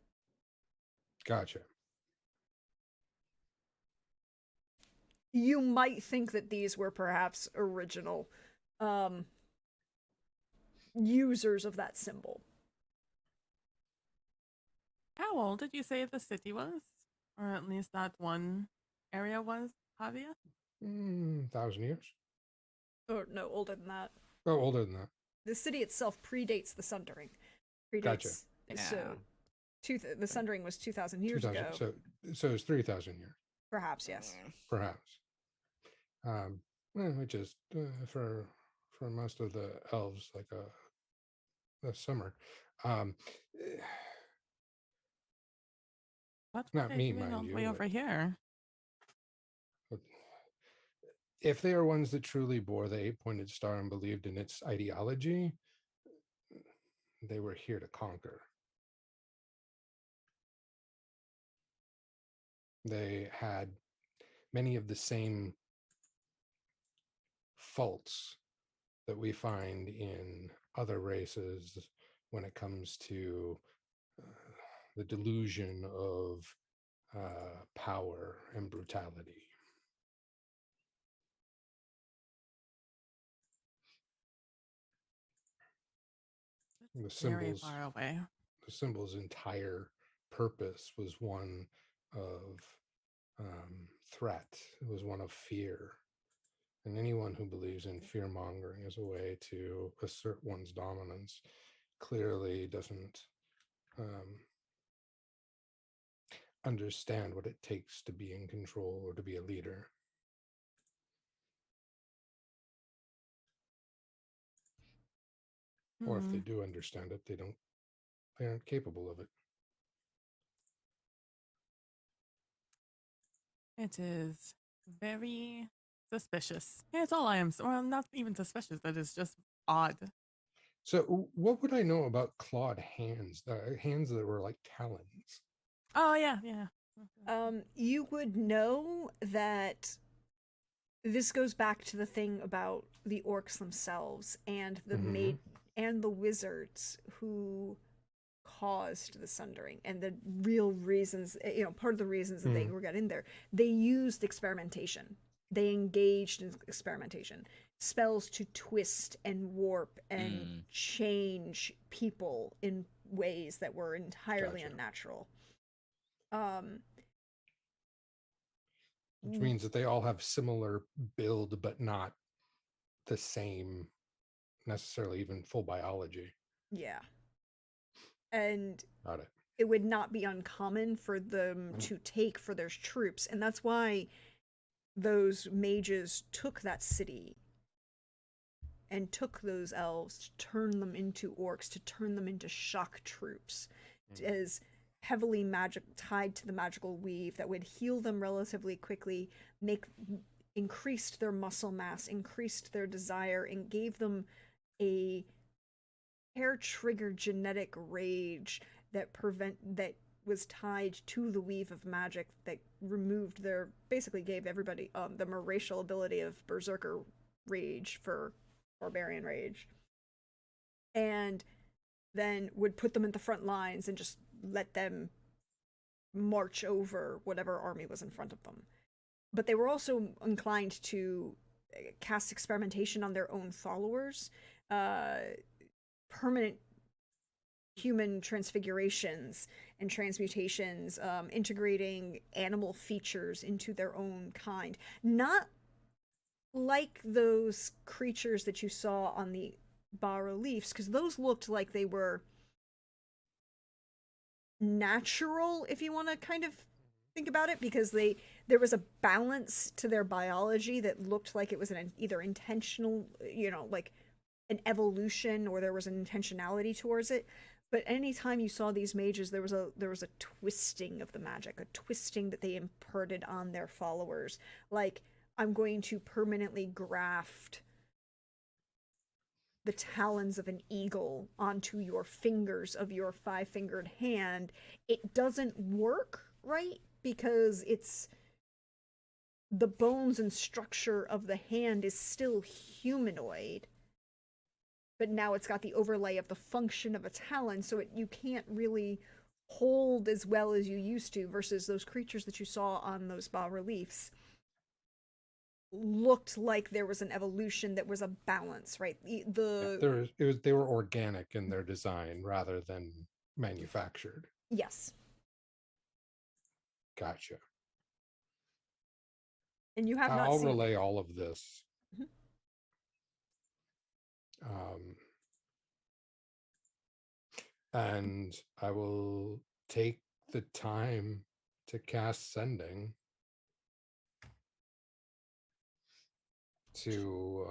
Gotcha. You might think that these were perhaps original users of that symbol. How old did you say the city was? Or at least that one area was, Javier? 1,000 years. Or no, older than that. Oh, older than that. The city itself predates the Sundering. Gotcha. So, the Sundering was 2,000 years ago. So it's 3,000 years. Perhaps, yes. Perhaps. Which is for most of the elves like a summer. What's not me, mind all the you. Way over here. If they are ones that truly bore the 8-pointed star and believed in its ideology, they were here to conquer. They had many of the same faults that we find in other races when it comes to the delusion of power and brutality. The Very symbols, far away. the symbol's entire purpose was one of threat. It was one of fear. And anyone who believes in fear mongering as a way to assert one's dominance clearly doesn't understand what it takes to be in control or to be a leader. Or if they do understand it, they aren't capable of it. It is very suspicious. Yeah, it's all I am. Well, not even suspicious. That is just odd. So, what would I know about clawed hands? Hands that were like talons. Oh yeah, yeah. You would know that this goes back to the thing about the orcs themselves and the maid and the wizards who caused the sundering, and the real reasons, part of the reasons that they were got in there. They used experimentation. They engaged in experimentation, spells to twist and warp and change people in ways that were entirely unnatural. Which means that they all have similar build, but not the same necessarily even full biology. Yeah. And Got it. it would not be uncommon for them to take for their troops, and that's why those mages took that city and took those elves to turn them into orcs, to turn them into shock troops, as heavily tied to the magical weave that would heal them relatively quickly, increased their muscle mass, increased their desire, and gave them a hair-triggered genetic rage that was tied to the weave of magic that basically gave everybody them a racial ability of berserker rage for barbarian rage, and then would put them in the front lines and just let them march over whatever army was in front of them. But they were also inclined to cast experimentation on their own followers, permanent human transfigurations and transmutations, integrating animal features into their own kind. Not like those creatures that you saw on the bas reliefs, because those looked like they were natural, if you want to kind of think about it, because there was a balance to their biology that looked like it was either intentional, like an evolution, or there was an intentionality towards it. But anytime you saw these mages, there was a twisting of the magic, a twisting that they imparted on their followers. Like, I'm going to permanently graft the talons of an eagle onto your fingers of your five-fingered hand. It doesn't work, right? Because it's the bones and structure of the hand is still humanoid, but now it's got the overlay of the function of a talon, so you can't really hold as well as you used to, versus those creatures that you saw on those bas reliefs looked like there was an evolution, that was a balance, right? They were organic in their design rather than manufactured. Yes. Gotcha. And you have not I'll seen... relay all of this. And I will take the time to cast Sending to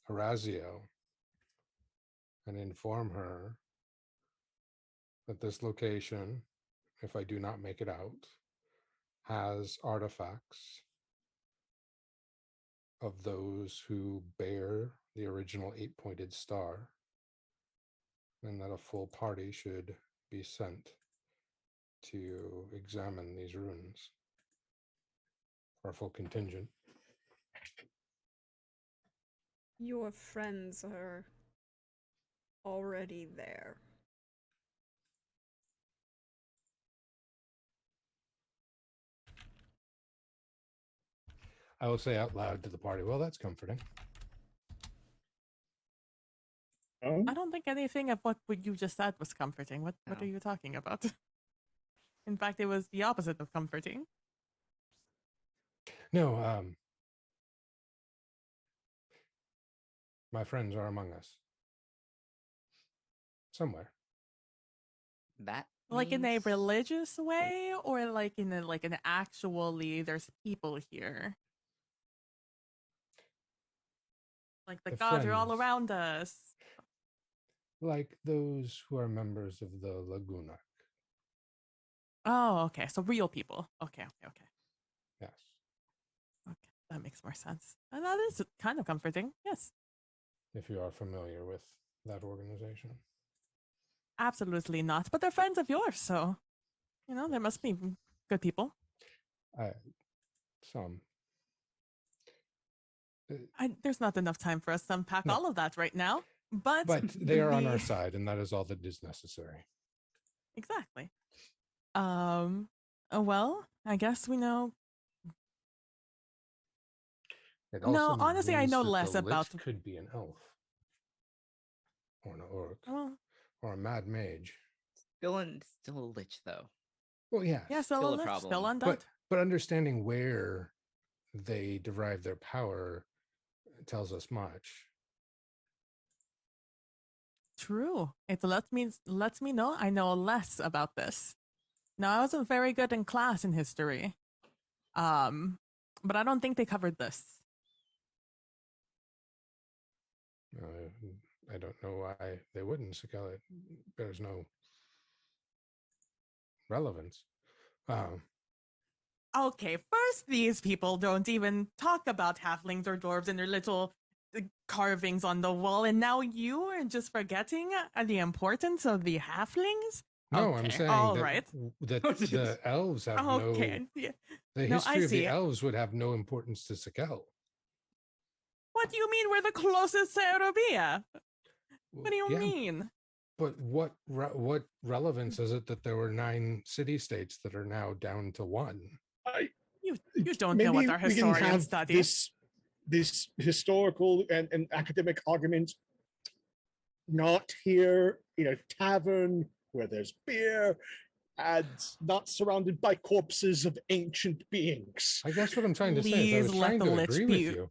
Horazio and inform her that this location, if I do not make it out, has artifacts of those who bear the original 8-pointed star, and that a full party should be sent to examine these ruins. Our full contingent. Your friends are already there. I will say out loud to the party, well, that's comforting. Oh, I don't think anything of what you just said was comforting. What No. are you talking about? In fact, it was the opposite of comforting. No, my friends are among us. Somewhere. That Like in a means- religious way, or like in an actually there's people here. Like the The gods are all friends. around us. Like those who are members of the Laguna. Oh, okay. So real people. Okay. Yes. Okay. That makes more sense. And that is kind of comforting. Yes. If you are familiar with that organization. Absolutely not. But they're friends of yours, so they must be good people. Some. There's not enough time for us to unpack No. all of that right now. But They are on our the- side, and that is all that is necessary. Exactly. Well, I guess we know. It No, also honestly, I means know that less the lich about- could be an elf. Or an orc. Well, Or a mad mage. Still a lich though. Well, yes. yeah, still Still a a lich, problem. still undead. But understanding where they derive their power tells us much. True. It lets me know I know less about this. Now, I wasn't very good in class in history. But I don't think they covered this. I don't know why they wouldn't. It bears no relevance. Okay, first these people don't even talk about halflings or dwarves and their little carvings on the wall, and now you are just forgetting the importance of the halflings? No, Okay, I'm saying all that, right. that Oh, jeez. the elves have Okay, no. yeah. The No, I history of the see. elves would have no importance to Sikel. What do you mean we're the closest to Agapia? What do you Yeah, mean? but what relevance is it that there were 9 city-states that are now down to 1? You don't know what our we can historians have study. this historical and academic argument not here in a tavern where there's beer and not surrounded by corpses of ancient beings. I guess what I'm trying to say is I Please was let trying the to lich agree be- with you.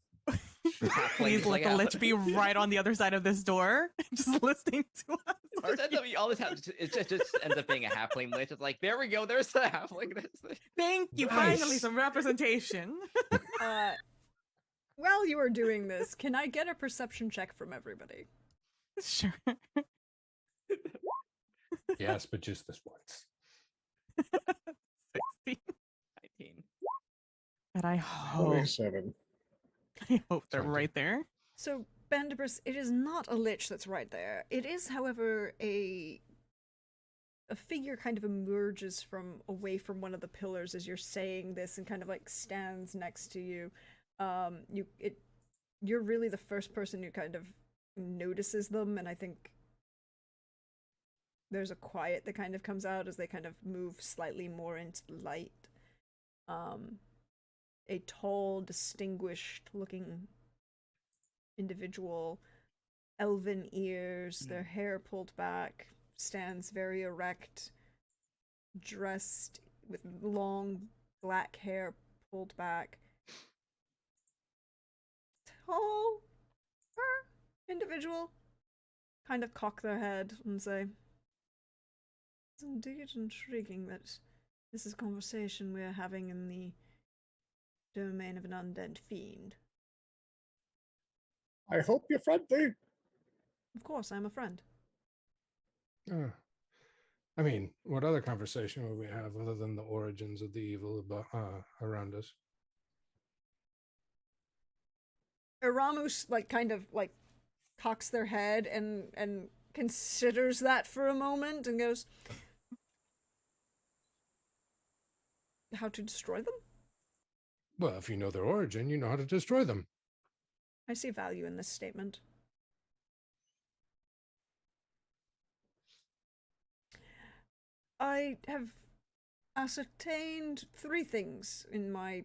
Please Halflings, let like the half- lich be right on the other side of this door, just listening to us. It just ends up, you always have it just ends up being a halfling lich. It's like, there we go, there's the halfling. Thank you. Nice. Finally, some representation. While you are doing this, can I get a perception check from everybody? Sure. Yes, but just this once. 16. 19. But I hope 27. they're 20. right there. So, Bandibus, it is not a lich that's right there. It is, however, a figure kind of emerges from away from one of the pillars as you're saying this and kind of like stands next to you. You're really the first person who kind of notices them, and I think there's a quiet that kind of comes out as they kind of move slightly more into the light. A tall, distinguished looking individual, elven ears, their hair pulled back, stands very erect, dressed with long black hair pulled back. Tall individual kind of cock their head and say, "It's indeed intriguing that this is a conversation we are having in the domain of an undead fiend. I hope you're friendly. Of course, I'm a friend." I mean, what other conversation would we have other than the origins of the evil around us? Eramus kind of cocks their head and considers that for a moment and goes, how to destroy them? Well, if you know their origin, you know how to destroy them. I see value in this statement. I have ascertained 3 things in my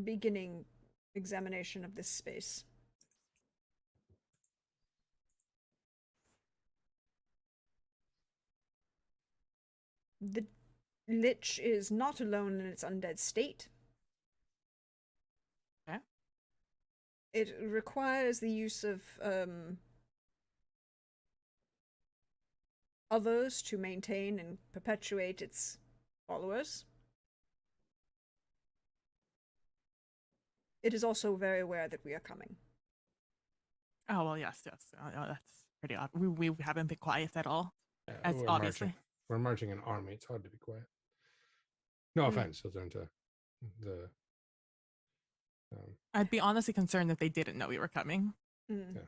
beginning examination of this space. The Lich is not alone in its undead state. Okay. It requires the use of others to maintain and perpetuate its followers. It is also very aware that we are coming. Oh well, yes. That's pretty odd. We haven't been quiet at all. As we're obviously. marching. We're marching an army. It's hard to be quiet. No offense, to the. I'd be honestly concerned if they didn't know we were coming. Yeah.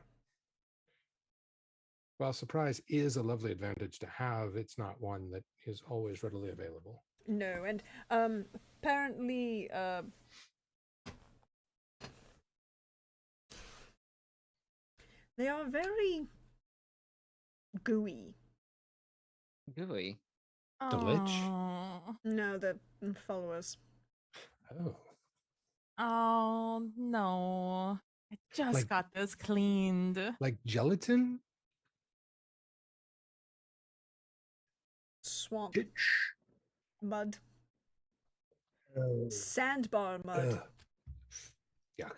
While surprise is a lovely advantage to have, it's not one that is always readily available. No, and apparently they are very gooey. Gooey. The Lich? Oh. No, the followers. Oh. Oh no. I just Like- got this cleaned. Like gelatin? Swamp Pitch. mud. Oh, Sandbar mud. Ugh. Yuck.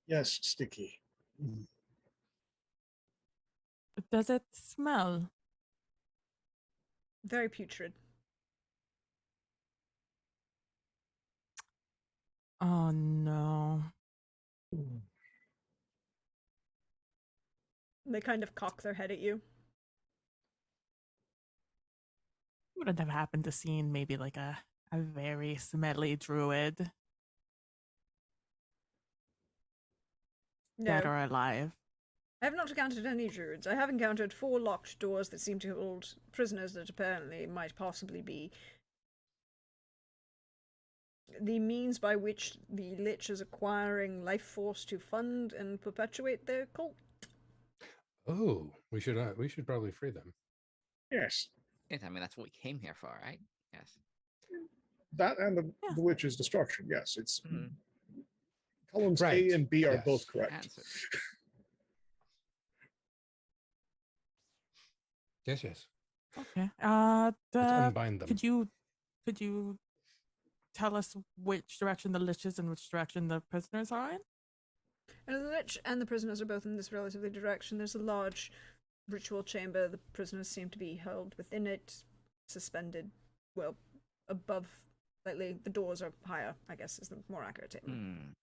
yes, sticky. Mm. Does it smell? Very putrid. Oh no. They kind of cock their head at you. Wouldn't have happened to seeing maybe like a very smelly druid, dead No, or alive. I have not encountered any druids. I have encountered 4 locked doors that seem to hold prisoners that apparently might possibly be the means by which the Lich is acquiring life force to fund and perpetuate their cult. Oh, we should probably free them. Yes, Yes, I mean that's what we came here for, right? Yes. that and Yeah. the witch's destruction. Yes, it's Mhm. columns Right, A and B are yes. both correct. Answer. Yes. Okay. Let's unbind them. Could you tell us which direction the Lich is and which direction the prisoners are in? And the Lich and the prisoners are both in this relatively direction. There's a large ritual chamber. The prisoners seem to be held within it, suspended, well, above slightly. The doors are higher, I guess, is the more accurate statement.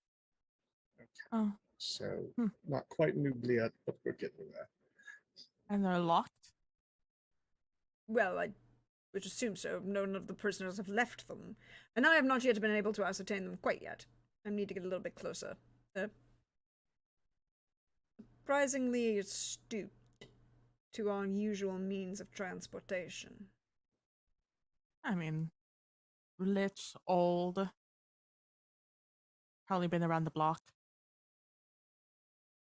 Oh, So Hmm. not quite an oubliette, but we're getting there. and they're locked? Well, I would assume so. None of the prisoners have left them. And I have not yet been able to ascertain them quite yet. I need to get a little bit closer. Surprisingly astute to our usual means of transportation. I mean, Lich, old. Probably been around the block.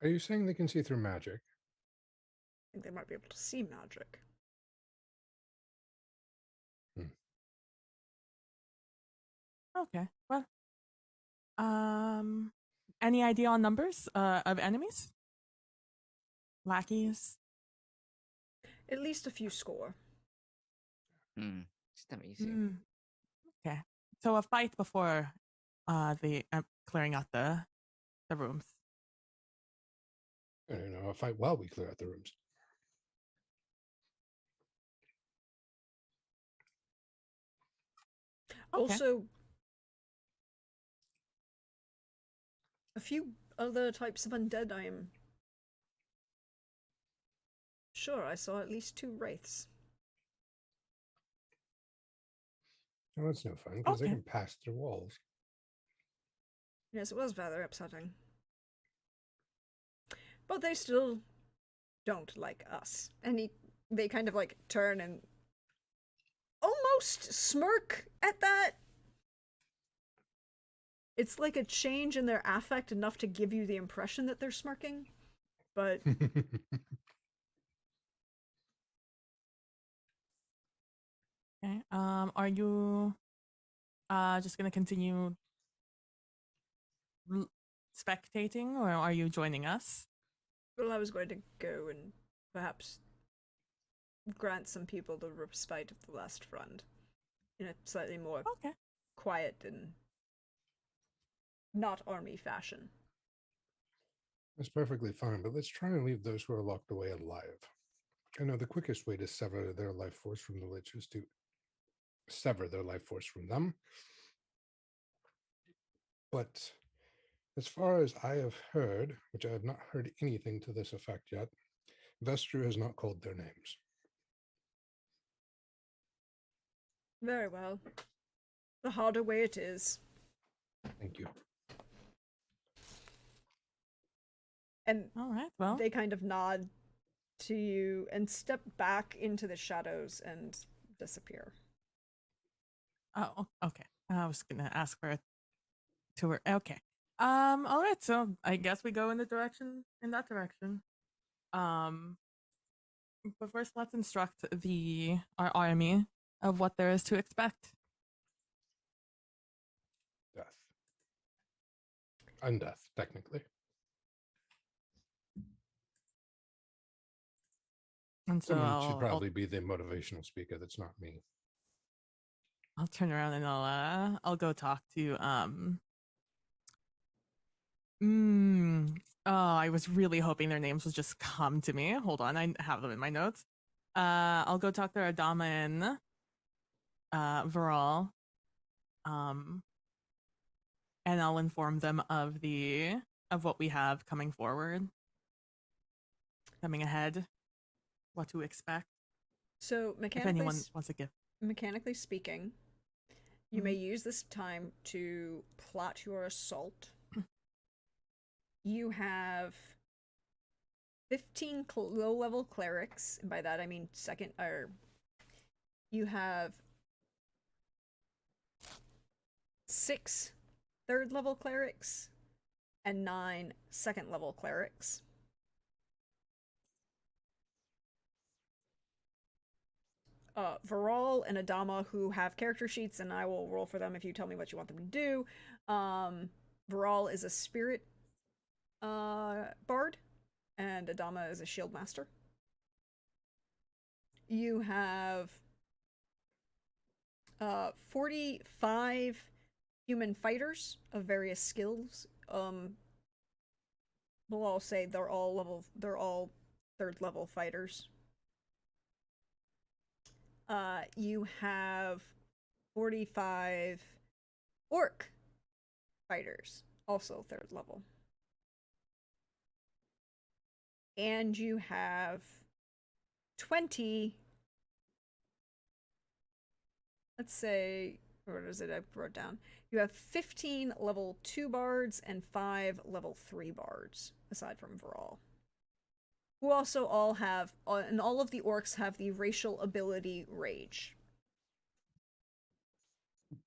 Are you saying they can see through magic? I think they might be able to see magic. Okay. Well, any idea on numbers of enemies? Lackeys? At least a few score. It's not easy. Okay. So a fight before the clearing out the rooms. I don't know. A fight while we clear out the rooms. Okay. Also, a few other types of undead I am sure I saw at least 2 wraiths. Oh, that's no fun because they Okay. can pass through walls. Yes, it was rather upsetting. but they still don't like us. And they kind of like turn and almost smirk at that. It's like a change in their affect enough to give you the impression that they're smirking, but Okay. Are you just gonna continue spectating, or are you joining us? well, I was going to go and perhaps grant some people the respite of the last front in a slightly more Okay. quiet and not army fashion. That's perfectly fine, but let's try and leave those who are locked away alive. I know the quickest way to sever their life force from the Lich is to sever their life force from them. But as far as I have heard, which I have not heard anything to this effect yet, Vestru has not called their names. Very well. The harder way it is. Thank you. And All right. Well, they kind of nod to you and step back into the shadows and disappear. oh, okay. I was gonna ask for a tour. Okay. All right. So I guess we go in that direction. Um, but first, let's instruct our army of what there is to expect. Death. Undeath, technically. And so Someone should probably be the motivational speaker. That's not me. I'll turn around and I'll go talk to oh, I was really hoping their names would just come to me. Hold on, I have them in my notes. I'll go talk to Adama and Viral. And I'll inform them of what we have coming forward. Coming ahead. What to expect. So If anyone wants to give. mechanically speaking, you may use this time to plot your assault. You have 15 low-level clerics, and by that I mean you have 6 third-level clerics and 9 second-level clerics. Viral and Adama, who have character sheets, and I will roll for them if you tell me what you want them to do. Viral is a spirit bard, and Adama is a shield master. You have 45 human fighters of various skills. We'll all say they're all third level fighters. You have 45 orc fighters, also third level. And you have 20, let's say, what is it I wrote down? You have 15 level 2 bards and 5 level 3 bards, aside from Viral. Who also all have, and all of the orcs have the racial ability Rage.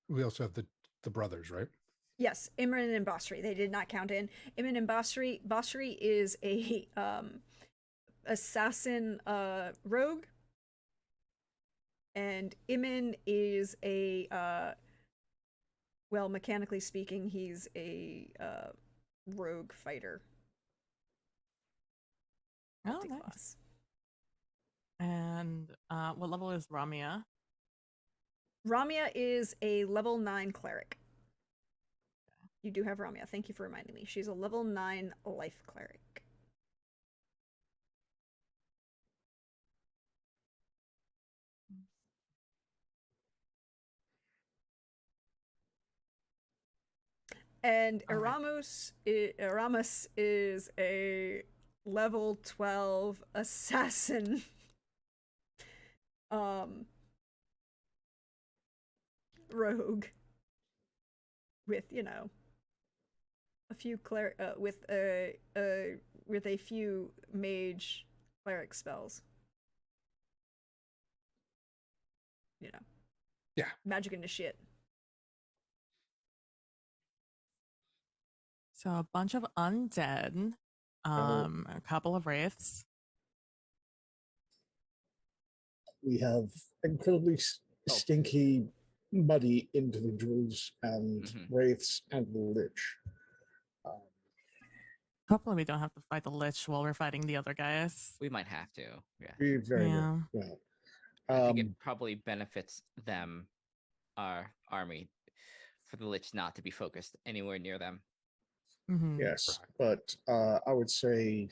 We also have the brothers, right? Yes, Imran and Basri. They did not count in. Imran and Basri. Basri is a assassin rogue. And Imin is a well, mechanically speaking, he's a rogue fighter. Oh, nice. And what level is Ramia? Ramia is a level 9 cleric. You do have Ramia. Thank you for reminding me. She's a level 9 life cleric. And Aramus is a level 12 assassin. Rogue with, a few with a few mage cleric spells. You know. Yeah. Magic into shit. So a bunch of undead, a couple of wraiths. We have incredibly stinky, muddy individuals and wraiths and the lich. Hopefully we don't have to fight the lich while we're fighting the other guys. We might have to. Yeah. We very Yeah. well. I think it probably benefits them, our army, for the lich not to be focused anywhere near them. Mm-hmm. Yes, but I would say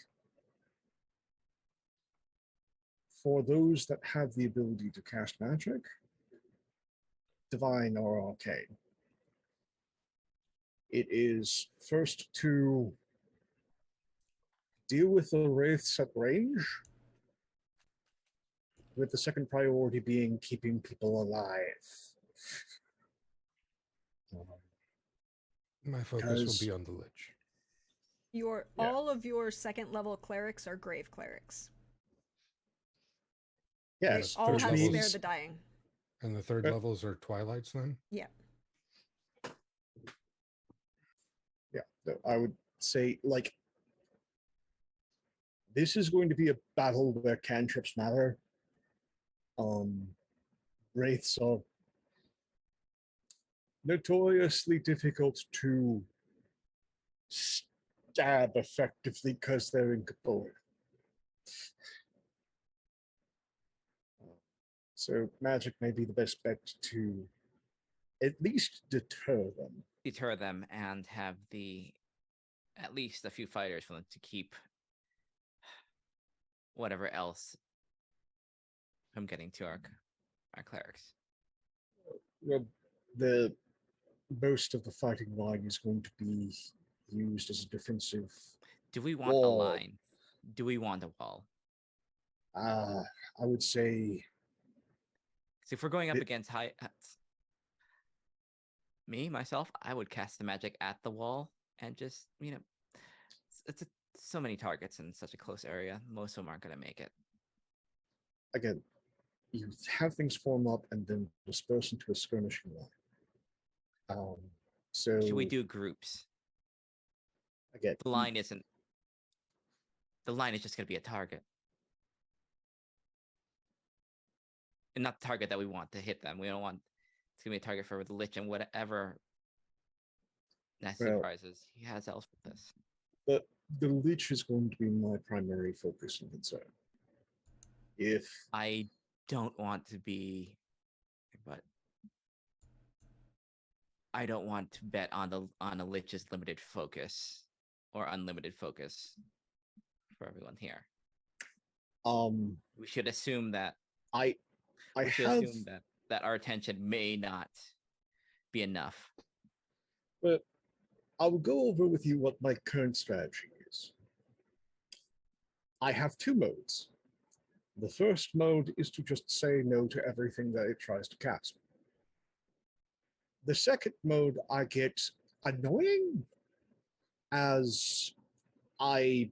for those that have the ability to cast magic, divine or arcane, it is first to deal with the wraiths at range, with the second priority being keeping people alive. My focus will be on the lich. All of your second level clerics are grave clerics. Yes, They all third have levels- spare the dying. And the third levels are twilights then? Yeah. Yeah, I would say, like, this is going to be a battle where cantrips matter. Wraiths are notoriously difficult to stab effectively because they're incorporeal. So magic may be the best bet to at least deter them. Deter them and have at least a few fighters for them to keep whatever else from getting to our clerics. Well, the most of the fighting line is going to be used as a defensive. Do we want a wall. line? Do we want a wall? I would say. So if we're going up against myself, I would cast the magic at the wall and just, it's so many targets in such a close area. Most of them aren't going to make it. Again, you have things form up and then disperse into a skirmishing line. So should we do groups? Again, the line is just going to be a target. And not the target that we want to hit them. We don't want it's going to be a target for the lich and whatever nasty surprises he has else with this. But the lich is going to be my primary focus and concern. If I don't want to be, but I don't want to bet on a lich's limited focus or unlimited focus for everyone here. We should assume that assume that our attention may not be enough. But I will go over with you what my current strategy is. I have two modes. The first mode is to just say no to everything that it tries to cast. The second mode, I get annoying as I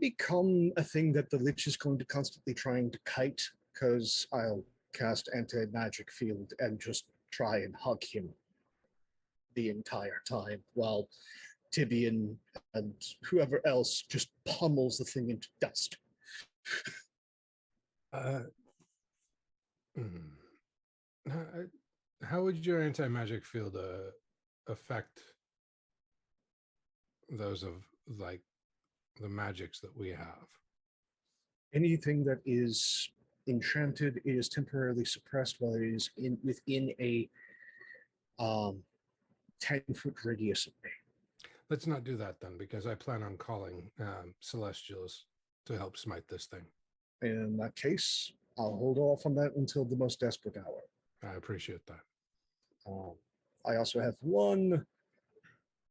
become a thing that the lich is going to constantly trying to kite, because I'll cast anti-magic field and just try and hug him the entire time while Tibian and whoever else just pummels the thing into dust. How would your anti-magic field affect those of like the magics that we have? Anything that is enchanted is temporarily suppressed while it is within a 10-foot radius of me. Let's not do that then, because I plan on calling Celestials to help smite this thing. In that case, I'll hold off on that until the most desperate hour. I appreciate that. I also have one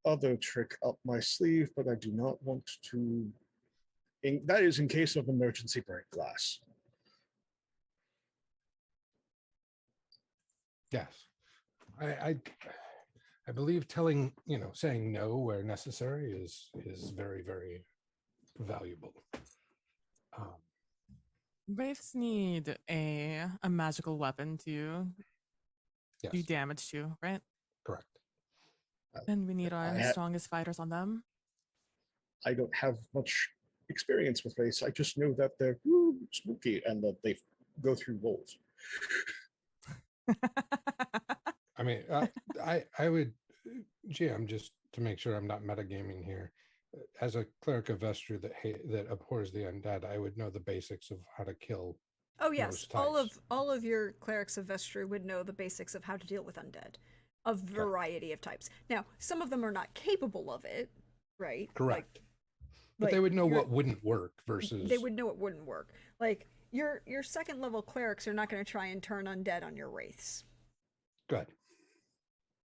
other trick up my sleeve, but I do not want to. That is in case of emergency break glass. Yes. I I believe telling, saying no where necessary is very, very valuable. Um, Wraiths need a magical weapon to yes, do damage to, right? correct. And we need I our ha- strongest fighters on them. I don't have much experience with race. I just know that they're spooky and that they go through walls. I mean, I would, GM, just to make sure I'm not metagaming here. As a cleric of Vesture that abhors the undead, I would know the basics of how to kill Oh yes, most types. all of your clerics of Vestru would know the basics of how to deal with undead, a variety of types. Now, some of them are not capable of it, right? Correct. But Like they would know your what wouldn't work versus. they would know it wouldn't work. Like your second level clerics are not going to try and turn undead on your wraiths. Good.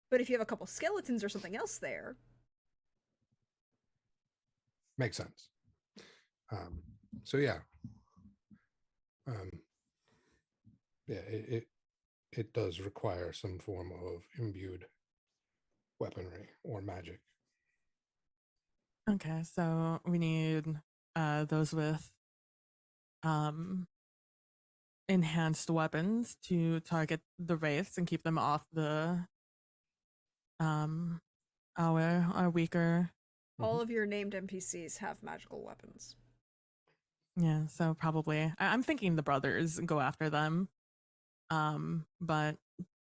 But if you have a couple skeletons or something else there, Makes sense. So yeah. Um, yeah, it does require some form of imbued weaponry or magic. Okay, so we need those with enhanced weapons to target the wraiths and keep them off the our weaker. all of your named NPCs have magical weapons. Yeah, so probably I'm thinking the brothers go after them, but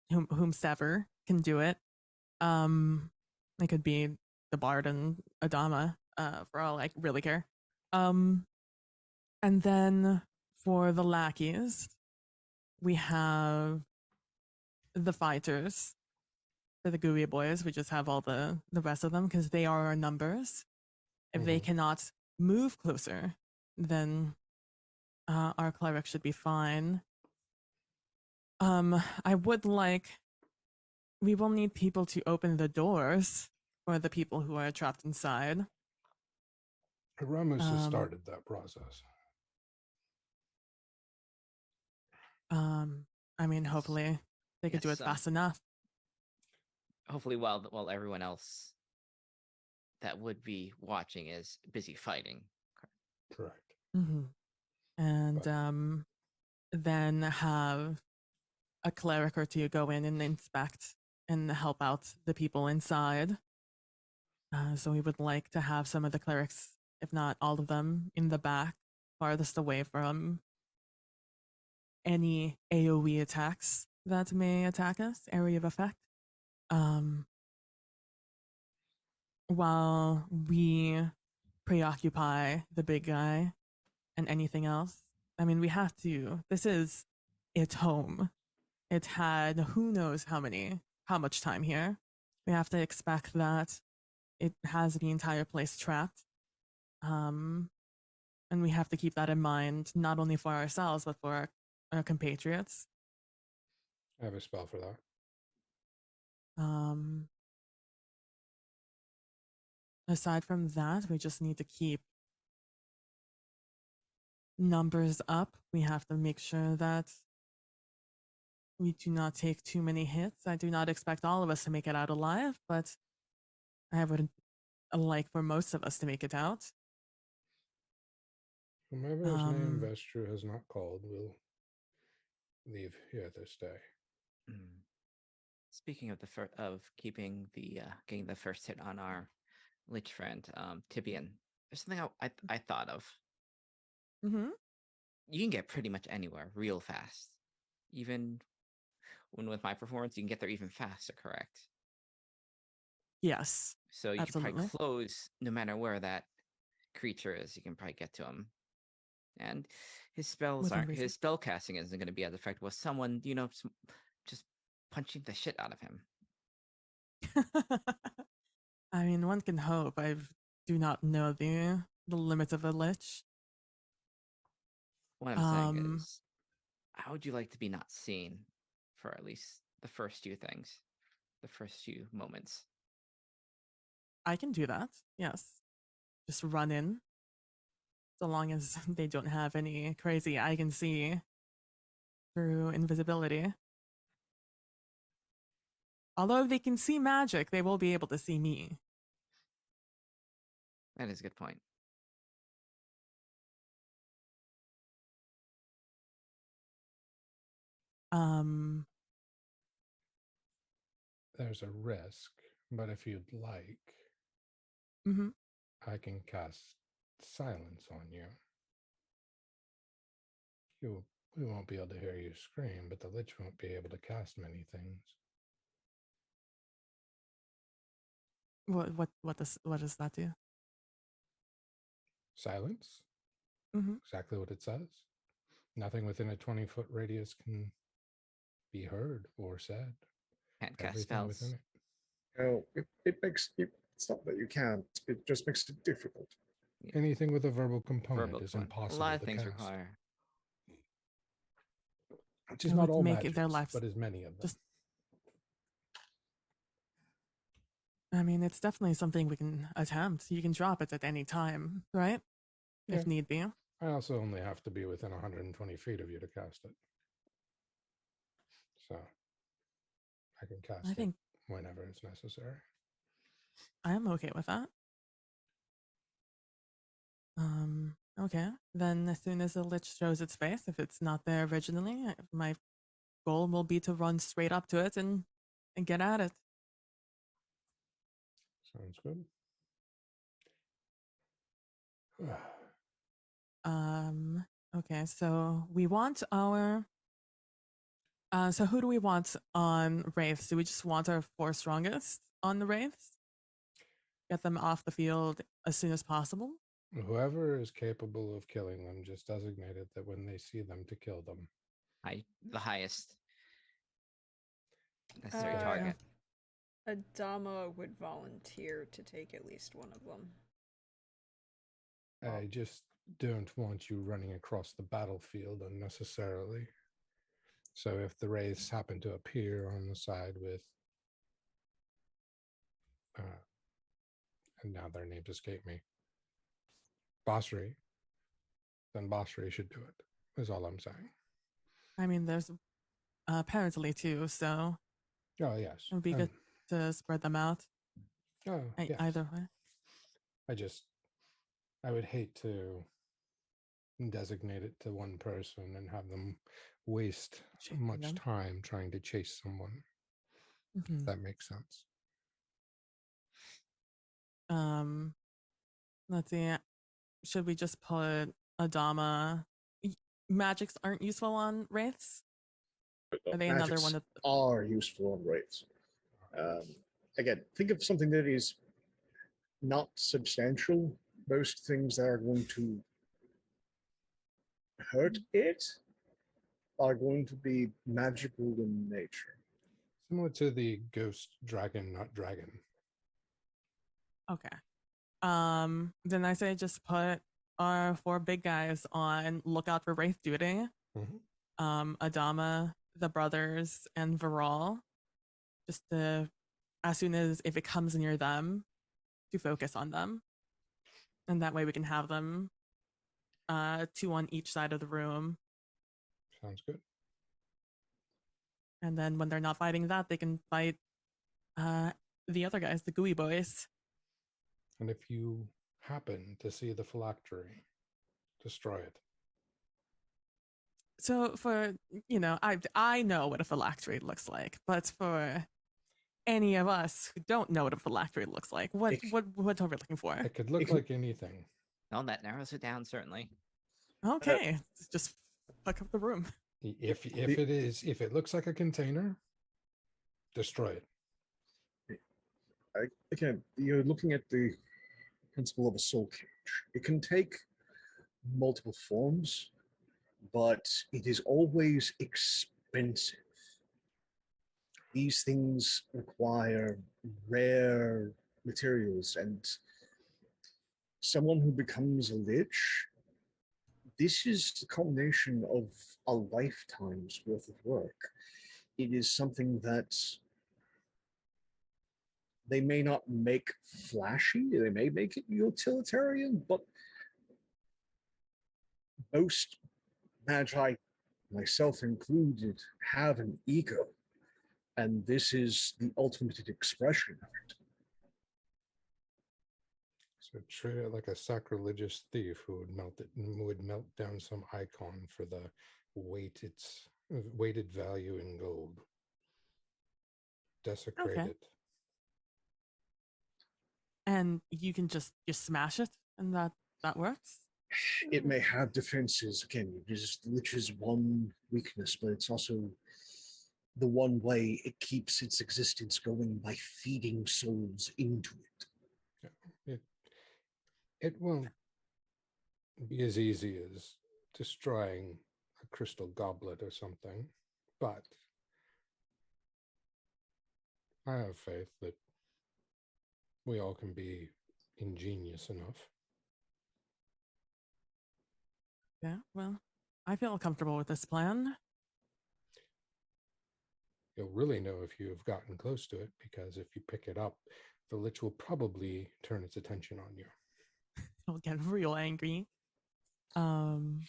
whomsoever can do it. It could be the bard and Adama, for all I really care. And then for the lackeys, we have the fighters. For the gooey boys, we just have all the rest of them because they are our numbers. If they cannot move closer, then our cleric should be fine. I would like. We will need people to open the doors for the people who are trapped inside. Ramus has started that process. I mean, hopefully they could do it fast enough. Hopefully, while everyone else that would be watching is busy fighting. Correct. Mm-hmm. And then have a cleric or two go in and inspect and help out the people inside. So we would like to have some of the clerics, if not all of them, in the back, farthest away from any AoE attacks that may attack us, area of effect. While we preoccupy the big guy and anything else. I mean, we have to. This is its home. It had who knows how much time here. We have to expect that it has the entire place trapped. And we have to keep that in mind, not only for ourselves, but for our compatriots. I have a spell for that. Aside from that, we just need to keep numbers up. We have to make sure that we do not take too many hits. I do not expect all of us to make it out alive, but I would like for most of us to make it out. Whomever's name Vestra has not called will leave here this day. Speaking of of keeping the getting the first hit on our lich friend, Tibian, there's something I thought of. You can get pretty much anywhere real fast. Even when with my performance, you can get there even faster, correct? Yes. So you can probably close no matter where that creature is, you can probably get to him. And his spells aren't his spell casting isn't going to be as effective with someone, just punching the shit out of him. I mean, one can hope. I do not know the limits of a lich. What I'm saying is, how would you like to be not seen for at least the first few things, the first few moments? I can do that. Yes. Just run in. So long as they don't have any crazy I can see through invisibility. Although they can see magic, they will be able to see me. That is a good point. There's a risk, but if you'd like, hmm I can cast silence on you. We won't be able to hear you scream, but the lich won't be able to cast many things. What does that do? Silence? hmm Exactly what it says. Nothing within a 20-foot radius can be heard or said. Can't cast Everything within spells. it. No, it makes it. It's not that you can't. It just makes it difficult. Anything with a verbal component Verbal is component. A impossible lot of to things cast. require. Which is It not would all make their magics, lives but as many of them. just. I mean, it's definitely something we can attempt. You can drop it at any time, right? Yeah. If need be. I also only have to be within 120 feet of you to cast it. So I can cast I think it whenever it's necessary. I am okay with that. Okay. Then as soon as the lich shows its face, if it's not there originally, my goal will be to run straight up to it and get at it. Sounds good. Okay, so we want our so who do we want on Wraiths? Do we just want our 4 strongest on the Wraiths? Get them off the field as soon as possible? Whoever is capable of killing them, just designate it that when they see them to kill them. The highest necessary Uh, target. Adama would volunteer to take at least one of them. I just don't want you running across the battlefield unnecessarily. So if the wraiths happen to appear on the side with, and now their names escape me, Basri, then Basri should do it, is all I'm saying. I mean, there's apparently 2, so Oh, yes. it would be good to spread them out. Oh, yes. Either way. I would hate to designate it to one person and have them waste much time trying to chase someone. If that makes sense. Let's see. Should we just put Adama? Magics aren't useful on Wraiths? Are they another Magics one that are useful on wraiths. Again, think of something that is not substantial. Most things that are going to hurt it are going to be magical in nature. Similar to the ghost dragon, not dragon. Okay. Then I say just put our 4 big guys on lookout for Wraith duty. Adama, the brothers, and Viral. Just to, as soon as if it comes near them, to focus on them. And that way we can have them 2 on each side of the room. Sounds good. And then when they're not fighting that, they can fight the other guys, the gooey boys. And if you happen to see the phylactery, destroy it. So for, I know what a phylactery looks like, but for any of us who don't know what a phylactery looks like, what are we looking for? It could look like anything. Well, that narrows it down, certainly. Okay, just fuck up the room. If it looks like a container, destroy it. Again, you're looking at the principle of a soul cage. It can take multiple forms, but it is always expensive. These things require rare materials, and someone who becomes a lich, this is the culmination of a lifetime's worth of work. It is something that they may not make flashy, they may make it utilitarian, but most magi, myself included, have an ego. and this is the ultimate expression of it. So treat it like a sacrilegious thief who would melt down some icon for the weighted value in gold. Desecrate Okay. it. And you can just smash it, and that works. It may have defenses. Again, Lich is one weakness, but it's also the one way it keeps its existence going by feeding souls into it. It won't be as easy as destroying a crystal goblet or something, but I have faith that we all can be ingenious enough. Yeah, well, I feel comfortable with this plan. You'll really know if you've gotten close to it, because if you pick it up, the Lich will probably turn its attention on you. I'll get real angry. Okay.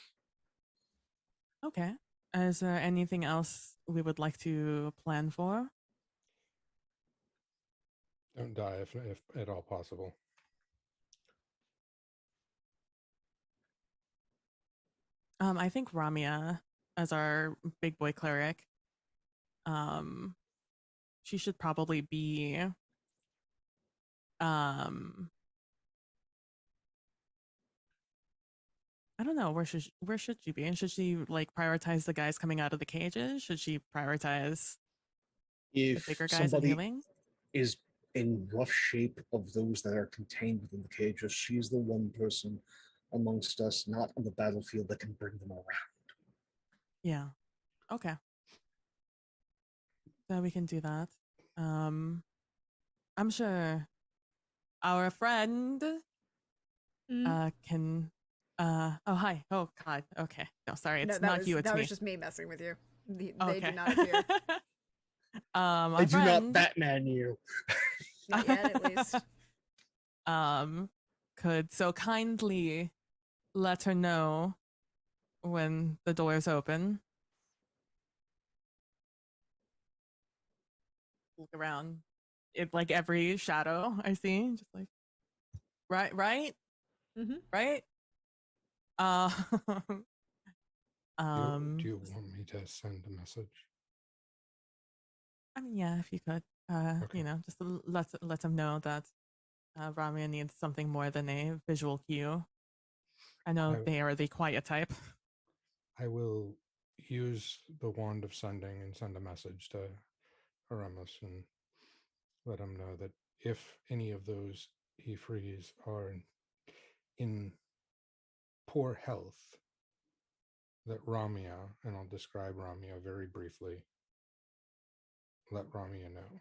Is there anything else we would like to plan for? Don't die if at all possible. I think Ramia, as our big boy cleric, she should probably be I don't know, where should she be? And should she like prioritize the guys coming out of the cages? Should she prioritize the If bigger guys and somebody healing? is in rough shape of those that are contained within the cages, she's the one person amongst us not on the battlefield that can bring them around. Yeah. Okay. So we can do that. I'm sure our friend can oh hi. Oh god. Okay. No, sorry, it's not you, it's that me. was just me messing with you. They Okay. do not appear. I do not Batman you. Not yet, at least. Could so kindly let her know when the doors open. Look around. It like every shadow I see, just like right? Mm-hmm. Right? Do you want me to send a message? I mean, yeah, if you could, Okay. you know, just let them know that Ramya needs something more than a visual cue. I know they are the quiet type. I will use the wand of sending and send a message to Aramis and let him know that if any of those Ifris are in poor health, that Ramia, and I'll describe Ramia very briefly, let Ramia know.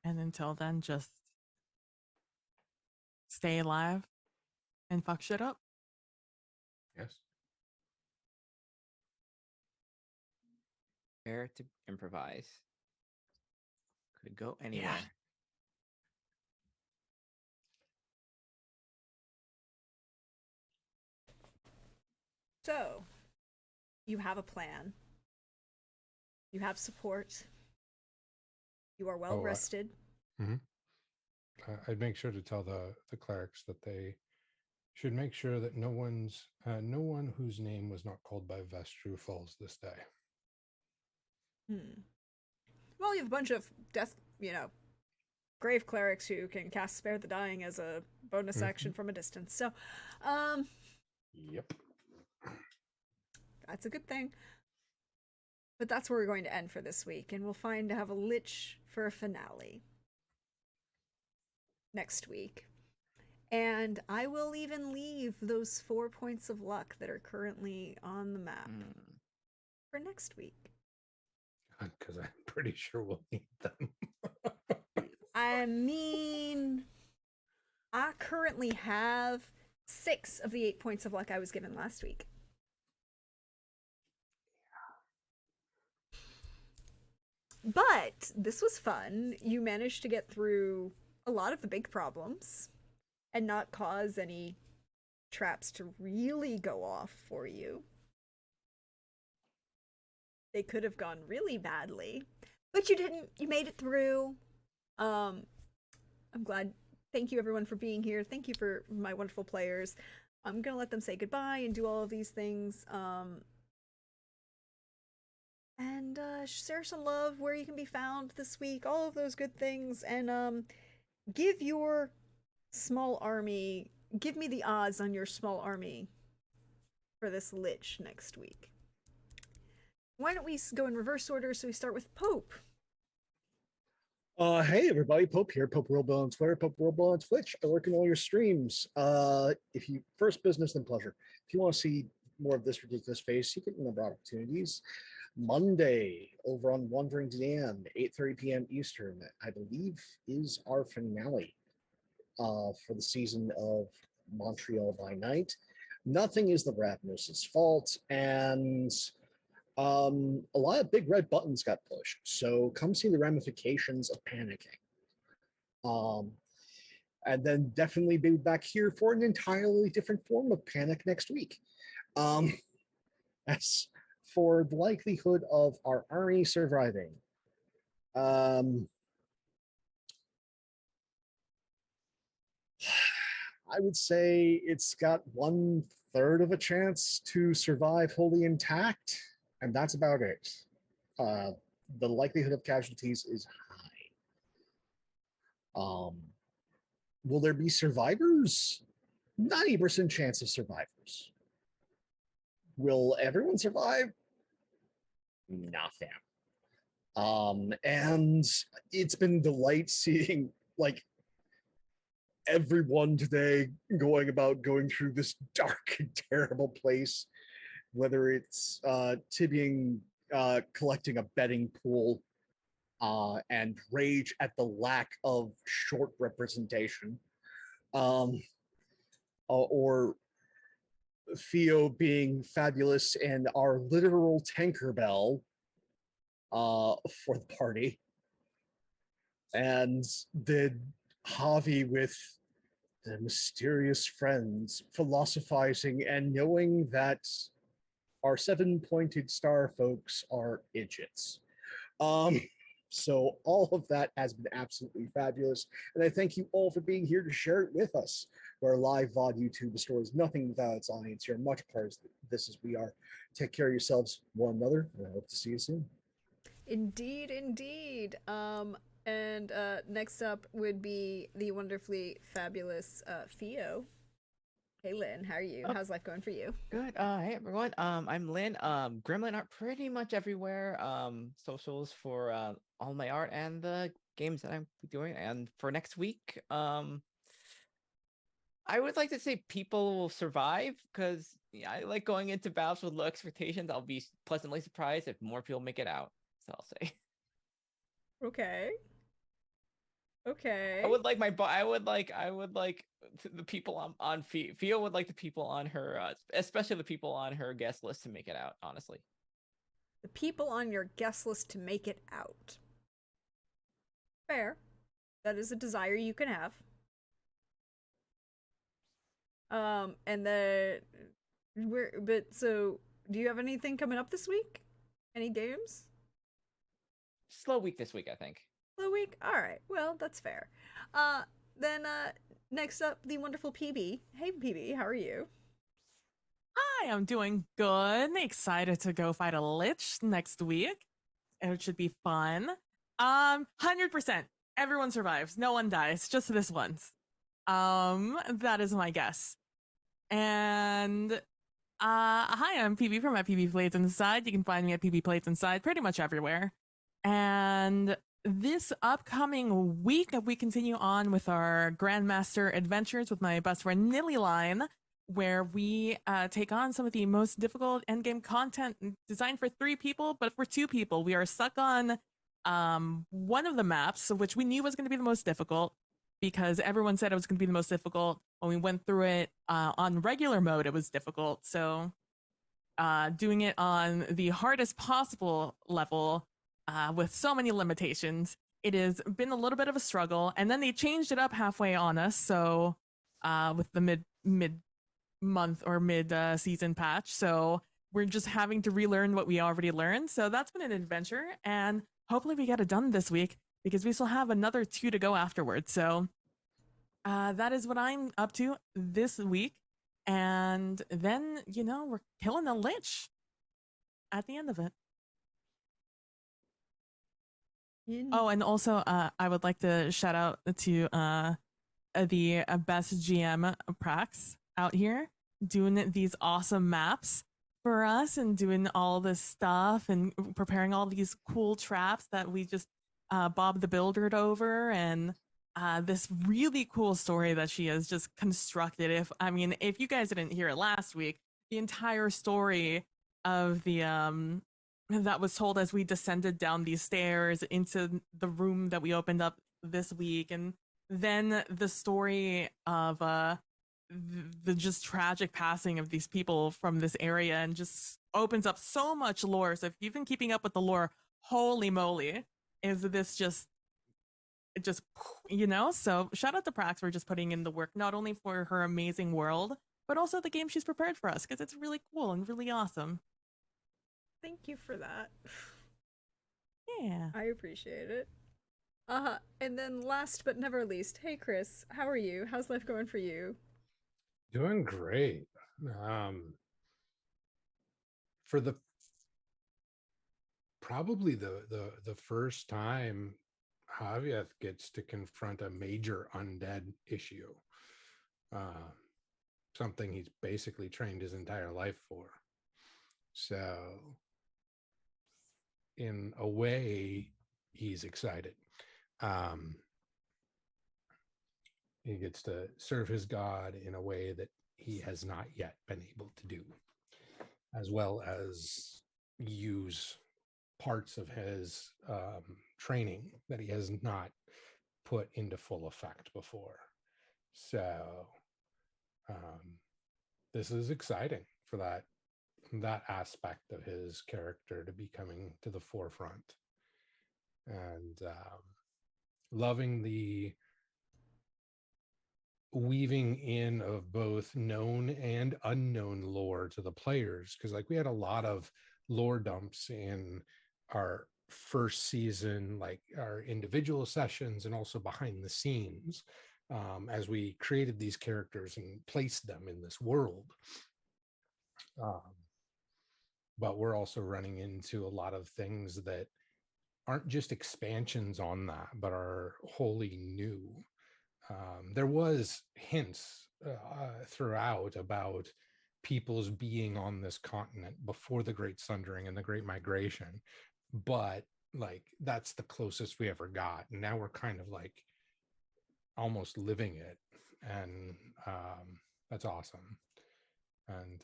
And until then, just stay alive and fuck shit up. Yes. Prepare to improvise. Could go anywhere. Yeah. So, you have a plan. You have support. You are well rested. I'd make sure to tell the clerics that they should make sure that no one whose name was not called by Vestru falls this day. Well, you have a bunch of grave clerics who can cast Spare the Dying as a bonus action from a distance. So, Yep. that's a good thing. But that's where we're going to end for this week, and we'll have a Lich for a finale next week. And I will even leave those 4 points of luck that are currently on the map for next week. Because I'm pretty sure we'll need them. I mean, I currently have 6 of the 8 points of luck I was given last week. But this was fun. You managed to get through a lot of the big problems and not cause any traps to really go off for you. They could have gone really badly, but you didn't. You made it through. I'm glad. Thank you everyone for being here. Thank you for my wonderful players. I'm gonna let them say goodbye and do all of these things. And share some love where you can be found this week. All of those good things, and give your small army. Give me the odds on your small army for this lich next week. Why don't we go in reverse order? So we start with Pope. Hey everybody, Pope here. Pope World Bill on Twitter, Pope World Bill on Twitch. I work in all your streams. If you first business then pleasure. If you want to see more of this ridiculous face, you get a number of opportunities. Monday over on Wandering Dan, 8:30 p.m. Eastern, I believe is our finale for the season of Montreal by Night. Nothing is the Ravnos' fault, and a lot of big red buttons got pushed. So come see the ramifications of panicking. And then definitely be back here for an entirely different form of panic next week. As for the likelihood of our army surviving, I would say it's got 1/3 of a chance to survive wholly intact, and that's about it. The likelihood of casualties is high. Will there be survivors? 90% chance of survivors. Will everyone survive? Nothing. And it's been a delight seeing like everyone today going through this dark and terrible place, whether it's Tibian collecting a betting pool and rage at the lack of short representation, or Theo being fabulous and our literal Tinkerbell for the party, and the Javi with the mysterious friends philosophizing and knowing that our 7-pointed star folks are idiots. So all of that has been absolutely fabulous, and I thank you all for being here to share it with us. Where live VOD YouTube stories nothing without its audience. You're much part of this as we are. Take care of yourselves, one another, and I hope to see you soon. Indeed, indeed. And next up would be the wonderfully fabulous Theo. Hey Lynn, how are you? Oh. How's life going for you? Good. Hey everyone. I'm Lynn. Gremlin art pretty much everywhere. Socials for all my art and the games that I'm doing. And for next week, I would like to say people will survive because I like going into battles with low expectations. I'll be pleasantly surprised if more people make it out. So I'll say. Okay. Okay. I would like the people on Fio would like the people on her, especially the people on her guest list to make it out. Honestly, the people on your guest list to make it out. Fair. That is a desire you can have. And so do you have anything coming up this week? Any games? slow week this week, I think. Slow week? Alright, well, that's fair. Then next up, the wonderful PB. Hey PB, how are you? Hi, I'm doing good. Excited to go fight a lich next week. It should be fun. 100%. Everyone survives. No one dies. Just this once. That is my guess. And hi, I'm PB from my PB Plays Inside. You can find me at PB Plays Inside pretty much everywhere. And this upcoming week, we continue on with our Grandmaster adventures with my best friend Nillyline, where we take on some of the most difficult endgame content designed for 3 people, but for 2 people. We are stuck on one of the maps, which we knew was going to be the most difficult because everyone said it was going to be the most difficult. When we went through it on regular mode, it was difficult. So doing it on the hardest possible level with so many limitations, it has been a little bit of a struggle. And then they changed it up halfway on us. So with the mid month or mid season patch. So we're just having to relearn what we already learned. So that's been an adventure, and hopefully we get it done this week because we still have another 2 to go afterwards. So that is what I'm up to this week. And then, we're killing a lich at the end of it. Oh, and also, I would like to shout out to the best GM Prax out here doing these awesome maps for us and doing all this stuff and preparing all these cool traps that we just Bob the Buildered over, and this really cool story that she has just constructed. If you guys didn't hear it last week, the entire story of the that was told as we descended down these stairs into the room that we opened up this week, and then the story of the just tragic passing of these people from this area, and just opens up so much lore. So if you've been keeping up with the lore, holy moly, is this just so shout out to Prax for just putting in the work, not only for her amazing world, but also the game she's prepared for us, because it's really cool and really awesome. Thank you for that. Yeah. I appreciate it. And then last but never least, hey Chris, how are you? How's life going for you? Doing great. For the probably the first time Javier gets to confront a major undead issue, something he's basically trained his entire life for. So in a way, he's excited. He gets to serve his god in a way that he has not yet been able to do, as well as use parts of his training that he has not put into full effect before. So this is exciting for that aspect of his character to be coming to the forefront, and loving the weaving in of both known and unknown lore to the players, because like we had a lot of lore dumps in our first season, like our individual sessions and also behind the scenes, as we created these characters and placed them in this world. But we're also running into a lot of things that aren't just expansions on that, but are wholly new. There was hints throughout about peoples being on this continent before the Great Sundering and the Great Migration, but like that's the closest we ever got, and now we're kind of like almost living it, and that's awesome. And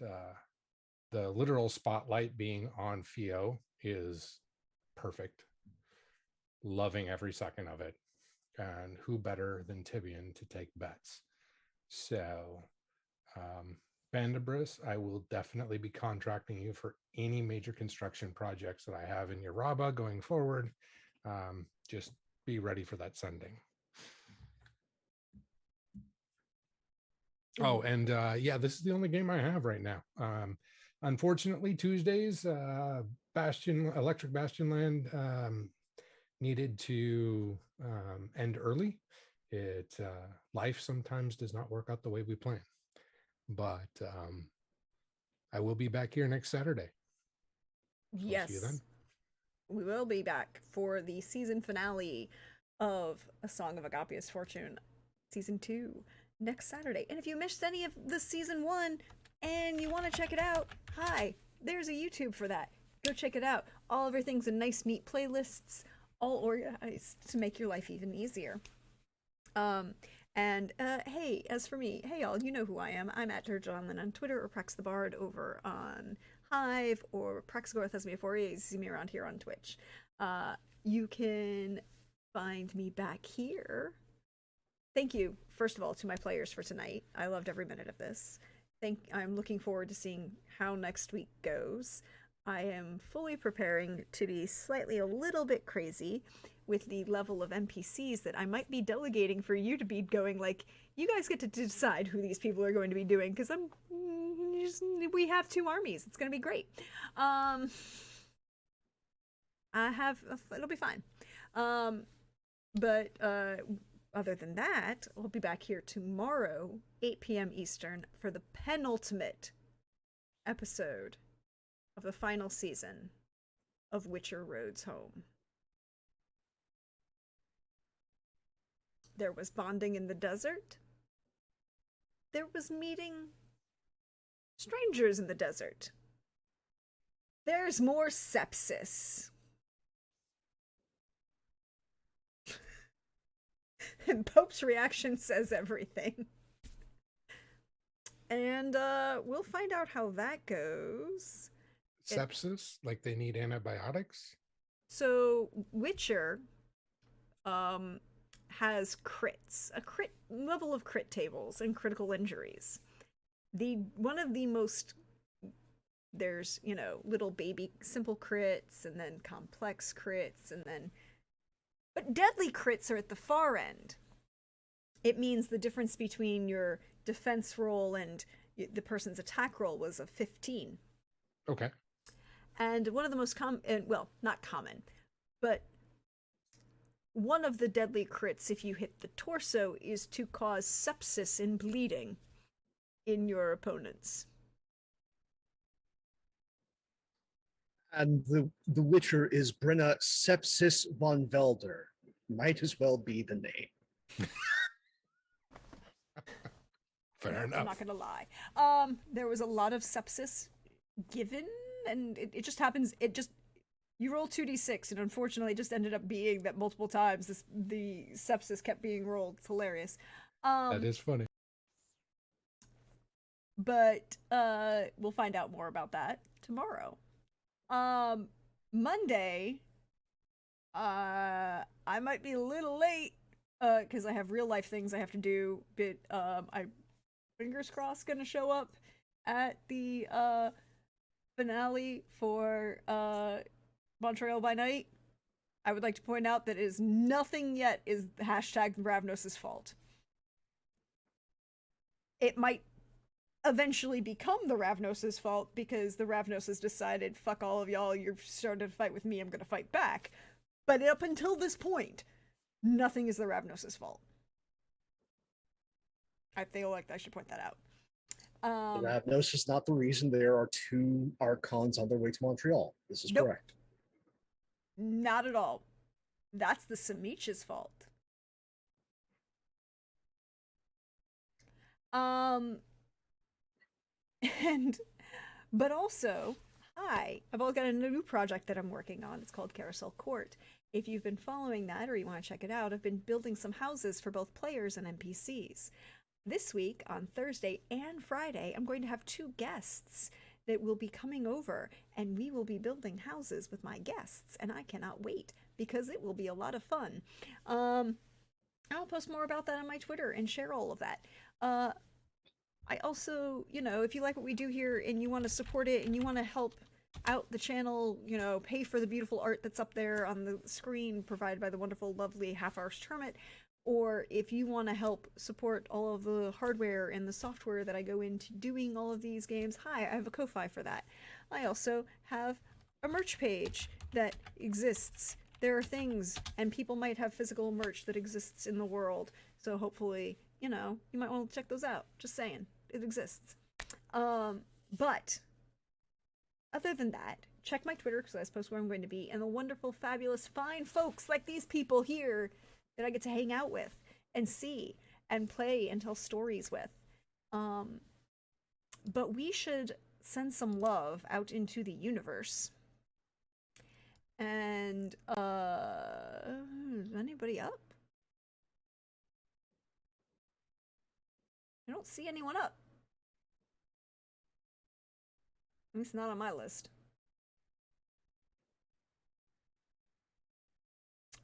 the literal spotlight being on Fio is perfect. Loving every second of it. And who better than Tibian to take bets? So, Bandabris, I will definitely be contracting you for any major construction projects that I have in Yaraba going forward. Just be ready for that sending. Oh, and yeah, this is the only game I have right now. Unfortunately, Tuesdays, Electric Bastion Land needed to end early. Life sometimes does not work out the way we plan, but I will be back here next Saturday. Yes, see you then. We will be back for the season finale of A Song of Agapia's Fortune, season 2, next Saturday. And if you missed any of the season 1 and you want to check it out, hi, there's a YouTube for that. Go check it out. All everything's in nice, neat playlists, all organized to make your life even easier. Hey, as for me, hey y'all, you know who I am. I'm at Turgeon on Twitter, or Prax the Bard over on Hive, or Praxagorth as me before. You see me around here on Twitch. You can find me back here. Thank you, first of all, to my players for tonight. I loved every minute of this. I'm looking forward to seeing how next week goes. I am fully preparing to be slightly a little bit crazy, with the level of NPCs that I might be delegating for you to be going like, you guys get to decide who these people are going to be doing, because we have 2 armies. It's going to be great. It'll be fine. But other than that, we'll be back here tomorrow, 8 p.m. Eastern, for the penultimate episode of the final season of Witcher Roads Home. There was bonding in the desert. There was meeting strangers in the desert. There's more sepsis. And Pope's reaction says everything. And we'll find out how that goes. Sepsis? Like they need antibiotics? So Witcher has crits, a crit level of crit tables and critical injuries. One of the most, there's, you know, little baby simple crits and then complex crits and then, but deadly crits are at the far end. It means the difference between your defense roll and the person's attack roll was a 15. Okay. And one of the most common, well, not common, but one of the deadly crits, if you hit the torso, is to cause sepsis and bleeding in your opponents. And the Witcher is Brenna Sepsis von Velder. Might as well be the name. Fair enough. I'm not gonna lie. There was a lot of sepsis given, and it just happens. You roll 2d6, and unfortunately, it just ended up being that multiple times the sepsis kept being rolled. It's hilarious. That is funny. But we'll find out more about that tomorrow. Monday, I might be a little late because I have real life things I have to do. But I fingers crossed gonna show up at the finale for Montreal by Night. I would like to point out that it is nothing yet is hashtag Ravnos' fault. It might eventually become the Ravnos' fault because the Ravnos decided, fuck all of y'all, you've started a fight with me, I'm gonna fight back. But up until this point, nothing is the Ravnos' fault. I feel like I should point that out. Ravnos is not the reason there are 2 Archons on their way to Montreal. This is correct. Not at all. That's the Samich's fault. But also, I've got a new project that I'm working on. It's called Carousel Court. If you've been following that or you want to check it out, I've been building some houses for both players and NPCs. This week, on Thursday and Friday, I'm going to have 2 guests that will be coming over, and we will be building houses with my guests, and I cannot wait because it will be a lot of fun. I'll post more about that on my Twitter and share all of that. I also, you know, if you like what we do here and you want to support it and you want to help out the channel, you know, pay for the beautiful art that's up there on the screen provided by the wonderful, lovely Half-Arse Hermit, or if you want to help support all of the hardware and the software that I go into doing all of these games, I have a Ko-Fi for that. I also have a merch page that exists. There are things, and people might have physical merch that exists in the world, so hopefully, you know, you might want to check those out. Just saying, it exists. But other than that, check my Twitter because I post where I'm going to be, and the wonderful, fabulous, fine folks like these people here that I get to hang out with and see and play and tell stories with. But we should send some love out into the universe. And is anybody up? I don't see anyone up. At least not on my list.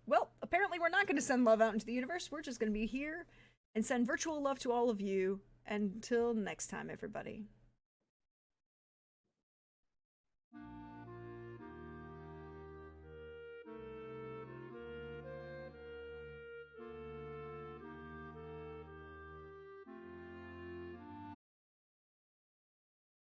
Well, apparently we're not going to send love out into the universe. We're just going to be here and send virtual love to all of you. Until next time, everybody.